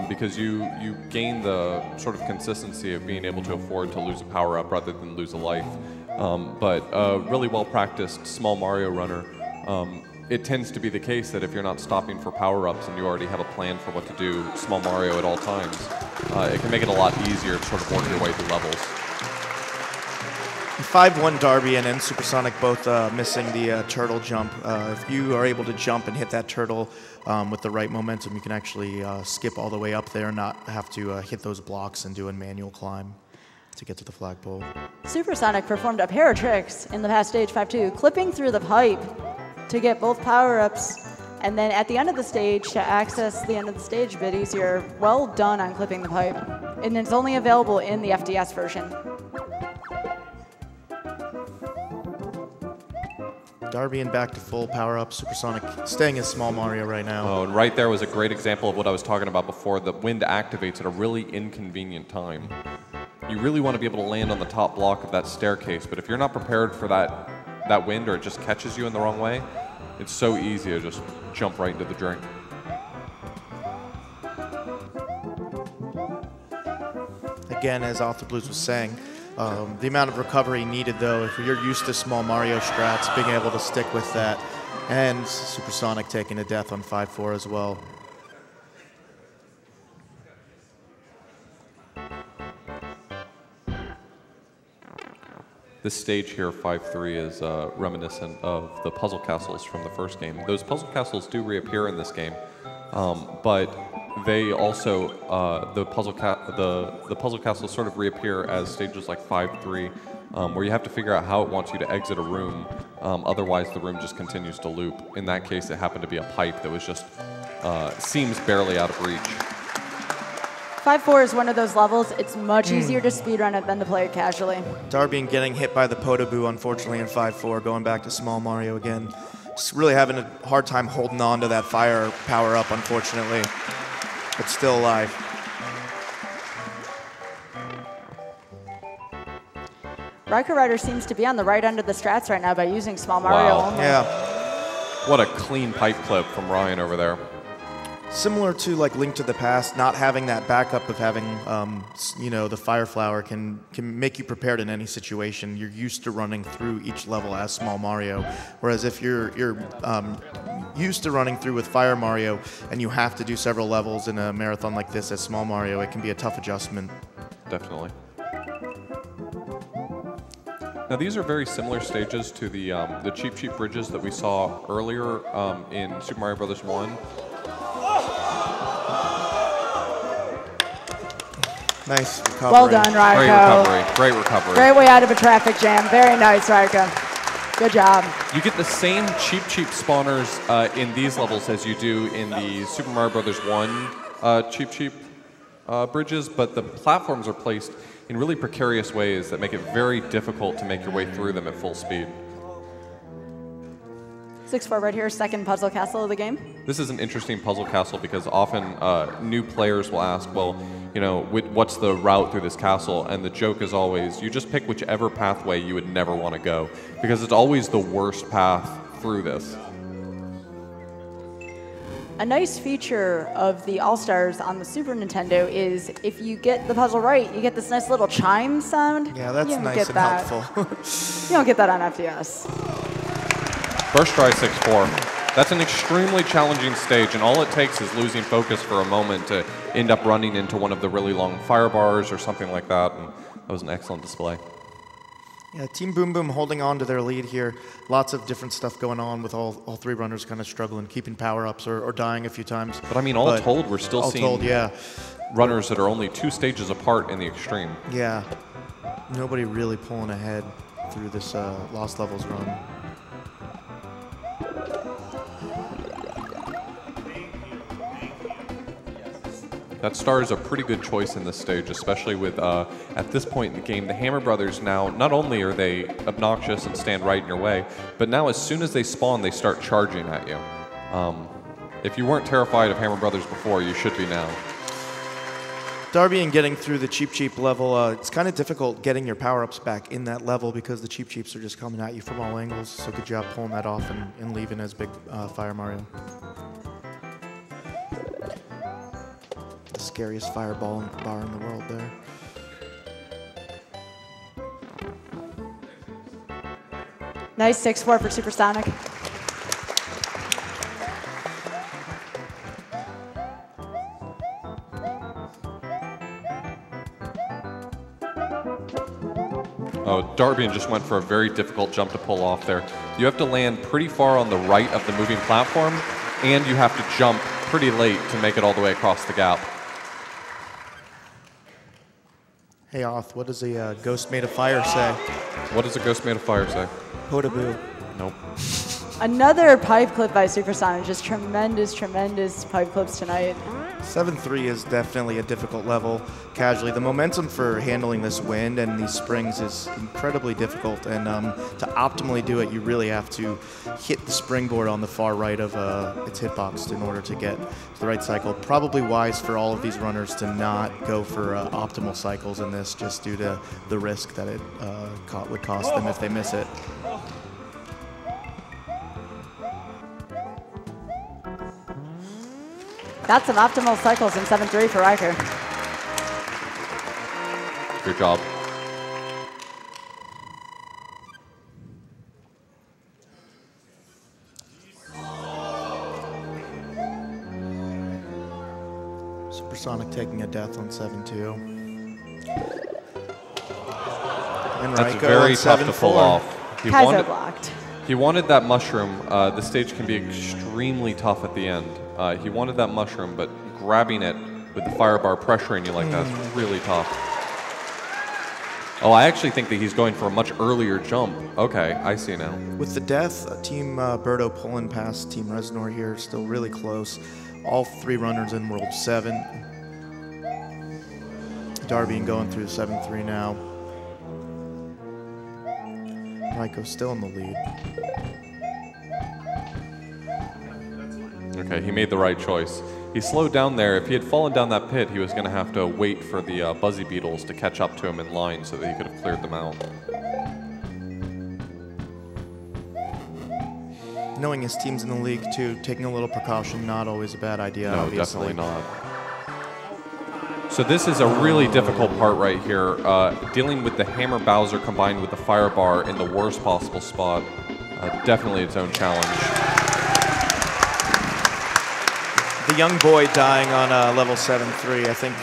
because you gain the sort of consistency of being able to afford to lose a power-up rather than lose a life. But a really well-practiced Small Mario runner it tends to be the case that if you're not stopping for power-ups and you already have a plan for what to do, Small Mario at all times, it can make it a lot easier to sort of work your way through levels. 5-1 Darbian and Supersonic both missing the turtle jump. If you are able to jump and hit that turtle with the right momentum, you can actually skip all the way up there and not have to hit those blocks and do a manual climb to get to the flagpole. Supersonic performed a pair of tricks in the past stage 5-2, clipping through the pipe to get both power-ups, and then at the end of the stage, to access the end of the stage a bit easier. Well done on clipping the pipe. And it's only available in the FDS version. Darbian back to full power-up. Supersonic staying as Small Mario right now. Oh, and right there was a great example of what I was talking about before. The wind activates at a really inconvenient time. You really want to be able to land on the top block of that staircase, but if you're not prepared for that wind or it just catches you in the wrong way, it's so easy to just jump right into the drink. Again, as Author Blues was saying, the amount of recovery needed, though, if you're used to Small Mario strats, being able to stick with that, and Supersonic taking a death on 5-4 as well. This stage here, 5-3, is reminiscent of the puzzle castles from the first game. Those puzzle castles do reappear in this game, but they also, the puzzle castles sort of reappear as stages like 5-3, where you have to figure out how it wants you to exit a room, otherwise the room just continues to loop. In that case, it happened to be a pipe that was just, seems barely out of reach. 5-4 is one of those levels, it's much easier to speedrun it than to play it casually. Darbian getting hit by the Podoboo, unfortunately, in 5-4, going back to Small Mario again. Just really having a hard time holding on to that fire power-up, unfortunately, but still alive. RaikouRider seems to be on the right end of the strats right now by using Small Mario Wow. only. Yeah. What a clean pipe clip from Ryan over there. Similar to like Link to the Past, not having that backup of having, you know, the Fire Flower can make you prepared in any situation. You're used to running through each level as Small Mario, whereas if you're used to running through with Fire Mario and you have to do several levels in a marathon like this as Small Mario, it can be a tough adjustment. Definitely. Now these are very similar stages to the cheap bridges that we saw earlier in Super Mario Bros. 1. Nice recovery. Well done, Raiko. Great recovery. Great recovery. Great way out of a traffic jam. Very nice, Raiko. Good job. You get the same cheap spawners in these levels as you do in the Super Mario Bros. 1 cheap bridges, but the platforms are placed in really precarious ways that make it very difficult to make your way through them at full speed. 6-4 right here, second puzzle castle of the game. This is an interesting puzzle castle because often new players will ask, well, you know, what's the route through this castle? And the joke is always, you just pick whichever pathway you would never want to go, because it's always the worst path through this. A nice feature of the All-Stars on the Super Nintendo is if you get the puzzle right, you get this nice little chime sound. Yeah, that's nice and helpful. You don't get that on FDS. First try 6-4. That's an extremely challenging stage, and all it takes is losing focus for a moment to end up running into one of the really long fire bars or something like that, and that was an excellent display. Yeah, Team Boom Boom holding on to their lead here. Lots of different stuff going on with all three runners kind of struggling, keeping power-ups or dying a few times. But I mean, all told, we're still seeing runners that are only 2 stages apart in the extreme. Yeah, nobody really pulling ahead through this Lost Levels run. That star is a pretty good choice in this stage, especially with, at this point in the game, the Hammer Brothers now, not only are they obnoxious and stand right in your way, but now as soon as they spawn, they start charging at you. If you weren't terrified of Hammer Brothers before, you should be now. Darbian getting through the cheap level, it's kind of difficult getting your power-ups back in that level because the cheaps are just coming at you from all angles, so good job pulling that off and leaving as Big Fire Mario. The scariest fireball bar in the world there. Nice 6-4 for Supersonic. Darbian just went for a very difficult jump to pull off there. You have to land pretty far on the right of the moving platform, and you have to jump pretty late to make it all the way across the gap. Hey, Oth, what does a ghost made of fire say? What does a ghost made of fire say? Hodaboo. Nope. Another pipe clip by Supersonic. Just tremendous, tremendous pipe clips tonight. 7-3 is definitely a difficult level casually. The momentum for handling this wind and these springs is incredibly difficult, and to optimally do it, you really have to hit the springboard on the far right of its hitbox in order to get the right cycle. Probably wise for all of these runners to not go for optimal cycles in this, just due to the risk that it would cost them if they miss it. That's some optimal cycles in 7-3 for Raikou. Good job. Supersonic taking a death on 7-2. And That's Raiko very tough to 7-4. pull off. Kaizo blocked. He wanted that mushroom. The stage can be extremely tough at the end. He wanted that mushroom, but grabbing it with the fire bar pressuring you like that is really tough. Oh, I actually think that he's going for a much earlier jump. Okay, I see now. With the death, Team Birdo pulling past Team Reznor here, still really close. All three runners in World 7. Darbian going through 7-3 now. Raiko still in the lead. Okay, he made the right choice. He slowed down there. If he had fallen down that pit, he was going to have to wait for the Buzzy Beetles to catch up to him in line so that he could have cleared them out. Knowing his team's in the league too, taking a little precaution, not always a bad idea, No, obviously. definitely not. So this is a really difficult part right here. Dealing with the Hammer Bowser combined with the Fire Bar in the worst possible spot. Definitely its own challenge. The young boy dying on level 7-3. I think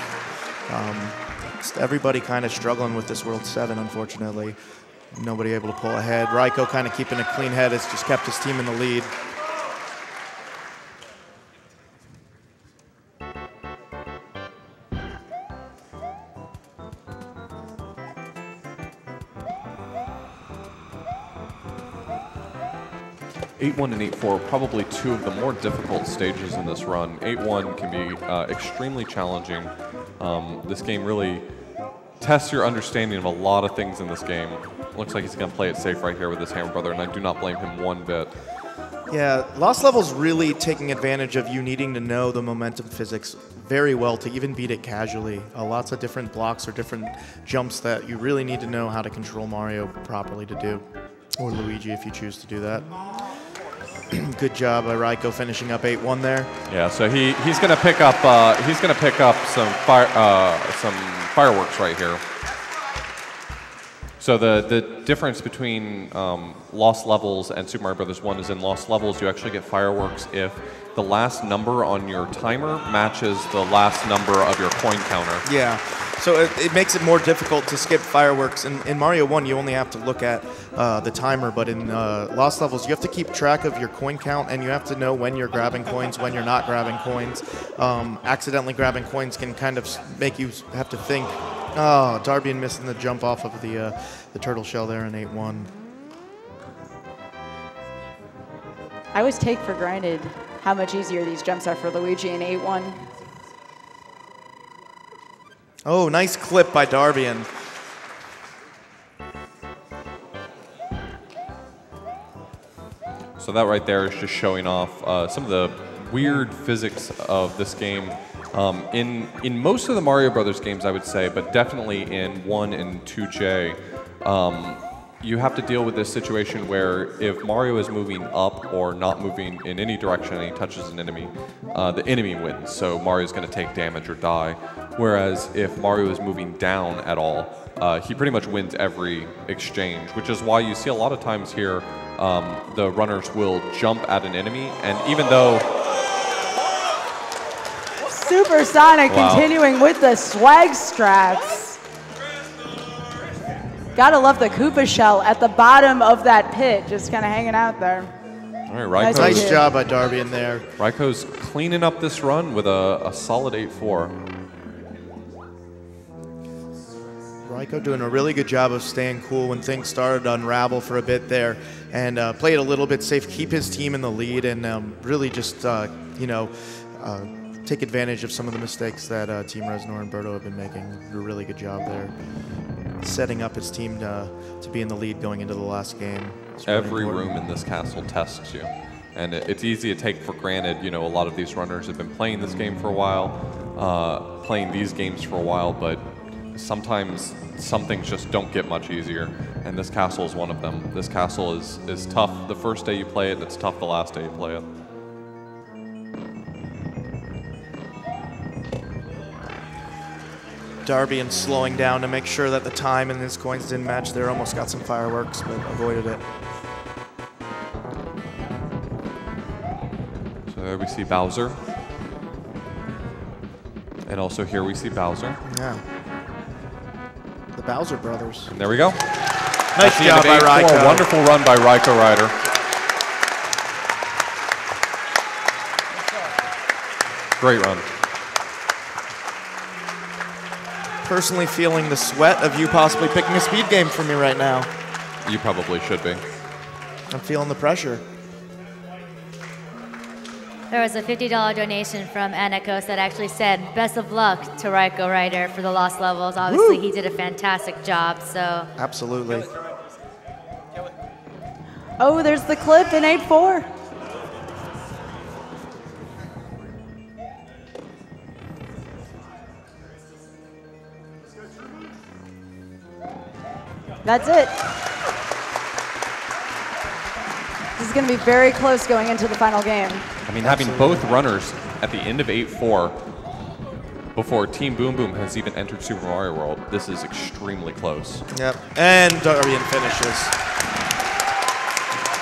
just everybody kind of struggling with this World 7, unfortunately. Nobody able to pull ahead. Raiko kind of keeping a clean head has just kept his team in the lead. (8-1) and 8-4 are probably two of the more difficult stages in this run. 8-1 can be extremely challenging. This game really tests your understanding of a lot of things in this game. Looks like he's going to play it safe right here with his Hammer Brother, and I do not blame him one bit. Yeah, Lost Level's really taking advantage of you needing to know the momentum physics very well to even beat it casually. Lots of different blocks or different jumps that you really need to know how to control Mario properly to do, or Luigi if you choose to do that. Good job by Raiko finishing up 8-1 there. Yeah, so he's going to pick up some fireworks right here. So the difference between Lost Levels and Super Mario Bros. 1 is in Lost Levels you actually get fireworks if the last number on your timer matches the last number of your coin counter. Yeah, so it makes it more difficult to skip fireworks. In Mario 1 you only have to look at the timer, but in Lost Levels you have to keep track of your coin count, and you have to know when you're grabbing coins, when you're not grabbing coins. Accidentally grabbing coins can kind of make you have to think. Oh, Darbian missing the jump off of the turtle shell there in 8-1. I always take for granted how much easier these jumps are for Luigi in 8-1. Oh, nice clip by Darbian. So that right there is just showing off some of the weird physics of this game. In most of the Mario Brothers games, I would say, but definitely in 1 and 2J, you have to deal with this situation where if Mario is moving up or not moving in any direction and he touches an enemy, the enemy wins, so Mario's going to take damage or die. Whereas if Mario is moving down at all, he pretty much wins every exchange, which is why you see a lot of times here the runners will jump at an enemy, and even though Supersonic continuing with the swag straps. Gotta love the Koopa shell at the bottom of that pit, just kind of hanging out there. All right, Nice job by Darbian there. Raikou's cleaning up this run with a solid 8-4. Raikou doing a really good job of staying cool when things started to unravel for a bit there, and played a little bit safe, keep his team in the lead, and really just take advantage of some of the mistakes that Team Reznor and Berto have been making. Did a really good job there, setting up his team to be in the lead going into the last game. Really Every important. room in this castle tests you, and it's easy to take for granted. You know, a lot of these runners have been playing this game for a while, playing these games for a while, but sometimes some things just don't get much easier, and this castle is one of them. This castle is tough the first day you play it, and it's tough the last day you play it. Darbian slowing down to make sure that the time and his coins didn't match there. Almost got some fireworks, but avoided it. So there we see Bowser, and also here we see Bowser. Yeah. The Bowser brothers. And there we go. Nice job by 8-4. Raikouo. Wonderful run by RaikouRider. Great run. Personally feeling the sweat of you possibly picking a speed game for me right now. You probably should be. I'm feeling the pressure. There was a $50 donation from Anakos that actually said, best of luck to RaikouRider for the lost levels. Obviously, he did a fantastic job, so. Absolutely. Oh, there's the clip in 8-4. That's it. This is going to be very close going into the final game. I mean, having both runners at the end of 8-4 before Team Boom Boom has even entered Super Mario World, this is extremely close. Yep. And Darbian finishes.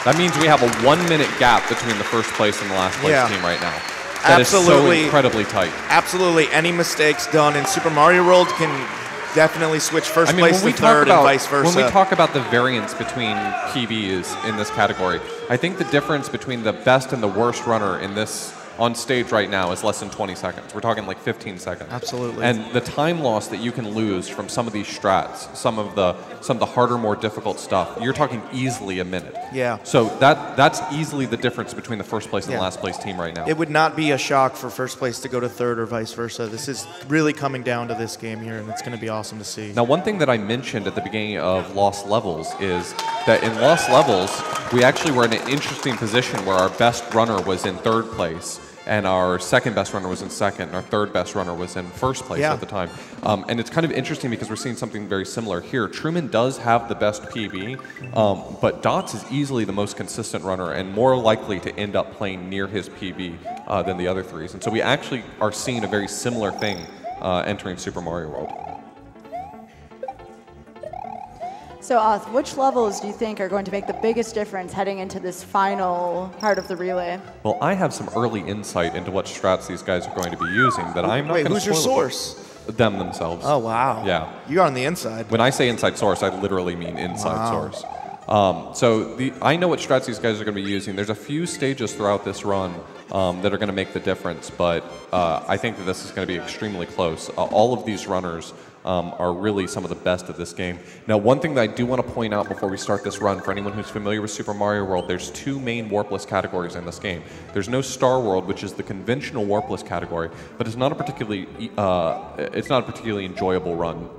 That means we have a 1-minute gap between the first place and the last place team right now. That Absolutely. is so incredibly tight. Absolutely. Any mistakes done in Super Mario World can definitely switch first place to third and vice versa. When we talk about the variance between PBs in this category, I think the difference between the best and the worst runner in this on stage right now is less than 20 seconds. We're talking like 15 seconds. Absolutely. And the time loss that you can lose from some of these strats, some of the harder, more difficult stuff, you're talking easily a minute. Yeah. So that's easily the difference between the first place and the last place team right now. It would not be a shock for first place to go to third or vice versa. This is really coming down to this game here, and it's going to be awesome to see. Now, one thing that I mentioned at the beginning of Lost Levels is that in Lost Levels, we actually were in an interesting position where our best runner was in third place, and our second best runner was in second, and our third best runner was in first place at the time. And it's kind of interesting because we're seeing something very similar here. Truman does have the best PB, but Dots is easily the most consistent runner and more likely to end up playing near his PB than the other threes. And so we actually are seeing a very similar thing entering Super Mario World. So, Oth, which levels do you think are going to make the biggest difference heading into this final part of the relay? Well, I have some early insight into what strats these guys are going to be using that I'm not going to who's your spoil it source? for them themselves. Oh, wow. Yeah. You're on the inside. When I say inside source, I literally mean inside source. So I know what strats these guys are going to be using. There's a few stages throughout this run that are going to make the difference, but I think that this is going to be extremely close. All of these runners are really some of the best at this game. Now, one thing that I do want to point out before we start this run, for anyone who's familiar with Super Mario World, there's two main Warpless categories in this game. There's no Star World, which is the conventional Warpless category, but it's not a particularly enjoyable run,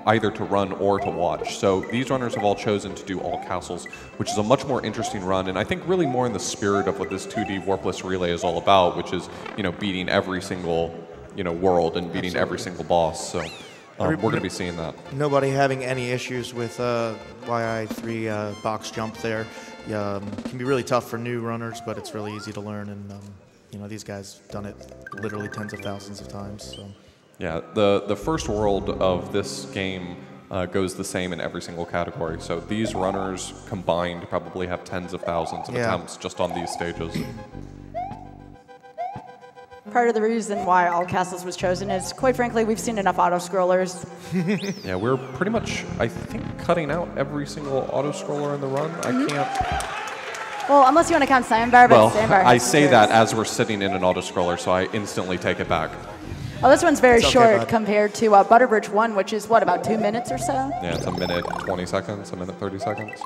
either to run or to watch. So these runners have all chosen to do all castles, which is a much more interesting run, and I think really more in the spirit of what this 2D Warpless relay is all about, which is beating every single world and beating every single boss. So. We're going to be seeing that. Nobody having any issues with YI3 box jump there. Can be really tough for new runners, but it's really easy to learn. And these guys done it literally tens of thousands of times. So. Yeah, the first world of this game goes the same in every single category. So these runners combined probably have tens of thousands of attempts just on these stages. part of the reason why All Castles was chosen is, quite frankly, we've seen enough auto-scrollers. Yeah, we're pretty much, I think, cutting out every single auto-scroller in the run. I can't... Well, unless you want to count Sandbar, but Well, Sandbar I has some say turns. that as we're sitting in an auto-scroller, so I instantly take it back. Oh, this one's very It's okay, short bud. compared to Butterbridge 1, which is, what, about 2 minutes or so? Yeah, it's a minute 20 seconds, a minute 30 seconds.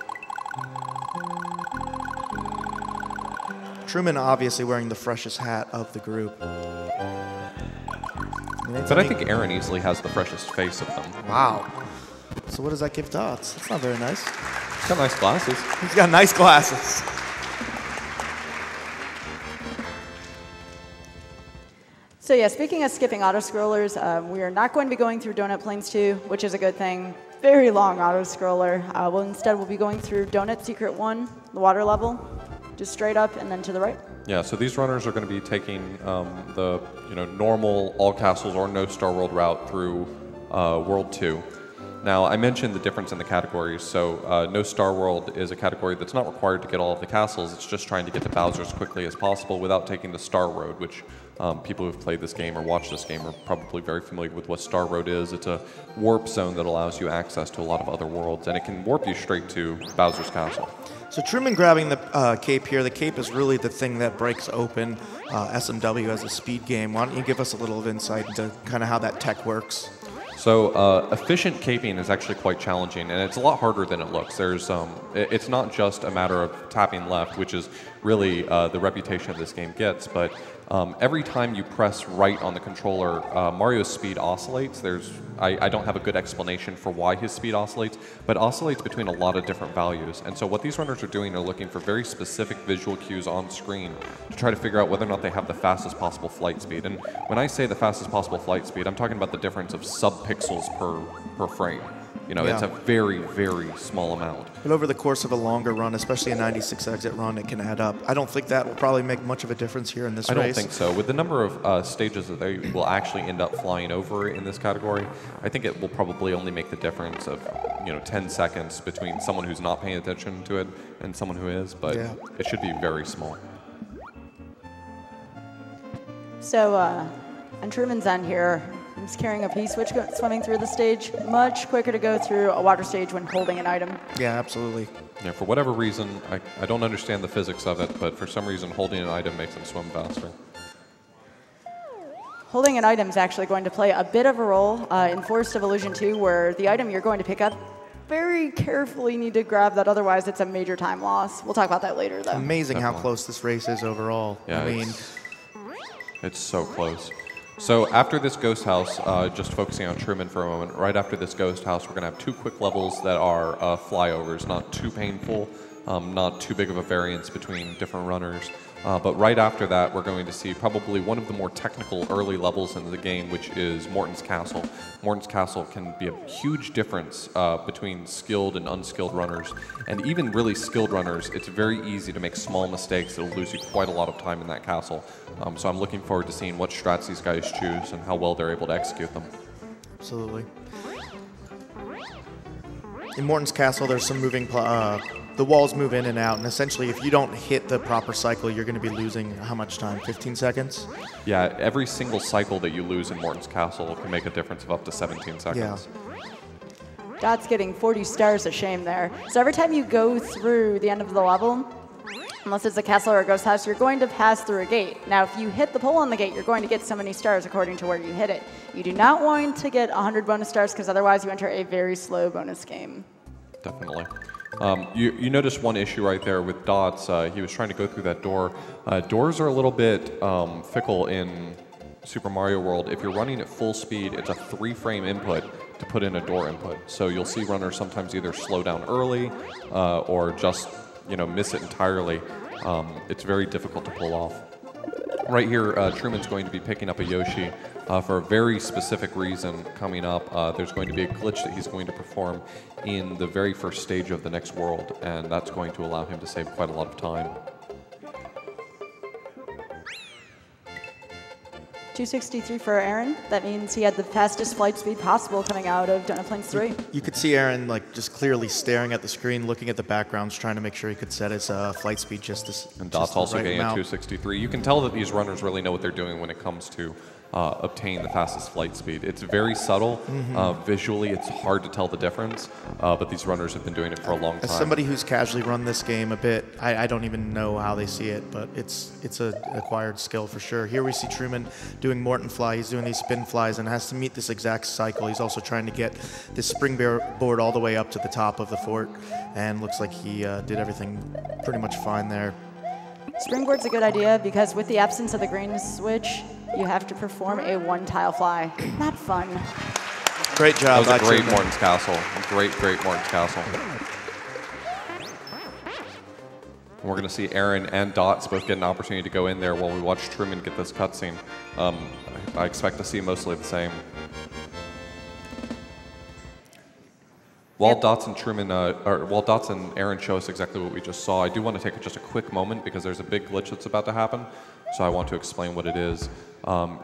Truman obviously wearing the freshest hat of the group. But I think Aaron easily has the freshest face of them. Wow. So what does that give Dots? That's not very nice. He's got nice glasses. He's got nice glasses. So yeah, speaking of skipping auto-scrollers, we are not going to be going through Donut Plains 2, which is a good thing. Very long auto-scroller. Instead we'll be going through Donut Secret 1, the water level, just straight up and then to the right. Yeah, so these runners are going to be taking the normal all castles or no Star World route through World 2. Now, I mentioned the difference in the categories. So no Star World is a category that's not required to get all of the castles. It's just trying to get to Bowser as quickly as possible without taking the Star Road, which people who've played this game or watched this game are probably very familiar with what Star Road is. It's a warp zone that allows you access to a lot of other worlds, and it can warp you straight to Bowser's castle. So Truman grabbing the cape here. The cape is really the thing that breaks open SMW as a speed game. Why don't you give us a little of insight into kind of how that tech works? So efficient caping is actually quite challenging, and it's a lot harder than it looks. It's not just a matter of tapping left, which is really the reputation this game gets, but every time you press right on the controller, Mario's speed oscillates. I don't have a good explanation for why his speed oscillates, but oscillates between a lot of different values. And so what these runners are doing are looking for very specific visual cues on screen to try to figure out whether or not they have the fastest possible flight speed. And when I say the fastest possible flight speed, I'm talking about the difference of sub-pixels per frame. It's a very, very small amount. But over the course of a longer run, especially a 96 exit run, it can add up. I don't think that will probably make much of a difference here in this race. I don't think so. With the number of stages that they will actually end up flying over in this category, I think it will probably only make the difference of 10 seconds between someone who's not paying attention to it and someone who is, but it should be very small. So on Truman's end here, I'm just carrying a P-switch swimming through the stage. Much quicker to go through a water stage when holding an item. Yeah, absolutely. Yeah, for whatever reason, I don't understand the physics of it, but for some reason holding an item makes them swim faster. Holding an item is actually going to play a bit of a role in Forest of Illusion 2, where the item you're going to pick up very carefully need to grab that, otherwise it's a major time loss. We'll talk about that later, though. Amazing how close this race is overall. Yeah, I mean, it's so close. So after this ghost house, just focusing on Truman for a moment, right after this ghost house, we're going to have 2 quick levels that are flyovers, not too painful, not too big of a variance between different runners. But right after that, we're going to see probably one of the more technical early levels in the game, which is Morton's Castle. Morton's Castle can be a huge difference between skilled and unskilled runners. And even really skilled runners, it's very easy to make small mistakes that will lose you quite a lot of time in that castle. So I'm looking forward to seeing what strats these guys choose and how well they're able to execute them. absolutely. In Morton's Castle, there's some moving... the walls move in and out, and essentially if you don't hit the proper cycle, you're going to be losing how much time? 15 seconds? Yeah, every single cycle that you lose in Morton's Castle can make a difference of up to 17 seconds. Yeah. Dot's getting 40 stars, a shame there. So every time you go through the end of the level, unless it's a castle or a ghost house, you're going to pass through a gate. Now, if you hit the pole on the gate, you're going to get so many stars according to where you hit it. You do not want to get 100 bonus stars, because otherwise you enter a very slow bonus game. Definitely. You notice one issue right there with Dots. He was trying to go through that door. Doors are a little bit fickle in Super Mario World. If you're running at full speed, it's a 3-frame input to put in a door input. So you'll see runners sometimes either slow down early or just miss it entirely. It's very difficult to pull off. Right here, Truman's going to be picking up a Yoshi for a very specific reason coming up. There's going to be a glitch that he's going to perform in the very first stage of the next world, and that's going to allow him to save quite a lot of time. 263 for Aaron. That means he had the fastest flight speed possible coming out of Donut Plains 3. You could see Aaron like just clearly staring at the screen, looking at the backgrounds, trying to make sure he could set his flight speed just as. And Dot's also getting a 263. You can tell that these runners really know what they're doing when it comes to obtain the fastest flight speed. It's very subtle. Visually, it's hard to tell the difference, but these runners have been doing it for a long time. As somebody who's casually run this game a bit, I don't even know how they see it, but it's an acquired skill for sure. Here we see Truman doing Morton fly. He's doing these spin flies and has to meet this exact cycle. He's also trying to get this springboard all the way up to the top of the fort, and looks like he did everything pretty much fine there. Springboard's a good idea because with the absence of the green switch, you have to perform a one-tile fly. Not fun. Great job. That was a great Morton's Castle. Great Morton's Castle. And we're going to see Aaron and Dots both get an opportunity to go in there while we watch Truman get this cutscene. I expect to see mostly the same. While Dots and Truman, while Dots and Aaron show us exactly what we just saw, I do want to take just a quick moment because there's a big glitch that's about to happen. So I want to explain what it is.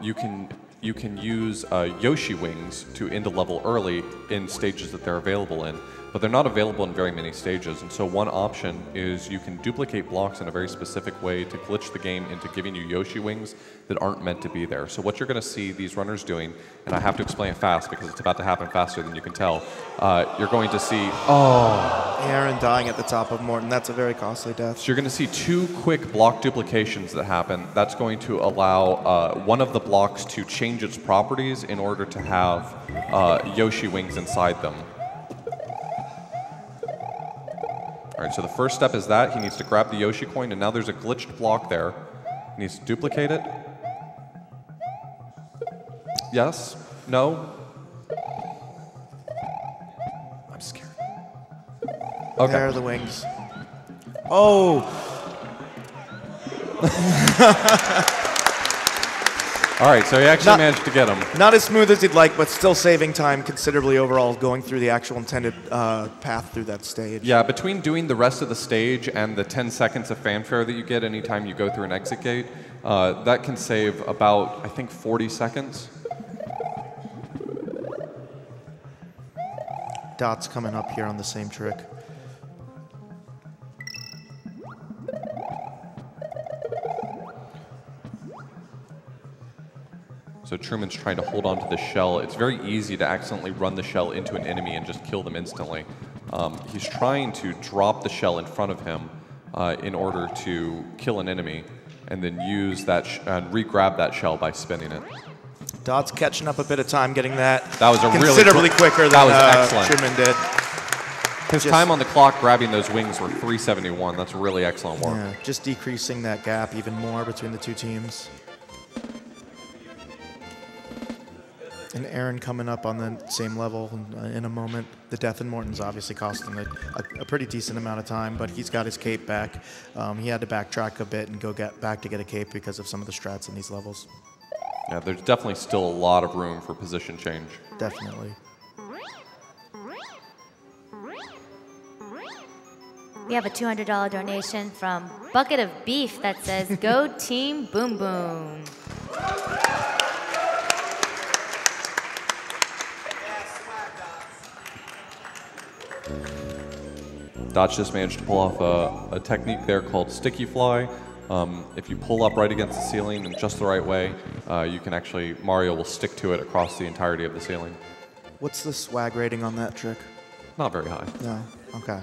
You can use Yoshi wings to end a level early in stages that they're available in, but they're not available in very many stages. And so one option is you can duplicate blocks in a very specific way to glitch the game into giving you Yoshi wings that aren't meant to be there. So what you're going to see these runners doing, and I have to explain it fast because it's about to happen faster than you can tell. You're going to see, Aaron dying at the top of Morton. That's a very costly death. So you're going to see two quick block duplications that happen. That's going to allow one of the blocks to change its properties in order to have Yoshi wings inside them. All right, so the first step is that. He needs to grab the Yoshi coin, and now there's a glitched block there. He needs to duplicate it. Yes? No? I'm scared. Okay. There are the wings. Oh! All right, so he actually managed to get him. Not as smooth as he'd like, but still saving time considerably overall, going through the actual intended path through that stage. Yeah, between doing the rest of the stage and the 10 seconds of fanfare that you get anytime you go through an exit gate, that can save about, I think, 40 seconds. Dot's coming up here on the same trick. So Truman's trying to hold on to the shell. It's very easy to accidentally run the shell into an enemy and just kill them instantly. He's trying to drop the shell in front of him in order to kill an enemy, and then use that and re-grab that shell by spinning it. Dot's catching up a bit of time getting that. That was a considerably quicker than excellent. Truman did. His time on the clock grabbing those wings were 371. That's really excellent work. Yeah, just decreasing that gap even more between the two teams. And Aaron coming up on the same level in a moment. The death in Morton's obviously costing a pretty decent amount of time, but he's got his cape back. He had to backtrack a bit and go back to get a cape because of some of the strats in these levels. Yeah, there's definitely still a lot of room for position change. Definitely. We have a $200 donation from Bucket of Beef that says, "Go Team Boom Boom." Dot's just managed to pull off a technique there called sticky fly. If you pull up right against the ceiling in just the right way, you can actually, Mario will stick to it across the entirety of the ceiling. What's the swag rating on that trick? Not very high. No, okay.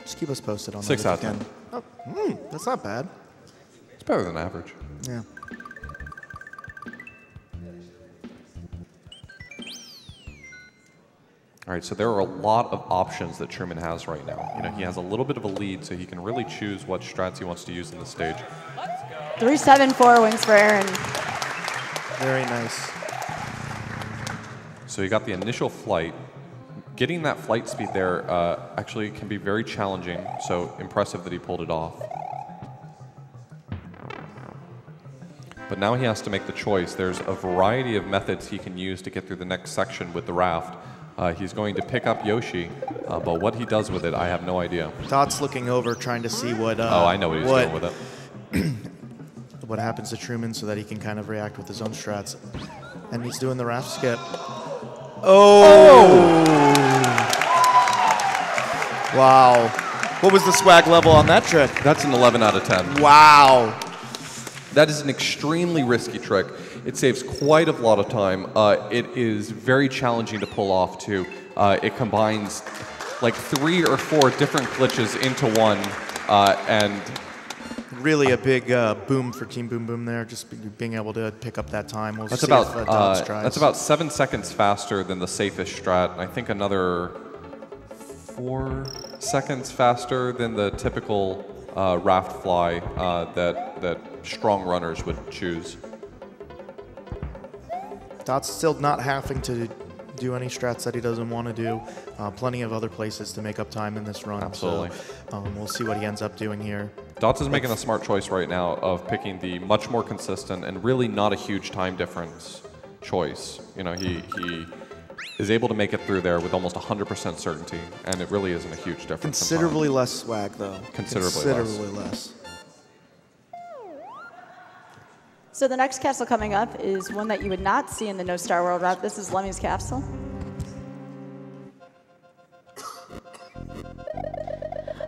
Just keep us posted on that. 6 out of 10. Oh, that's not bad. It's better than average. Yeah. All right, so there are a lot of options that Truman has right now. You know, he has a little bit of a lead, so he can really choose what strats he wants to use in the stage. 374 wings for Aaron. Very nice. So you got the initial flight. Getting that flight speed there actually can be very challenging, so impressive that he pulled it off. But now he has to make the choice. There's a variety of methods he can use to get through the next section with the raft. He's going to pick up Yoshi, but what he does with it, I have no idea. Dot's looking over, trying to see what... I know what he's doing with it. what happens to Truman so that he can kind of react with his own strats. And he's doing the raft skip. Oh! Wow. What was the swag level on that trick? That's an 11 out of 10. Wow. That is an extremely risky trick. It saves quite a lot of time. It is very challenging to pull off, too. It combines like 3 or 4 different glitches into one, and really a big boom for Team Boom Boom there, just being able to pick up that time. We'll that's see about if, Dots tries. that's about 7 seconds faster than the safest strat. And I think another 4 seconds faster than the typical raft fly that strong runners would choose. Dots still not having to do any strats that he doesn't want to do. Plenty of other places to make up time in this run. Absolutely. So we'll see what he ends up doing here. Dots is making a smart choice right now of picking the much more consistent and really not a huge time difference choice. You know, he is able to make it through there with almost 100% certainty, and it really isn't a huge difference. Considerably less swag, though. Considerably less. So the next castle coming up is one that you would not see in the No Star World route. This is Lemmy's Castle.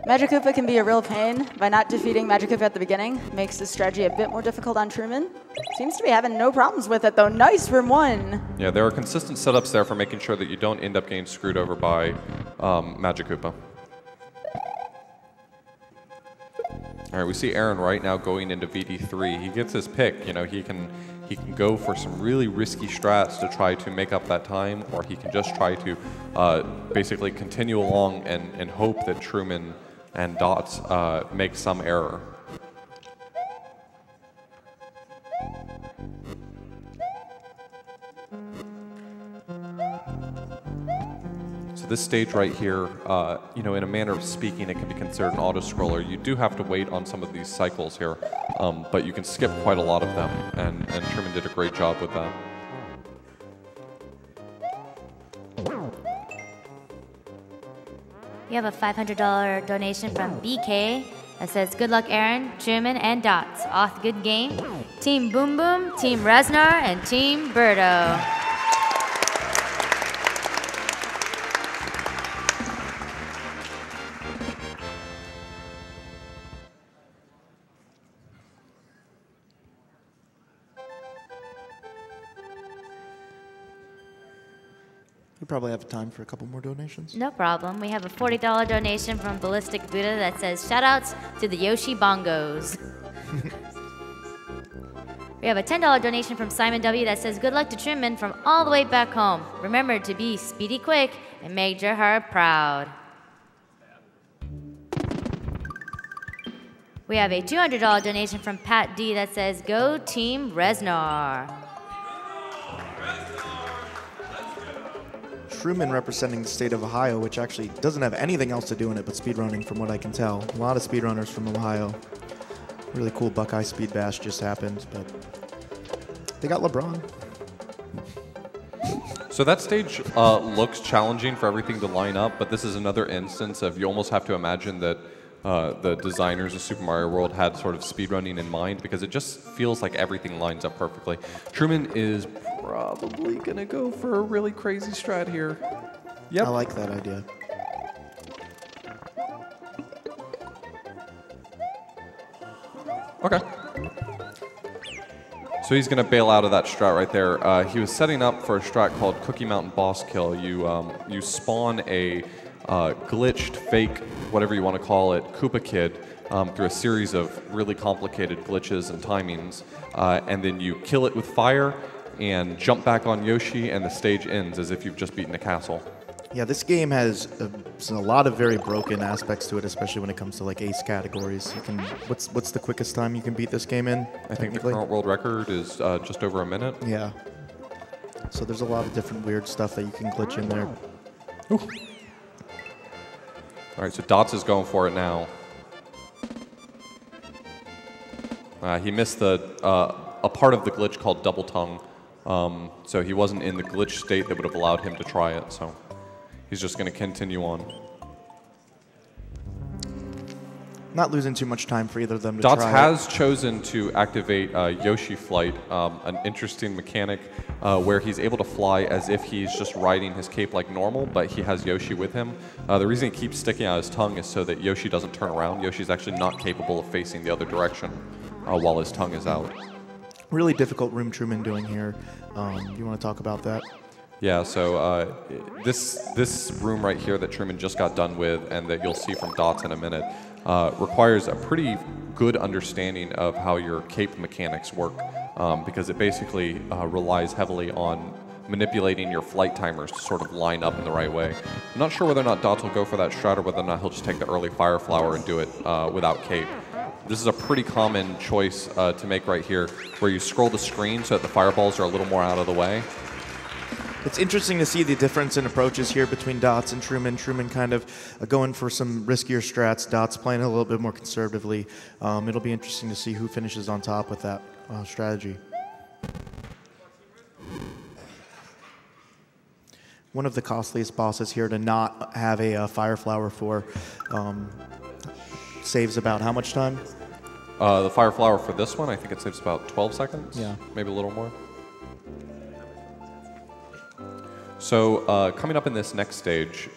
Magikoopa can be a real pain. By not defeating Magikoopa at the beginning, makes the strategy a bit more difficult on Truman. Seems to be having no problems with it, though. Nice room 1. Yeah, there are consistent setups there for making sure that you don't end up getting screwed over by Magikoopa. All right, we see Aaron right now going into VD3. He gets his pick. You know, he can go for some really risky strats to try to make up that time, or he can just try to basically continue along and hope that Truman and Dots make some error. So this stage right here, you know, in a manner of speaking, it can be considered an auto-scroller. You do have to wait on some of these cycles here, but you can skip quite a lot of them, and Truman did a great job with that. We have a $500 donation from BK that says, good luck, Aaron, Truman, and Dots. Off good game. Team Boom Boom, Team Resnar, and Team Birdo. We probably have time for a couple more donations. No problem. We have a $40 donation from Ballistic Buddha that says, shoutouts to the Yoshi Bongos. We have a $10 donation from Simon W that says, good luck to Truman from all the way back home. Remember to be speedy quick and make your heart proud. We have a $200 donation from Pat D that says, go Team Resnar. Truman representing the state of Ohio, which actually doesn't have anything else to do in it but speedrunning, from what I can tell. A lot of speedrunners from Ohio. Really cool Buckeye Speed Bash just happened, but they got LeBron. So that stage looks challenging for everything to line up, but this is another instance of you almost have to imagine that the designers of Super Mario World had sort of speedrunning in mind, because it just feels like everything lines up perfectly. Truman is probably going to go for a really crazy strat here. Yep. I like that idea. Okay. So he's going to bail out of that strat right there. He was setting up for a strat called Cookie Mountain Boss Kill. You spawn a glitched, fake, whatever you want to call it, Koopa Kid through a series of really complicated glitches and timings, and then you kill it with fire and jump back on Yoshi, and the stage ends as if you've just beaten a castle. Yeah, this game has a lot of very broken aspects to it, especially when it comes to like ace categories. You can, what's the quickest time you can beat this game in? I think the current world record is just over a minute. Yeah. So there's a lot of different weird stuff that you can glitch in there. Ooh. All right, so Dots is going for it now. He missed a part of the glitch called Double Tongue, so he wasn't in the glitch state that would have allowed him to try it, so he's just going to continue on. Not losing too much time for either of them to Dots try has chosen to activate Yoshi Flight, an interesting mechanic where he's able to fly as if he's just riding his cape like normal, but he has Yoshi with him. The reason he keeps sticking out his tongue is so that Yoshi doesn't turn around. Yoshi's actually not capable of facing the other direction while his tongue is out. Really difficult room Truman doing here. You want to talk about that? Yeah, so this room right here that Truman just got done with and that you'll see from Dots in a minute requires a pretty good understanding of how your cape mechanics work because it basically relies heavily on manipulating your flight timers to sort of line up in the right way. I'm not sure whether or not Dots will go for that strat or whether or not he'll just take the early Fire Flower and do it without cape. This is a pretty common choice to make right here, where you scroll the screen so that the fireballs are a little more out of the way. It's interesting to see the difference in approaches here between Dots and Truman. Truman kind of going for some riskier strats. Dots playing a little bit more conservatively. It'll be interesting to see who finishes on top with that strategy. One of the costliest bosses here to not have a Fire Flower for saves about how much time? The Fire Flower for this one, I think it saves about 12 seconds. Yeah. Maybe a little more. So coming up in this next stage,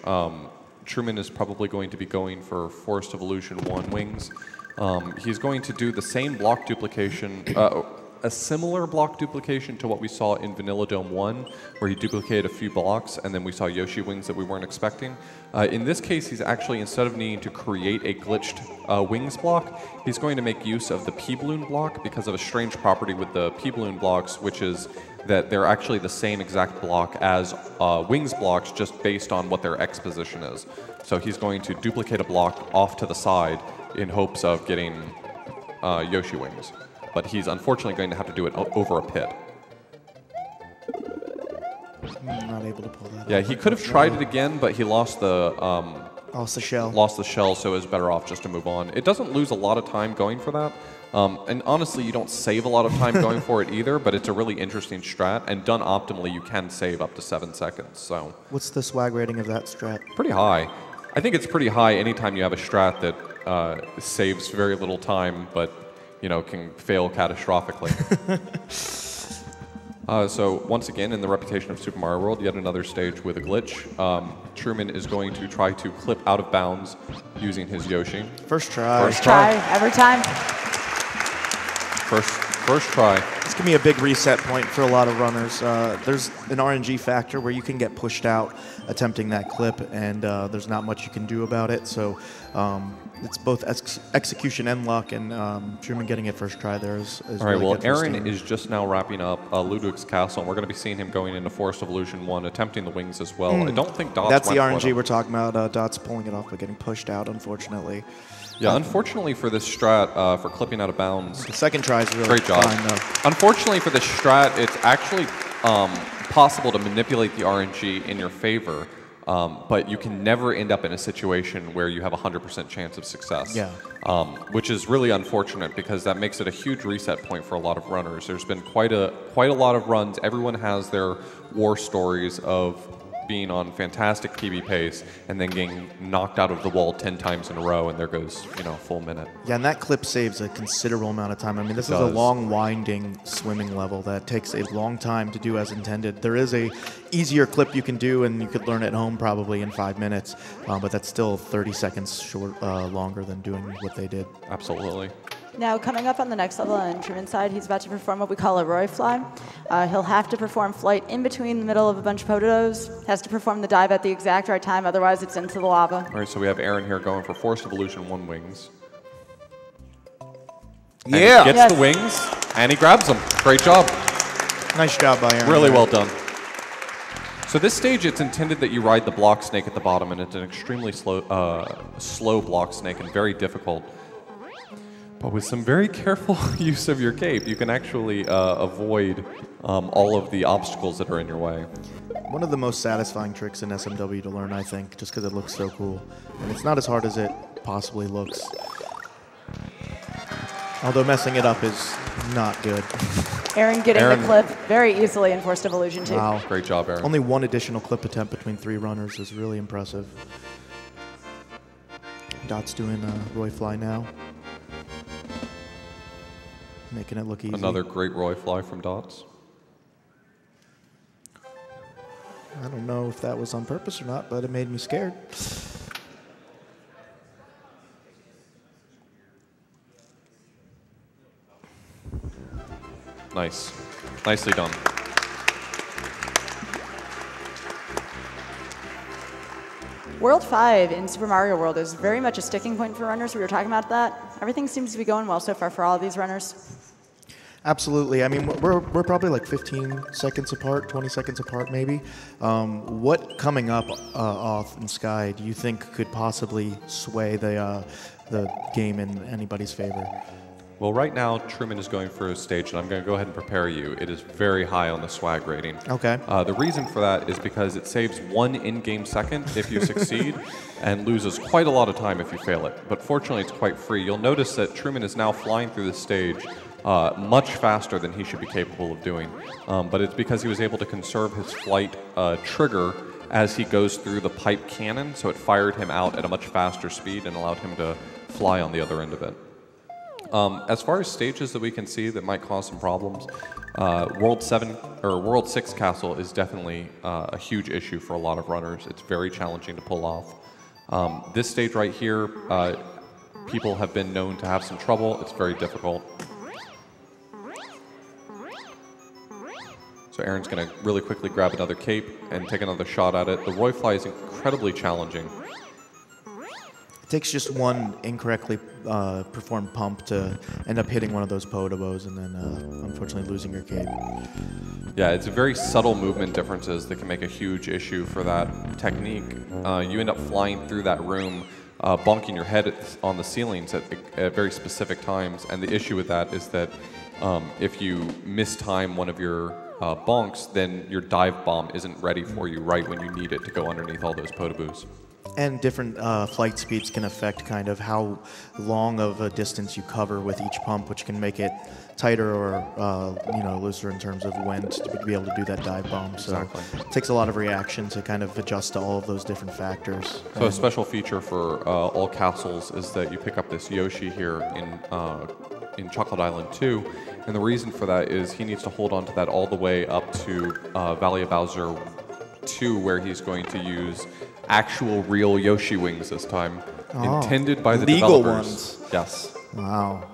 Truman is probably going to be going for Forest of Illusion 1 wings. He's going to do the same block duplication, a similar block duplication to what we saw in Vanilla Dome 1, where he duplicated a few blocks, and then we saw Yoshi wings that we weren't expecting. In this case, he's actually, instead of needing to create a glitched wings block, he's going to make use of the P-balloon block because of a strange property with the P-balloon blocks, which is that they're actually the same exact block as wings blocks, just based on what their X position is. So he's going to duplicate a block off to the side in hopes of getting Yoshi wings. But he's unfortunately going to have to do it over a pit. Not able to pull that. Yeah, he could have tried it again, but he lost the shell. Lost the shell, so it was better off just to move on. It doesn't lose a lot of time going for that. And honestly, you don't save a lot of time going for it either, but it's a really interesting strat, and done optimally, you can save up to 7 seconds. So What's the swag rating of that strat? pretty high. I think it's pretty high anytime you have a strat that saves very little time, but can fail catastrophically. So once again, in the reputation of Super Mario World, yet another stage with a glitch. Truman is going to try to clip out of bounds using his Yoshi. First try. First try. Every time. First try. This can be a big reset point for a lot of runners. There's an RNG factor where you can get pushed out attempting that clip, and there's not much you can do about it. So it's both execution and luck, and Truman getting it first try there is all right, really well, good for his Aaron team. is just now wrapping up Ludwig's Castle, and we're going to be seeing him going into Forest of Illusion 1, attempting the wings as well. I don't think Dots That's the went for RNG them. we're talking about. Dots pulling it off but getting pushed out, unfortunately. Yeah, unfortunately for this strat, for clipping out of bounds, The second try is really great job. fine, though. Unfortunately for this strat, it's actually possible to manipulate the RNG in your favor, but you can never end up in a situation where you have a 100% chance of success. Yeah. Which is really unfortunate because that makes it a huge reset point for a lot of runners. There's been quite a lot of runs. Everyone has their war stories of being on fantastic PB pace and then getting knocked out of the wall 10 times in a row, and there goes, a full minute. Yeah, and that clip saves a considerable amount of time. I mean, this is a Does. long, winding swimming level that takes a long time to do as intended. There is a easier clip you can do, and you could learn at home probably in 5 minutes, but that's still 30 seconds longer than doing what they did. Absolutely. Now, coming up on the next level on Truman's side, he's about to perform what we call a Roy Fly. He'll have to perform flight in between the middle of a bunch of potatoes, has to perform the dive at the exact right time, otherwise it's into the lava. All right, so we have Aaron here going for Forest of Illusion 1 wings. And Yeah! he gets Yes. the wings, and he grabs them. Great job. Nice job by Aaron. Really there. well done. So this stage, it's intended that you ride the block snake at the bottom, and it's an extremely slow block snake and very difficult. But with some very careful use of your cape, you can actually avoid all of the obstacles that are in your way. One of the most satisfying tricks in SMW to learn, I think, just because it looks so cool. And it's not as hard as it possibly looks. Although messing it up is not good. Aaron getting Aaron- the clip very easily in Forest of Illusion 2. Wow. Great job, Aaron. Only one additional clip attempt between 3 runners is really impressive. Dot's doing Roy Fly now. Making it look easy. Another great Roy Fly from Dots. I don't know if that was on purpose or not, but it made me scared. Nice. Nicely done. World 5 in Super Mario World is very much a sticking point for runners. We were talking about that. Everything seems to be going well so far for all of these runners. Absolutely. I mean, we're probably like 15 seconds apart, 20 seconds apart maybe. What coming up off and Sky do you think could possibly sway the game in anybody's favor? Well, right now, Truman is going for a stage, and I'm going to go ahead and prepare you. It is very high on the swag rating. Okay. The reason for that is because it saves 1 in-game second if you succeed, and loses quite a lot of time if you fail it. But fortunately, it's quite free. You'll notice that Truman is now flying through the stage much faster than he should be capable of doing. But it's because he was able to conserve his flight trigger as he goes through the pipe cannon, so it fired him out at a much faster speed and allowed him to fly on the other end of it. As far as stages that we can see that might cause some problems, World 6 Castle is definitely a huge issue for a lot of runners. It's very challenging to pull off. This stage right here, people have been known to have some trouble. It's very difficult. So Aaron's going to really quickly grab another cape and take another shot at it. The Roy Fly is incredibly challenging. It takes just one incorrectly performed pump to end up hitting one of those potobos and then unfortunately losing your cape. Yeah, it's very subtle movement differences that can make a huge issue for that technique. You end up flying through that room, bonking your head on the ceilings at very specific times, and the issue with that is that if you mistime one of your bonks, then your dive bomb isn't ready for you right when you need it to go underneath all those potobos. And different flight speeds can affect kind of how long of a distance you cover with each pump, which can make it tighter or looser in terms of when to be able to do that dive bomb. So Exactly. It takes a lot of reaction to kind of adjust to all of those different factors. So a special feature for all castles is that you pick up this Yoshi here in Chocolate Island 2, and the reason for that is he needs to hold on to that all the way up to Valley of Bowser 2, where he's going to use actual real Yoshi wings this time, intended by the legal developers. Ones. Yes. Wow.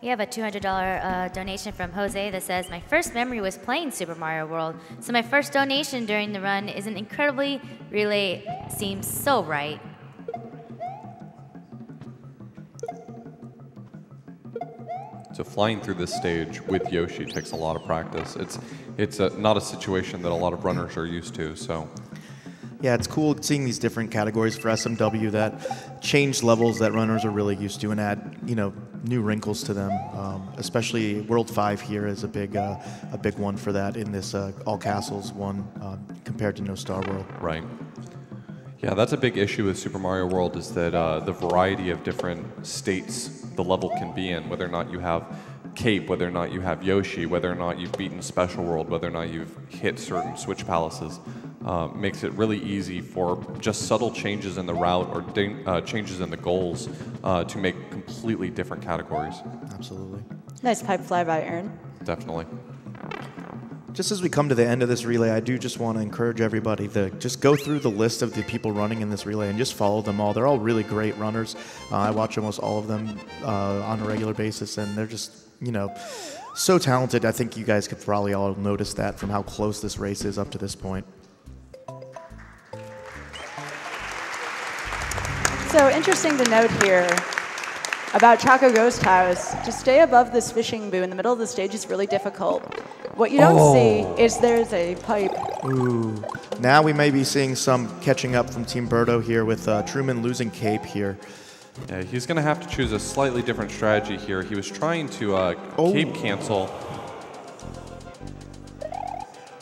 We have a $200 donation from Jose that says, my first memory was playing Super Mario World, so my first donation during the run is an incredibly relay. Seems so right. So flying through this stage with Yoshi takes a lot of practice. It's not a situation that a lot of runners are used to. So. Yeah, it's cool seeing these different categories for SMW that change levels that runners are really used to and add, new wrinkles to them. Especially World 5 here is a big one for that in this All Castles one compared to No Star World. Right. Yeah, that's a big issue with Super Mario World is that the variety of different states the level can be in, whether or not you have Cape, whether or not you have Yoshi, whether or not you've beaten Special World, whether or not you've hit certain switch palaces, makes it really easy for just subtle changes in the route or changes in the goals to make completely different categories. Absolutely. Nice pipe fly by Aaron. Definitely. Just as we come to the end of this relay, I do just want to encourage everybody to just go through the list of the people running in this relay and just follow them all. They're all really great runners. I watch almost all of them on a regular basis, and they're just, so talented. I think you guys could probably all notice that from how close this race is up to this point. So interesting to note here about Choco Ghost House. To stay above this fishing boo in the middle of the stage is really difficult. What you don't see is there's a pipe. Ooh. Now we may be seeing some catching up from Team Birdo here with Truman losing Cape here. Yeah, he's going to have to choose a slightly different strategy here. He was trying to Cape cancel.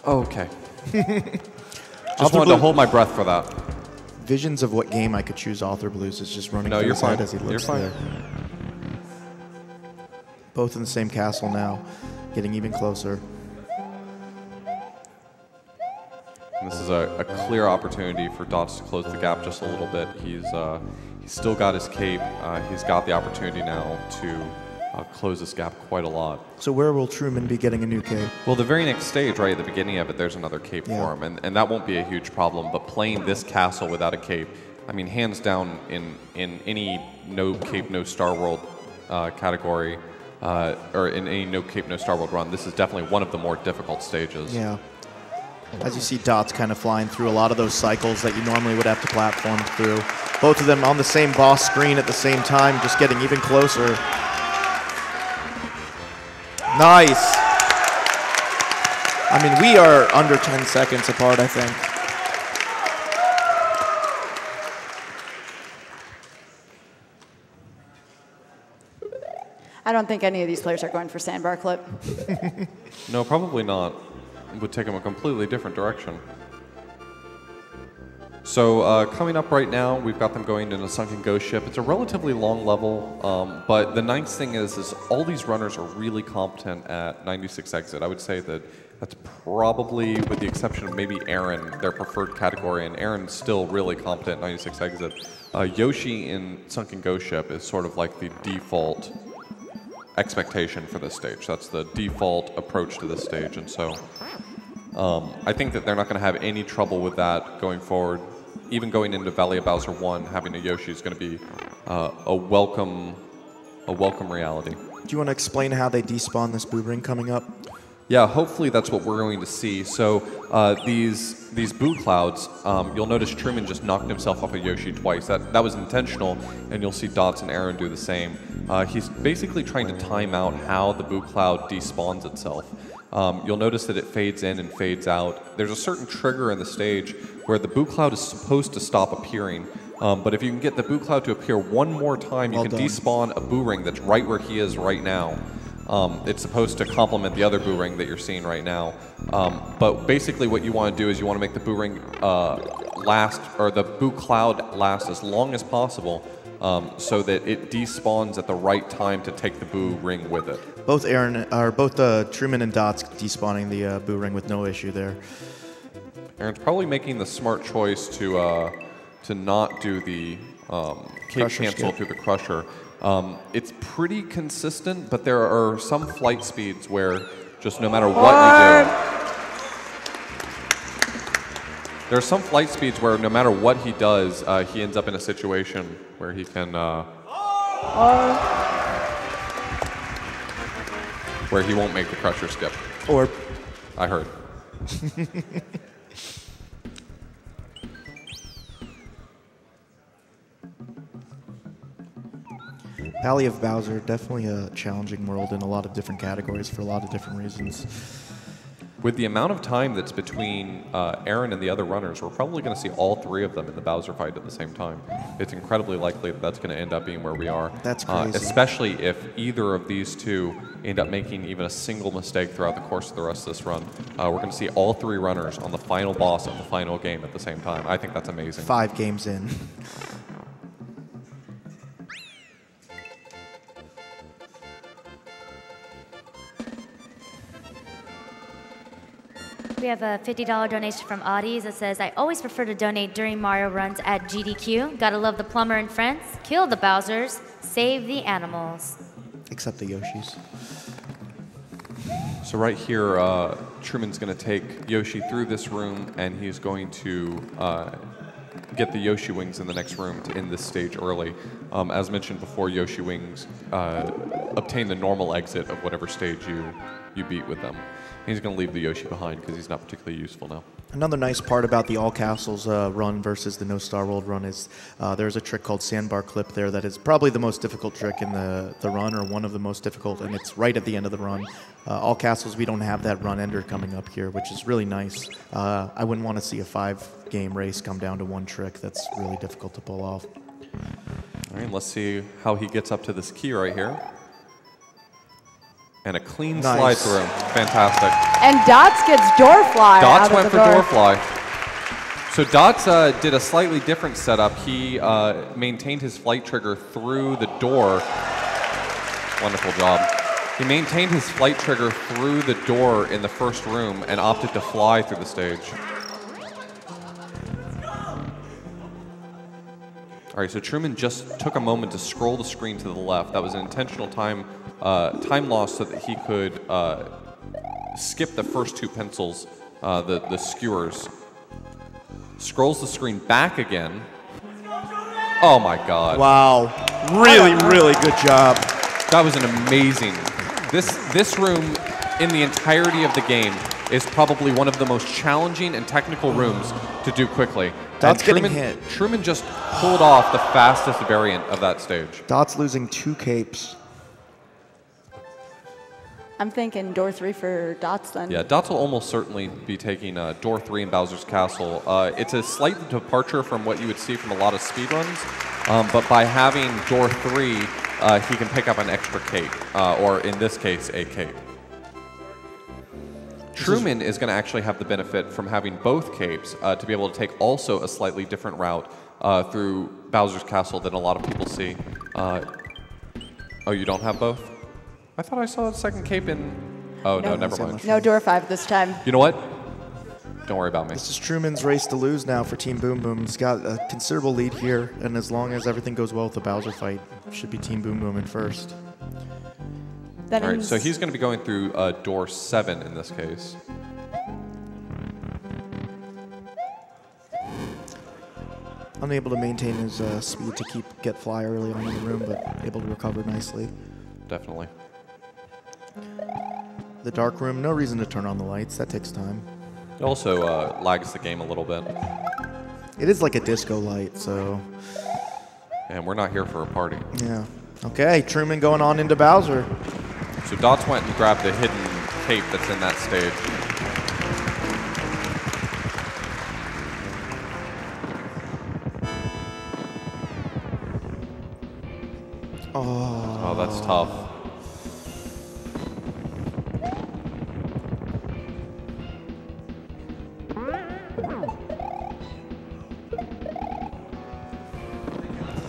Okay. Just wanted to hold my breath for that. Visions of what game I could choose Author Blues is just running No, through you're his head fine. as he looks You're fine. there. Both in the same castle now, getting even closer. And this is a clear opportunity for Dots to close the gap just a little bit. He's still got his cape. He's got the opportunity now to close this gap quite a lot. So where will Truman be getting a new cape? Well, the very next stage, right at the beginning of it, there's another cape for him, and that won't be a huge problem. But playing this castle without a cape, I mean, hands down in any no cape, no Star World category, or in any no cape, no Star World run, this is definitely one of the more difficult stages. Yeah. As you see Dots kind of flying through a lot of those cycles that you normally would have to platform through. Both of them on the same boss screen at the same time, just getting even closer. Nice. I mean, we are under 10 seconds apart, I think. I don't think any of these players are going for sandbar clip. No, probably not. It would take them a completely different direction. So coming up right now, we've got them going in a sunken ghost ship. It's a relatively long level, but the nice thing is all these runners are really competent at 96 exit. I would say that that's probably, with the exception of maybe Aaron, their preferred category, and Aaron's still really competent at 96 exit. Yoshi in sunken ghost ship is sort of like the default expectation for this stage. That's the default approach to this stage, and so I think that they're not going to have any trouble with that going forward. Even going into Valley of Bowser 1, having a Yoshi is going to be a welcome reality. Do you want to explain how they despawn this boo ring coming up? Yeah, hopefully that's what we're going to see. So these boo clouds, you'll notice Truman just knocked himself off of Yoshi twice. That was intentional, and you'll see Dots and Aaron do the same. He's basically trying to time out how the boo cloud despawns itself. You'll notice that it fades in and fades out. There's a certain trigger in the stage where the boo cloud is supposed to stop appearing. But if you can get the boo cloud to appear one more time, you can despawn a boo ring that's right where he is right now. It's supposed to complement the other boo ring that you're seeing right now. But basically what you want to do is you want to make the boo ring last, or the boo cloud last as long as possible, so that it despawns at the right time to take the boo ring with it. Both Truman and Dots despawning the boo ring with no issue there. Aaron's probably making the smart choice to not do the cape cancel through the crusher. It's pretty consistent, but there are some flight speeds where just no matter what you do, there are some flight speeds where no matter what he does, he ends up in a situation where he can, where he won't make the crusher skip. Or, I heard. Valley of Bowser, definitely a challenging world in a lot of different categories for a lot of different reasons. With the amount of time that's between Aaron and the other runners, we're probably going to see all three of them in the Bowser fight at the same time. It's incredibly likely that that's going to end up being where we are. That's crazy. Especially if either of these two end up making even a single mistake throughout the course of the rest of this run. We're going to see all three runners on the final boss of the final game at the same time. I think that's amazing. 5 games in. We have a $50 donation from Audis that says, I always prefer to donate during Mario runs at GDQ. Gotta love the plumber and friends. Kill the Bowsers. Save the animals. Except the Yoshis. So right here, Truman's going to take Yoshi through this room, and he's going to get the Yoshi wings in the next room to end this stage early. As mentioned before, Yoshi wings obtain the normal exit of whatever stage you beat with them. He's going to leave the Yoshi behind because he's not particularly useful now. Another nice part about the All Castles run versus the No Star World run is there's a trick called Sandbar Clip there that is probably the most difficult trick in the run, or one of the most difficult, and it's right at the end of the run. All Castles, we don't have that run ender coming up here, which is really nice. I wouldn't want to see a 5-game race come down to one trick. That's really difficult to pull off. All right, let's see how he gets up to this key right here. And a clean slide through. Fantastic. And Dots gets door fly. Dots went for door fly. So Dots did a slightly different setup. He maintained his flight trigger through the door. Wonderful job. He maintained his flight trigger through the door in the first room and opted to fly through the stage. All right, so Truman just took a moment to scroll the screen to the left. That was an intentional time loss so that he could skip the first two pencils, the skewers. Scrolls the screen back again. Oh my God. Wow. Really, really good job. That was an amazing. This room in the entirety of the game is probably one of the most challenging and technical rooms to do quickly. Dot's and getting hit. Truman just pulled off the fastest variant of that stage. Dot's losing 2 capes. I'm thinking door 3 for Dots then. Yeah, Dots will almost certainly be taking door 3 in Bowser's Castle. It's a slight departure from what you would see from a lot of speedruns, but by having door 3, he can pick up an extra cape, or in this case, a cape. Truman is going to actually have the benefit from having both capes to be able to take also a slightly different route through Bowser's Castle than a lot of people see. Oh, you don't have both? I thought I saw a second cape in... Oh, no, never mind. No door 5 this time. You know what? Don't worry about me. This is Truman's race to lose now for Team Boom Boom. He's got a considerable lead here, and as long as everything goes well with the Bowser fight, it should be Team Boom Boom in first. That All right, so he's going to be going through door 7 in this case. Unable to maintain his speed to get fly early on in the room, but able to recover nicely. Definitely. The dark room, no reason to turn on the lights. That takes time. It also lags the game a little bit. It is like a disco light, so... And we're not here for a party. Yeah. Okay, Truman going on into Bowser. So Dots went and grabbed the hidden cape that's in that stage. Oh, that's tough.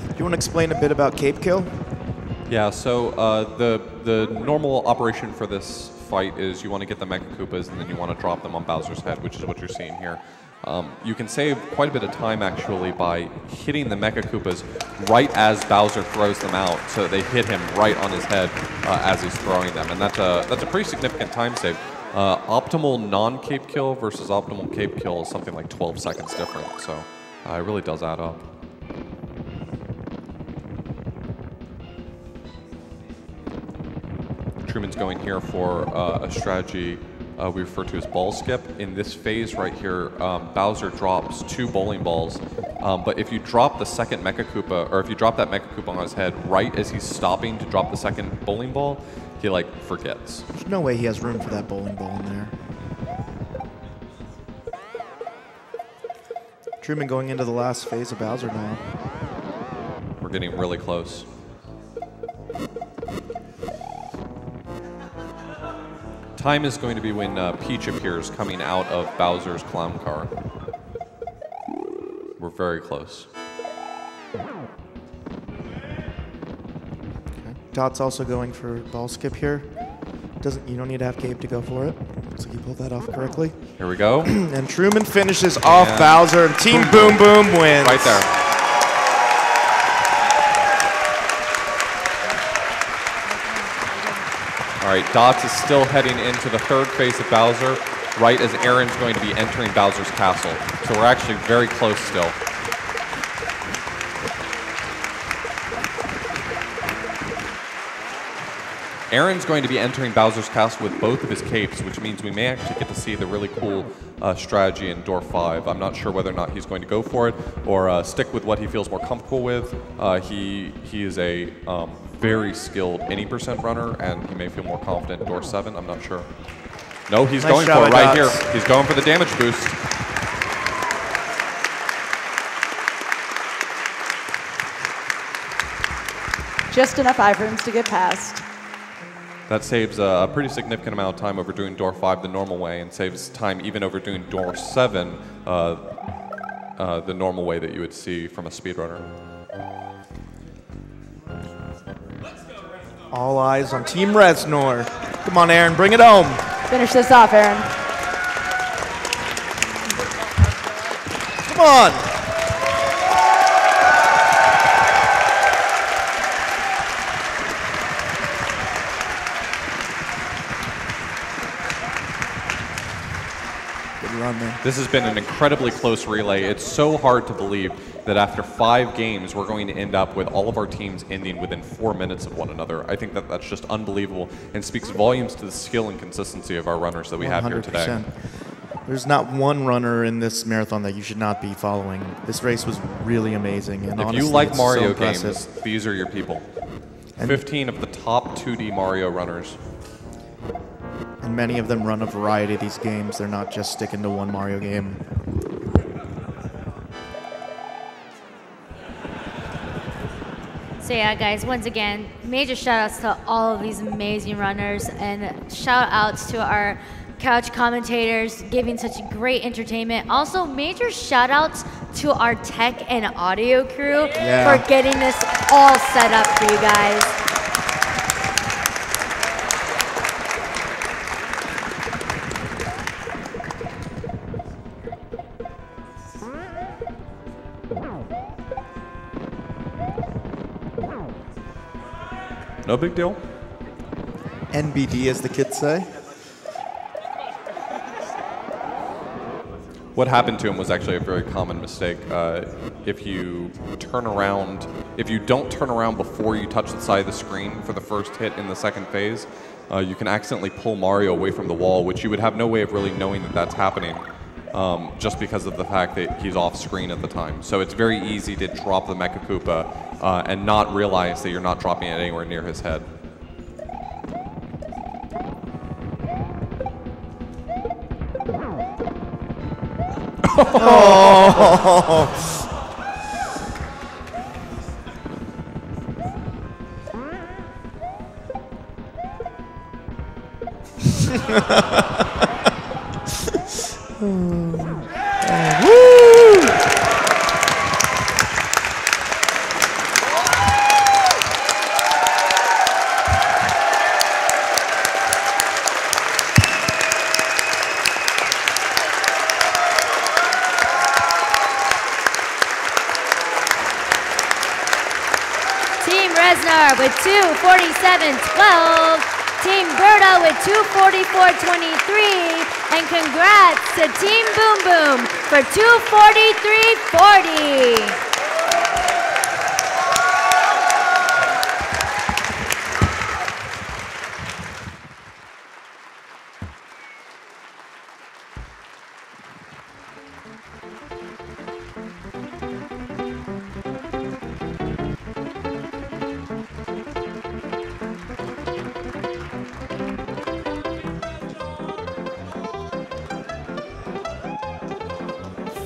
Do you want to explain a bit about cape kill? Yeah, so the normal operation for this fight is you want to get the Mecha Koopas and then you want to drop them on Bowser's head, which is what you're seeing here. You can save quite a bit of time actually by hitting the Mecha Koopas right as Bowser throws them out, so that they hit him right on his head as he's throwing them, and that's a pretty significant time save. Optimal non-cape kill versus optimal cape kill is something like 12 seconds different, so it really does add up. Truman's going here for a strategy we refer to as ball skip. In this phase right here, Bowser drops 2 bowling balls, but if you drop the second Mecha Koopa, or if you drop that Mecha Koopa on his head right as he's stopping to drop the second bowling ball, he like forgets. There's no way he has room for that bowling ball in there. Truman going into the last phase of Bowser now. We're getting really close. Time is going to be when Peach appears coming out of Bowser's clown car. We're very close. Okay. Dot's also going for ball skip here. You don't need to have cape to go for it. Looks like you pulled that off correctly. Here we go. And Truman finishes off Bowser, and Team Boom Boom wins. Right there. All right, Dots is still heading into the third phase of Bowser, right as Aaron's going to be entering Bowser's castle. So we're actually very close still. Aaron's going to be entering Bowser's castle with both of his capes, which means we may actually get to see the really cool strategy in door 5. I'm not sure whether or not he's going to go for it or stick with what he feels more comfortable with. He is a very skilled any % runner, and he may feel more confident in door 7. I'm not sure. No, he's going for it right here. He's going for the damage boost. Just enough iframes to get past. That saves a pretty significant amount of time over doing door 5 the normal way, and saves time even over doing door 7 the normal way that you would see from a speedrunner. All eyes on Team Reznor. Come on, Aaron, bring it home. Finish this off, Aaron. Come on. Good run, man. This has been an incredibly close relay. It's so hard to believe that after 5 games, we're going to end up with all of our teams ending within 4 minutes of one another. I think that that's just unbelievable and speaks volumes to the skill and consistency of our runners that we have here today. 100%. There's not one runner in this marathon that you should not be following. This race was really amazing. And if honestly, you like it's Mario so impressive. games, these are your people. And 15 of the top 2D Mario runners. And many of them run a variety of these games. They're not just sticking to one Mario game. So yeah, guys, once again, major shout outs to all of these amazing runners and shout outs to our couch commentators giving such great entertainment. Also, major shout outs to our tech and audio crew for getting this all set up for you guys. No big deal. NBD, as the kids say. What happened to him was actually a very common mistake. If you turn around, if you don't turn around before you touch the side of the screen for the first hit in the second phase, you can accidentally pull Mario away from the wall, which you would have no way of really knowing that that's happening, just because of the fact that he's off screen at the time. So it's very easy to drop the Mecha Koopa and not realize that you're not dropping it anywhere near his head. Team Reznor with 2:47.12. Team Berta with 2:44.23. And congrats to Team Boom Boom for 2:43.40.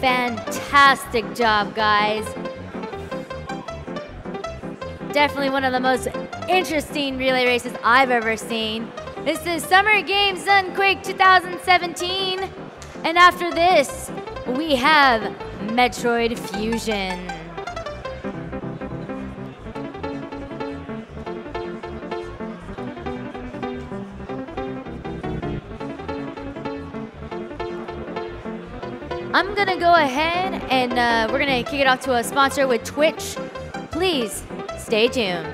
Fantastic job, guys. Definitely one of the most interesting relay races I've ever seen. This is Summer Games Sunquake 2017. And after this, we have Metroid Fusion. I'm gonna go ahead and we're gonna kick it off to a sponsor with Twitch. Please stay tuned.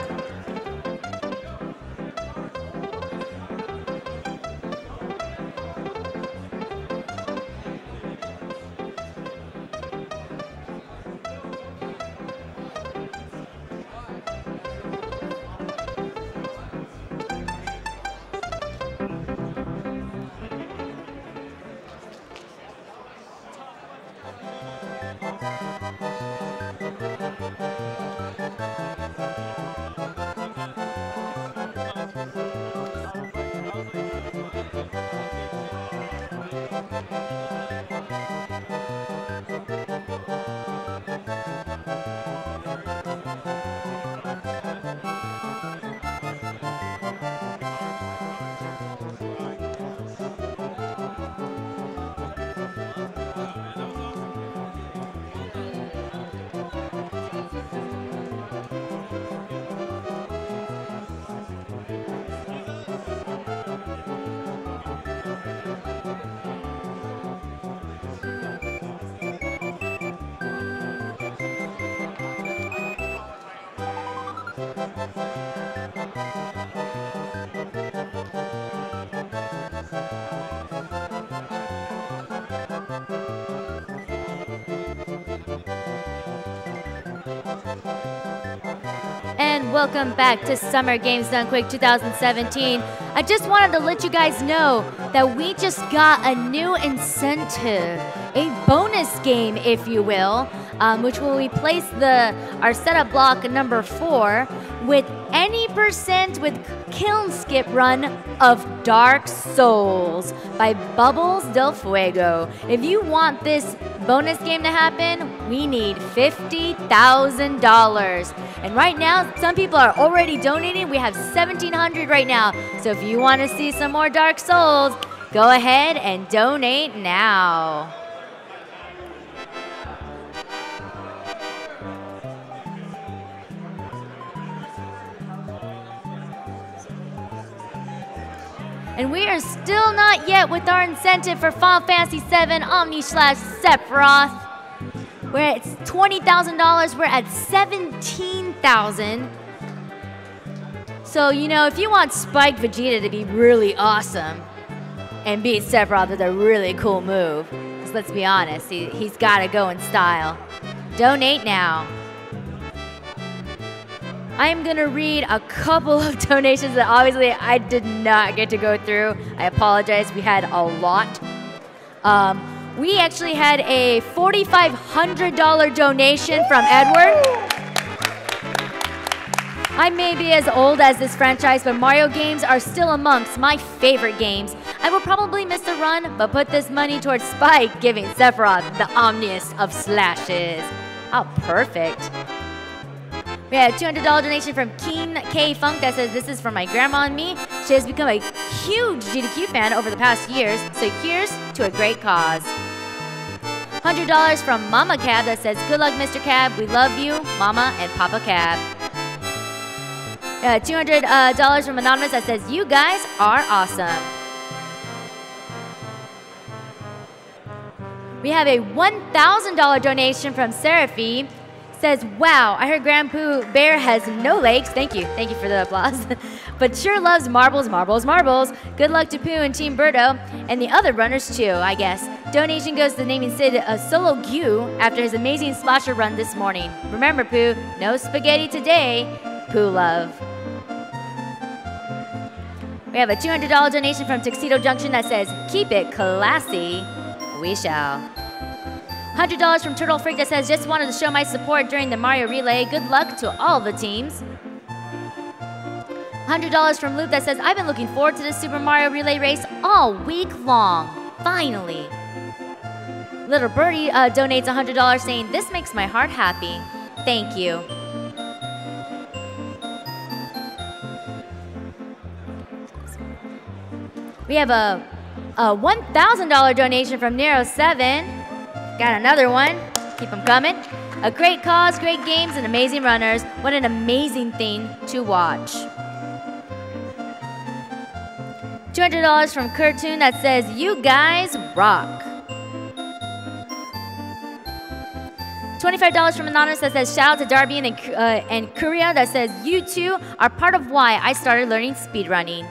and welcome back to Summer Games Done Quick 2017. I just wanted to let you guys know that we just got a new incentive, a bonus game, if you will, which will replace our setup block number 4 with any % with kiln skip run of Dark Souls by Bubbles del Fuego. If you want this bonus game to happen, we need $50,000. And right now, some people are already donating. We have 1,700 right now. So if you want to see some more Dark Souls, go ahead and donate now. And we are still not yet with our incentive for Final Fantasy VII Omni/Sephiroth. We're at $20,000. We're at $17,000. So, you know, if you want Spiked Vegeta to be really awesome and beat Sephiroth with a really cool move, because let's be honest, he's got to go in style. Donate now. I'm going to read a couple of donations that obviously I did not get to go through. I apologize. We had a lot. We actually had a $4,500 donation from Edward. I may be as old as this franchise, but Mario games are still amongst my favorite games. I will probably miss the run, but put this money towards Spike, giving Sephiroth the omniest of slashes. How perfect. We had a $200 donation from Keen K Funk that says, this is for my grandma and me. She has become a huge GDQ fan over the past years, so here's to a great cause. $100 from Mama Cab that says, good luck, Mr. Cab. We love you, Mama and Papa Cab. $200 from Anonymous that says, you guys are awesome. We have a $1,000 donation from Seraphy. Says, wow, I heard grandpoobear has no legs. Thank you for the applause. But sure loves marbles, marbles, marbles. Good luck to Pooh and Team Birdo, and the other runners too, I guess. Donation goes to naming Sid a solo Q after his amazing splasher run this morning. Remember, Pooh, no spaghetti today. Pooh love. We have a $200 donation from Tuxedo Junction that says, keep it classy. We shall. $100 from Turtle Freak that says, just wanted to show my support during the Mario Relay. Good luck to all the teams. $100 from Loop that says, I've been looking forward to this Super Mario Relay race all week long. Finally. Little Birdie donates $100 saying, this makes my heart happy. Thank you. We have a $1,000 donation from Nero7. Got another one. Keep them coming. A great cause, great games, and amazing runners. What an amazing thing to watch. $200 from Kurtoon that says, you guys rock. $25 from Anonymous that says, shout out to Darbian and Kirua that says, you two are part of why I started learning speedrunning.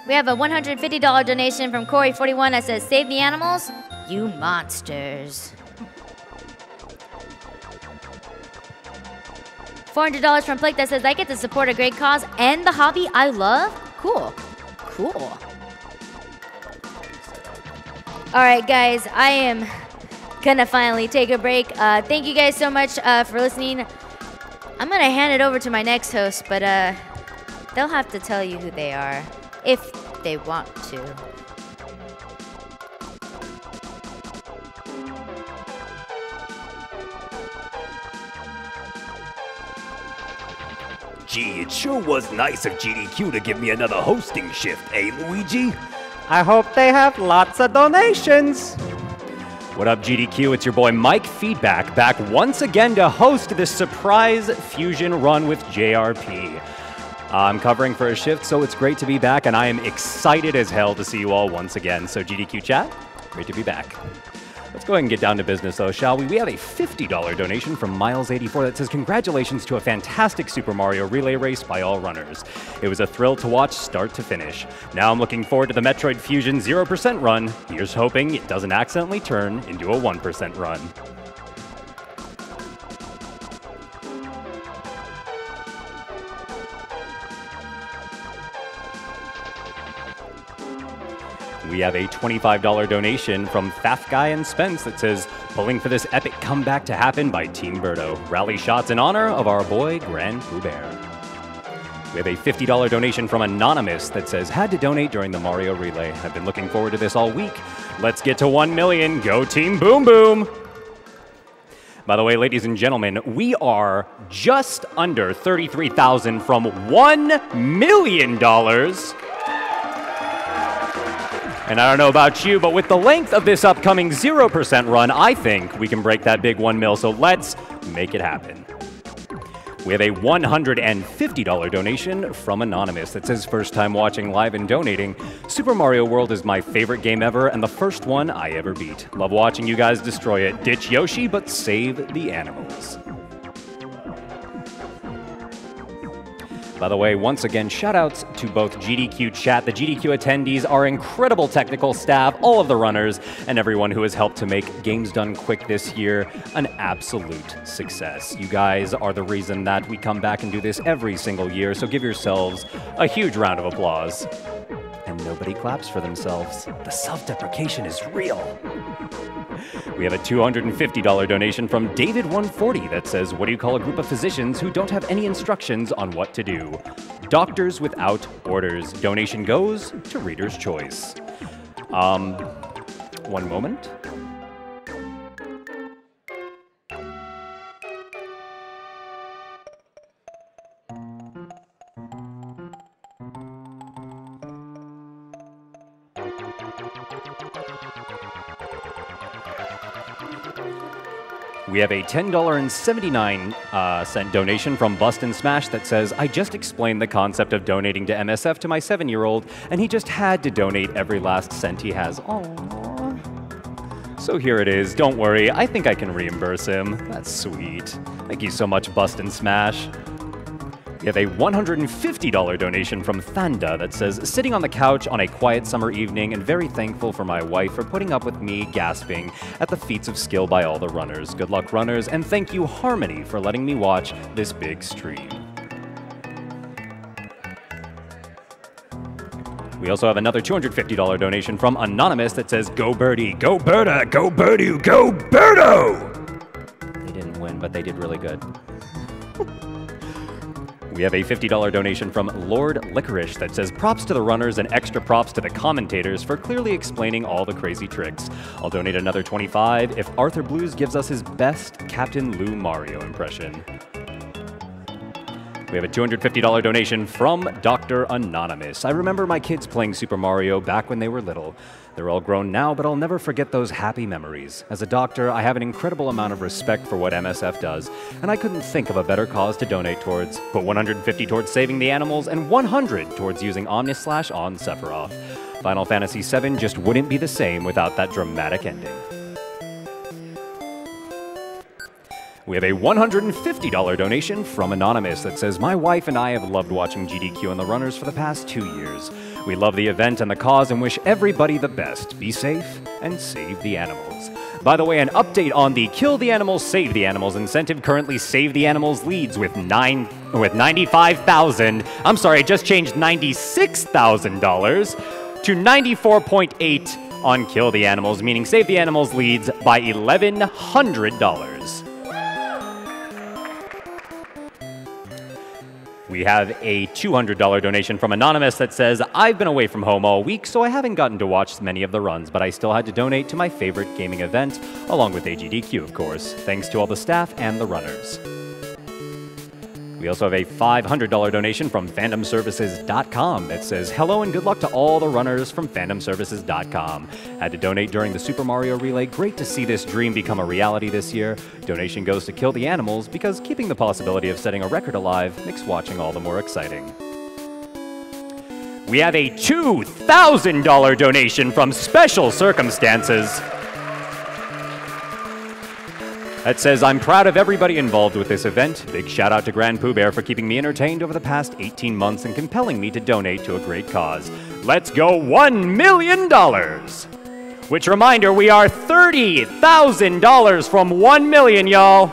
We have a $150 donation from Corey41 that says, save the animals, you monsters. $400 from Blake that says, I get to support a great cause and the hobby I love. Cool. Cool. All right, guys, I am gonna finally take a break. Thank you guys so much for listening. I'm gonna hand it over to my next host, but they'll have to tell you who they are. If they want to. Gee, it sure was nice of GDQ to give me another hosting shift, eh, Luigi? I hope they have lots of donations. What up, GDQ? It's your boy Mike Feedback, back once again to host this surprise fusion run with JRP. I'm covering for a shift, so it's great to be back, and I am excited as hell to see you all once again. So GDQ chat, great to be back. Let's go ahead and get down to business, though, shall we? We have a $50 donation from Miles84 that says, congratulations to a fantastic Super Mario relay race by all runners. It was a thrill to watch start to finish. Now I'm looking forward to the Metroid Fusion 0% run. Here's hoping it doesn't accidentally turn into a 1% run. We have a $25 donation from Faf Guy and Spence that says, pulling for this epic comeback to happen by Team Birdo. Rally shots in honor of our boy, grandpoobear. We have a $50 donation from Anonymous that says, had to donate during the Mario Relay. I've been looking forward to this all week. Let's get to 1 million. Go Team Boom Boom! By the way, ladies and gentlemen, we are just under 33,000 from $1 million. And I don't know about you, but with the length of this upcoming 0% run, I think we can break that big 1 mil, so let's make it happen. We have a $150 donation from Anonymous that says, first time watching live and donating. Super Mario World is my favorite game ever and the first one I ever beat. Love watching you guys destroy it. Ditch Yoshi, but save the animals. By the way, once again, shout-outs to both GDQ chat, the GDQ attendees, our incredible technical staff, all of the runners, and everyone who has helped to make Games Done Quick this year an absolute success. You guys are the reason that we come back and do this every single year, so give yourselves a huge round of applause. And nobody claps for themselves. The self-deprecation is real. We have a $250 donation from David140 that says, what do you call a group of physicians who don't have any instructions on what to do? Doctors without orders. Donation goes to Reader's Choice. One moment. We have a $10.79 donation from Bust and Smash that says, I just explained the concept of donating to MSF to my 7-year-old, and he just had to donate every last cent he has. Aww. So here it is. Don't worry. I think I can reimburse him. That's sweet. Thank you so much, Bust and Smash. We have a $150 donation from Thanda that says, sitting on the couch on a quiet summer evening and very thankful for my wife for putting up with me gasping at the feats of skill by all the runners. Good luck, runners, and thank you, Harmony, for letting me watch this big stream. We also have another $250 donation from Anonymous that says, go Birdie, go Birda, go Birdie, go Birdo! They didn't win, but they did really good. We have a $50 donation from Lord Licorice that says, props to the runners and extra props to the commentators for clearly explaining all the crazy tricks. I'll donate another $25 if Arthur Blues gives us his best Captain Lou Mario impression. We have a $250 donation from Dr. Anonymous. I remember my kids playing Super Mario back when they were little. They're all grown now, but I'll never forget those happy memories. As a doctor, I have an incredible amount of respect for what MSF does, and I couldn't think of a better cause to donate towards. Put 150 towards saving the animals, and 100 towards using Omnislash on Sephiroth. Final Fantasy VII just wouldn't be the same without that dramatic ending. We have a $150 donation from Anonymous that says, my wife and I have loved watching GDQ and the runners for the past 2 years. We love the event and the cause and wish everybody the best. Be safe and save the animals. By the way, an update on the Kill the Animals, Save the Animals incentive. Currently, Save the Animals leads with 95,000. I'm sorry, it just changed $96,000 to 94.8 on Kill the Animals, meaning Save the Animals leads by $1,100. We have a $200 donation from Anonymous that says, I've been away from home all week, so I haven't gotten to watch many of the runs, but I still had to donate to my favorite gaming event, along with AGDQ, of course. Thanks to all the staff and the runners. We also have a $500 donation from fandomservices.com that says, hello and good luck to all the runners from fandomservices.com. Had to donate during the Super Mario Relay. Great to see this dream become a reality this year. Donation goes to Kill the Animals because keeping the possibility of setting a record alive makes watching all the more exciting. We have a $2,000 donation from Special Circumstances. That says, I'm proud of everybody involved with this event. Big shout out to grandpoobear for keeping me entertained over the past 18 months and compelling me to donate to a great cause. Let's go $1 million! Which reminder, we are $30,000 from 1 million, y'all.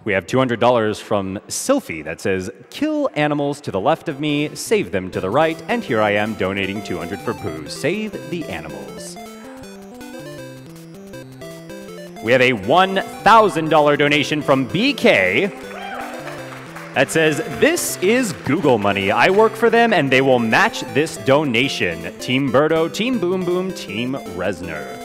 We have $200 from Sylphie that says, kill animals to the left of me, save them to the right, and here I am donating $200 for poo. Save the animals. We have a $1,000 donation from BK that says, this is Google money. I work for them and they will match this donation. Team Birdo, Team Boom Boom, Team Resner.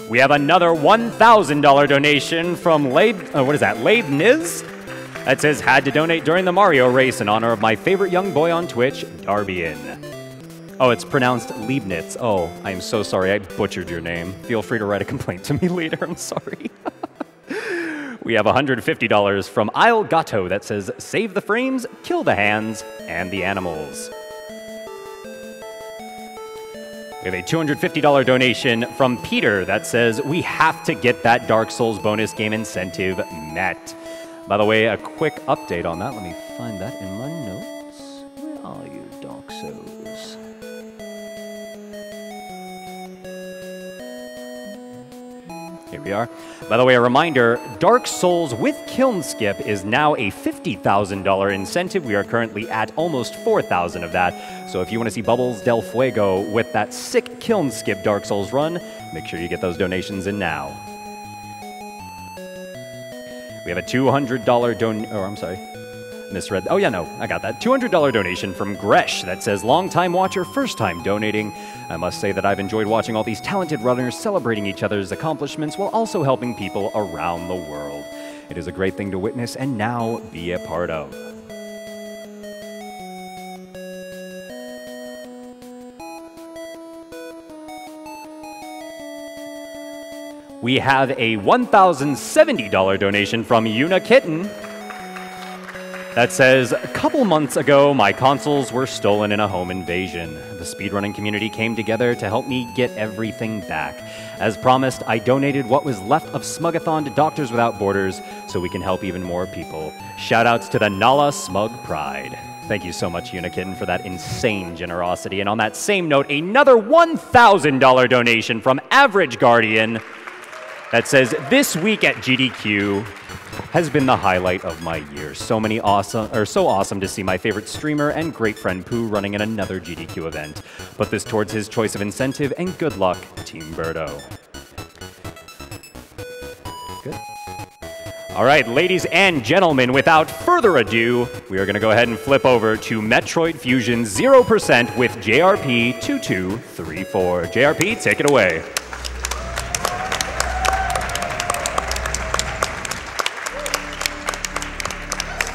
We have another $1,000 donation from Leibniz. That says, had to donate during the Mario race in honor of my favorite young boy on Twitch, Darbian. Oh, it's pronounced Leibniz. Oh, I am so sorry. I butchered your name. Feel free to write a complaint to me later. I'm sorry. We have $150 from Isle Gato that says, save the frames, kill the hands, and the animals. We have a $250 donation from Peter that says, we have to get that Dark Souls bonus game incentive met. By the way, a quick update on that. Let me find that in my notes. Where are you, Dark Souls? Here we are. By the way, a reminder, Dark Souls with Kiln Skip is now a $50,000 incentive. We are currently at almost 4,000 of that. So if you want to see Bubbles Del Fuego with that sick Kiln Skip Dark Souls run, make sure you get those donations in now. We have a misread. Oh yeah, no, I got that. $200 donation from Gresh that says, long-time watcher, first-time donating. I must say that I've enjoyed watching all these talented runners celebrating each other's accomplishments while also helping people around the world. It is a great thing to witness and now be a part of. We have a $1,070 donation from Yuna Kitten that says, a couple months ago, my consoles were stolen in a home invasion. The speedrunning community came together to help me get everything back. As promised, I donated what was left of Smugathon to Doctors Without Borders so we can help even more people. Shoutouts to the Nala Smug Pride. Thank you so much, Unikitten, for that insane generosity. And on that same note, another $1,000 donation from Average Guardian that says, this week at GDQ has been the highlight of my year. So awesome to see my favorite streamer and great friend Pooh running in another GDQ event. Put this towards his choice of incentive, and good luck, Team Birdo. Good. All right, ladies and gentlemen, without further ado, we are going to go ahead and flip over to Metroid Fusion 0% with JRP2234. JRP, take it away.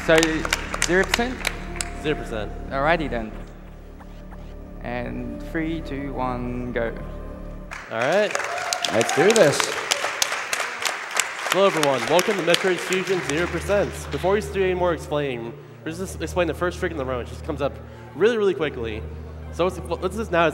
So, 0%? 0%. Alrighty then. And 3, 2, 1, go. All right. Let's do this. Hello, everyone. Welcome to Metroid Fusion 0%. Before we do any more explaining, let's just explain the first trick in the row. It just comes up really, really quickly. So let's just now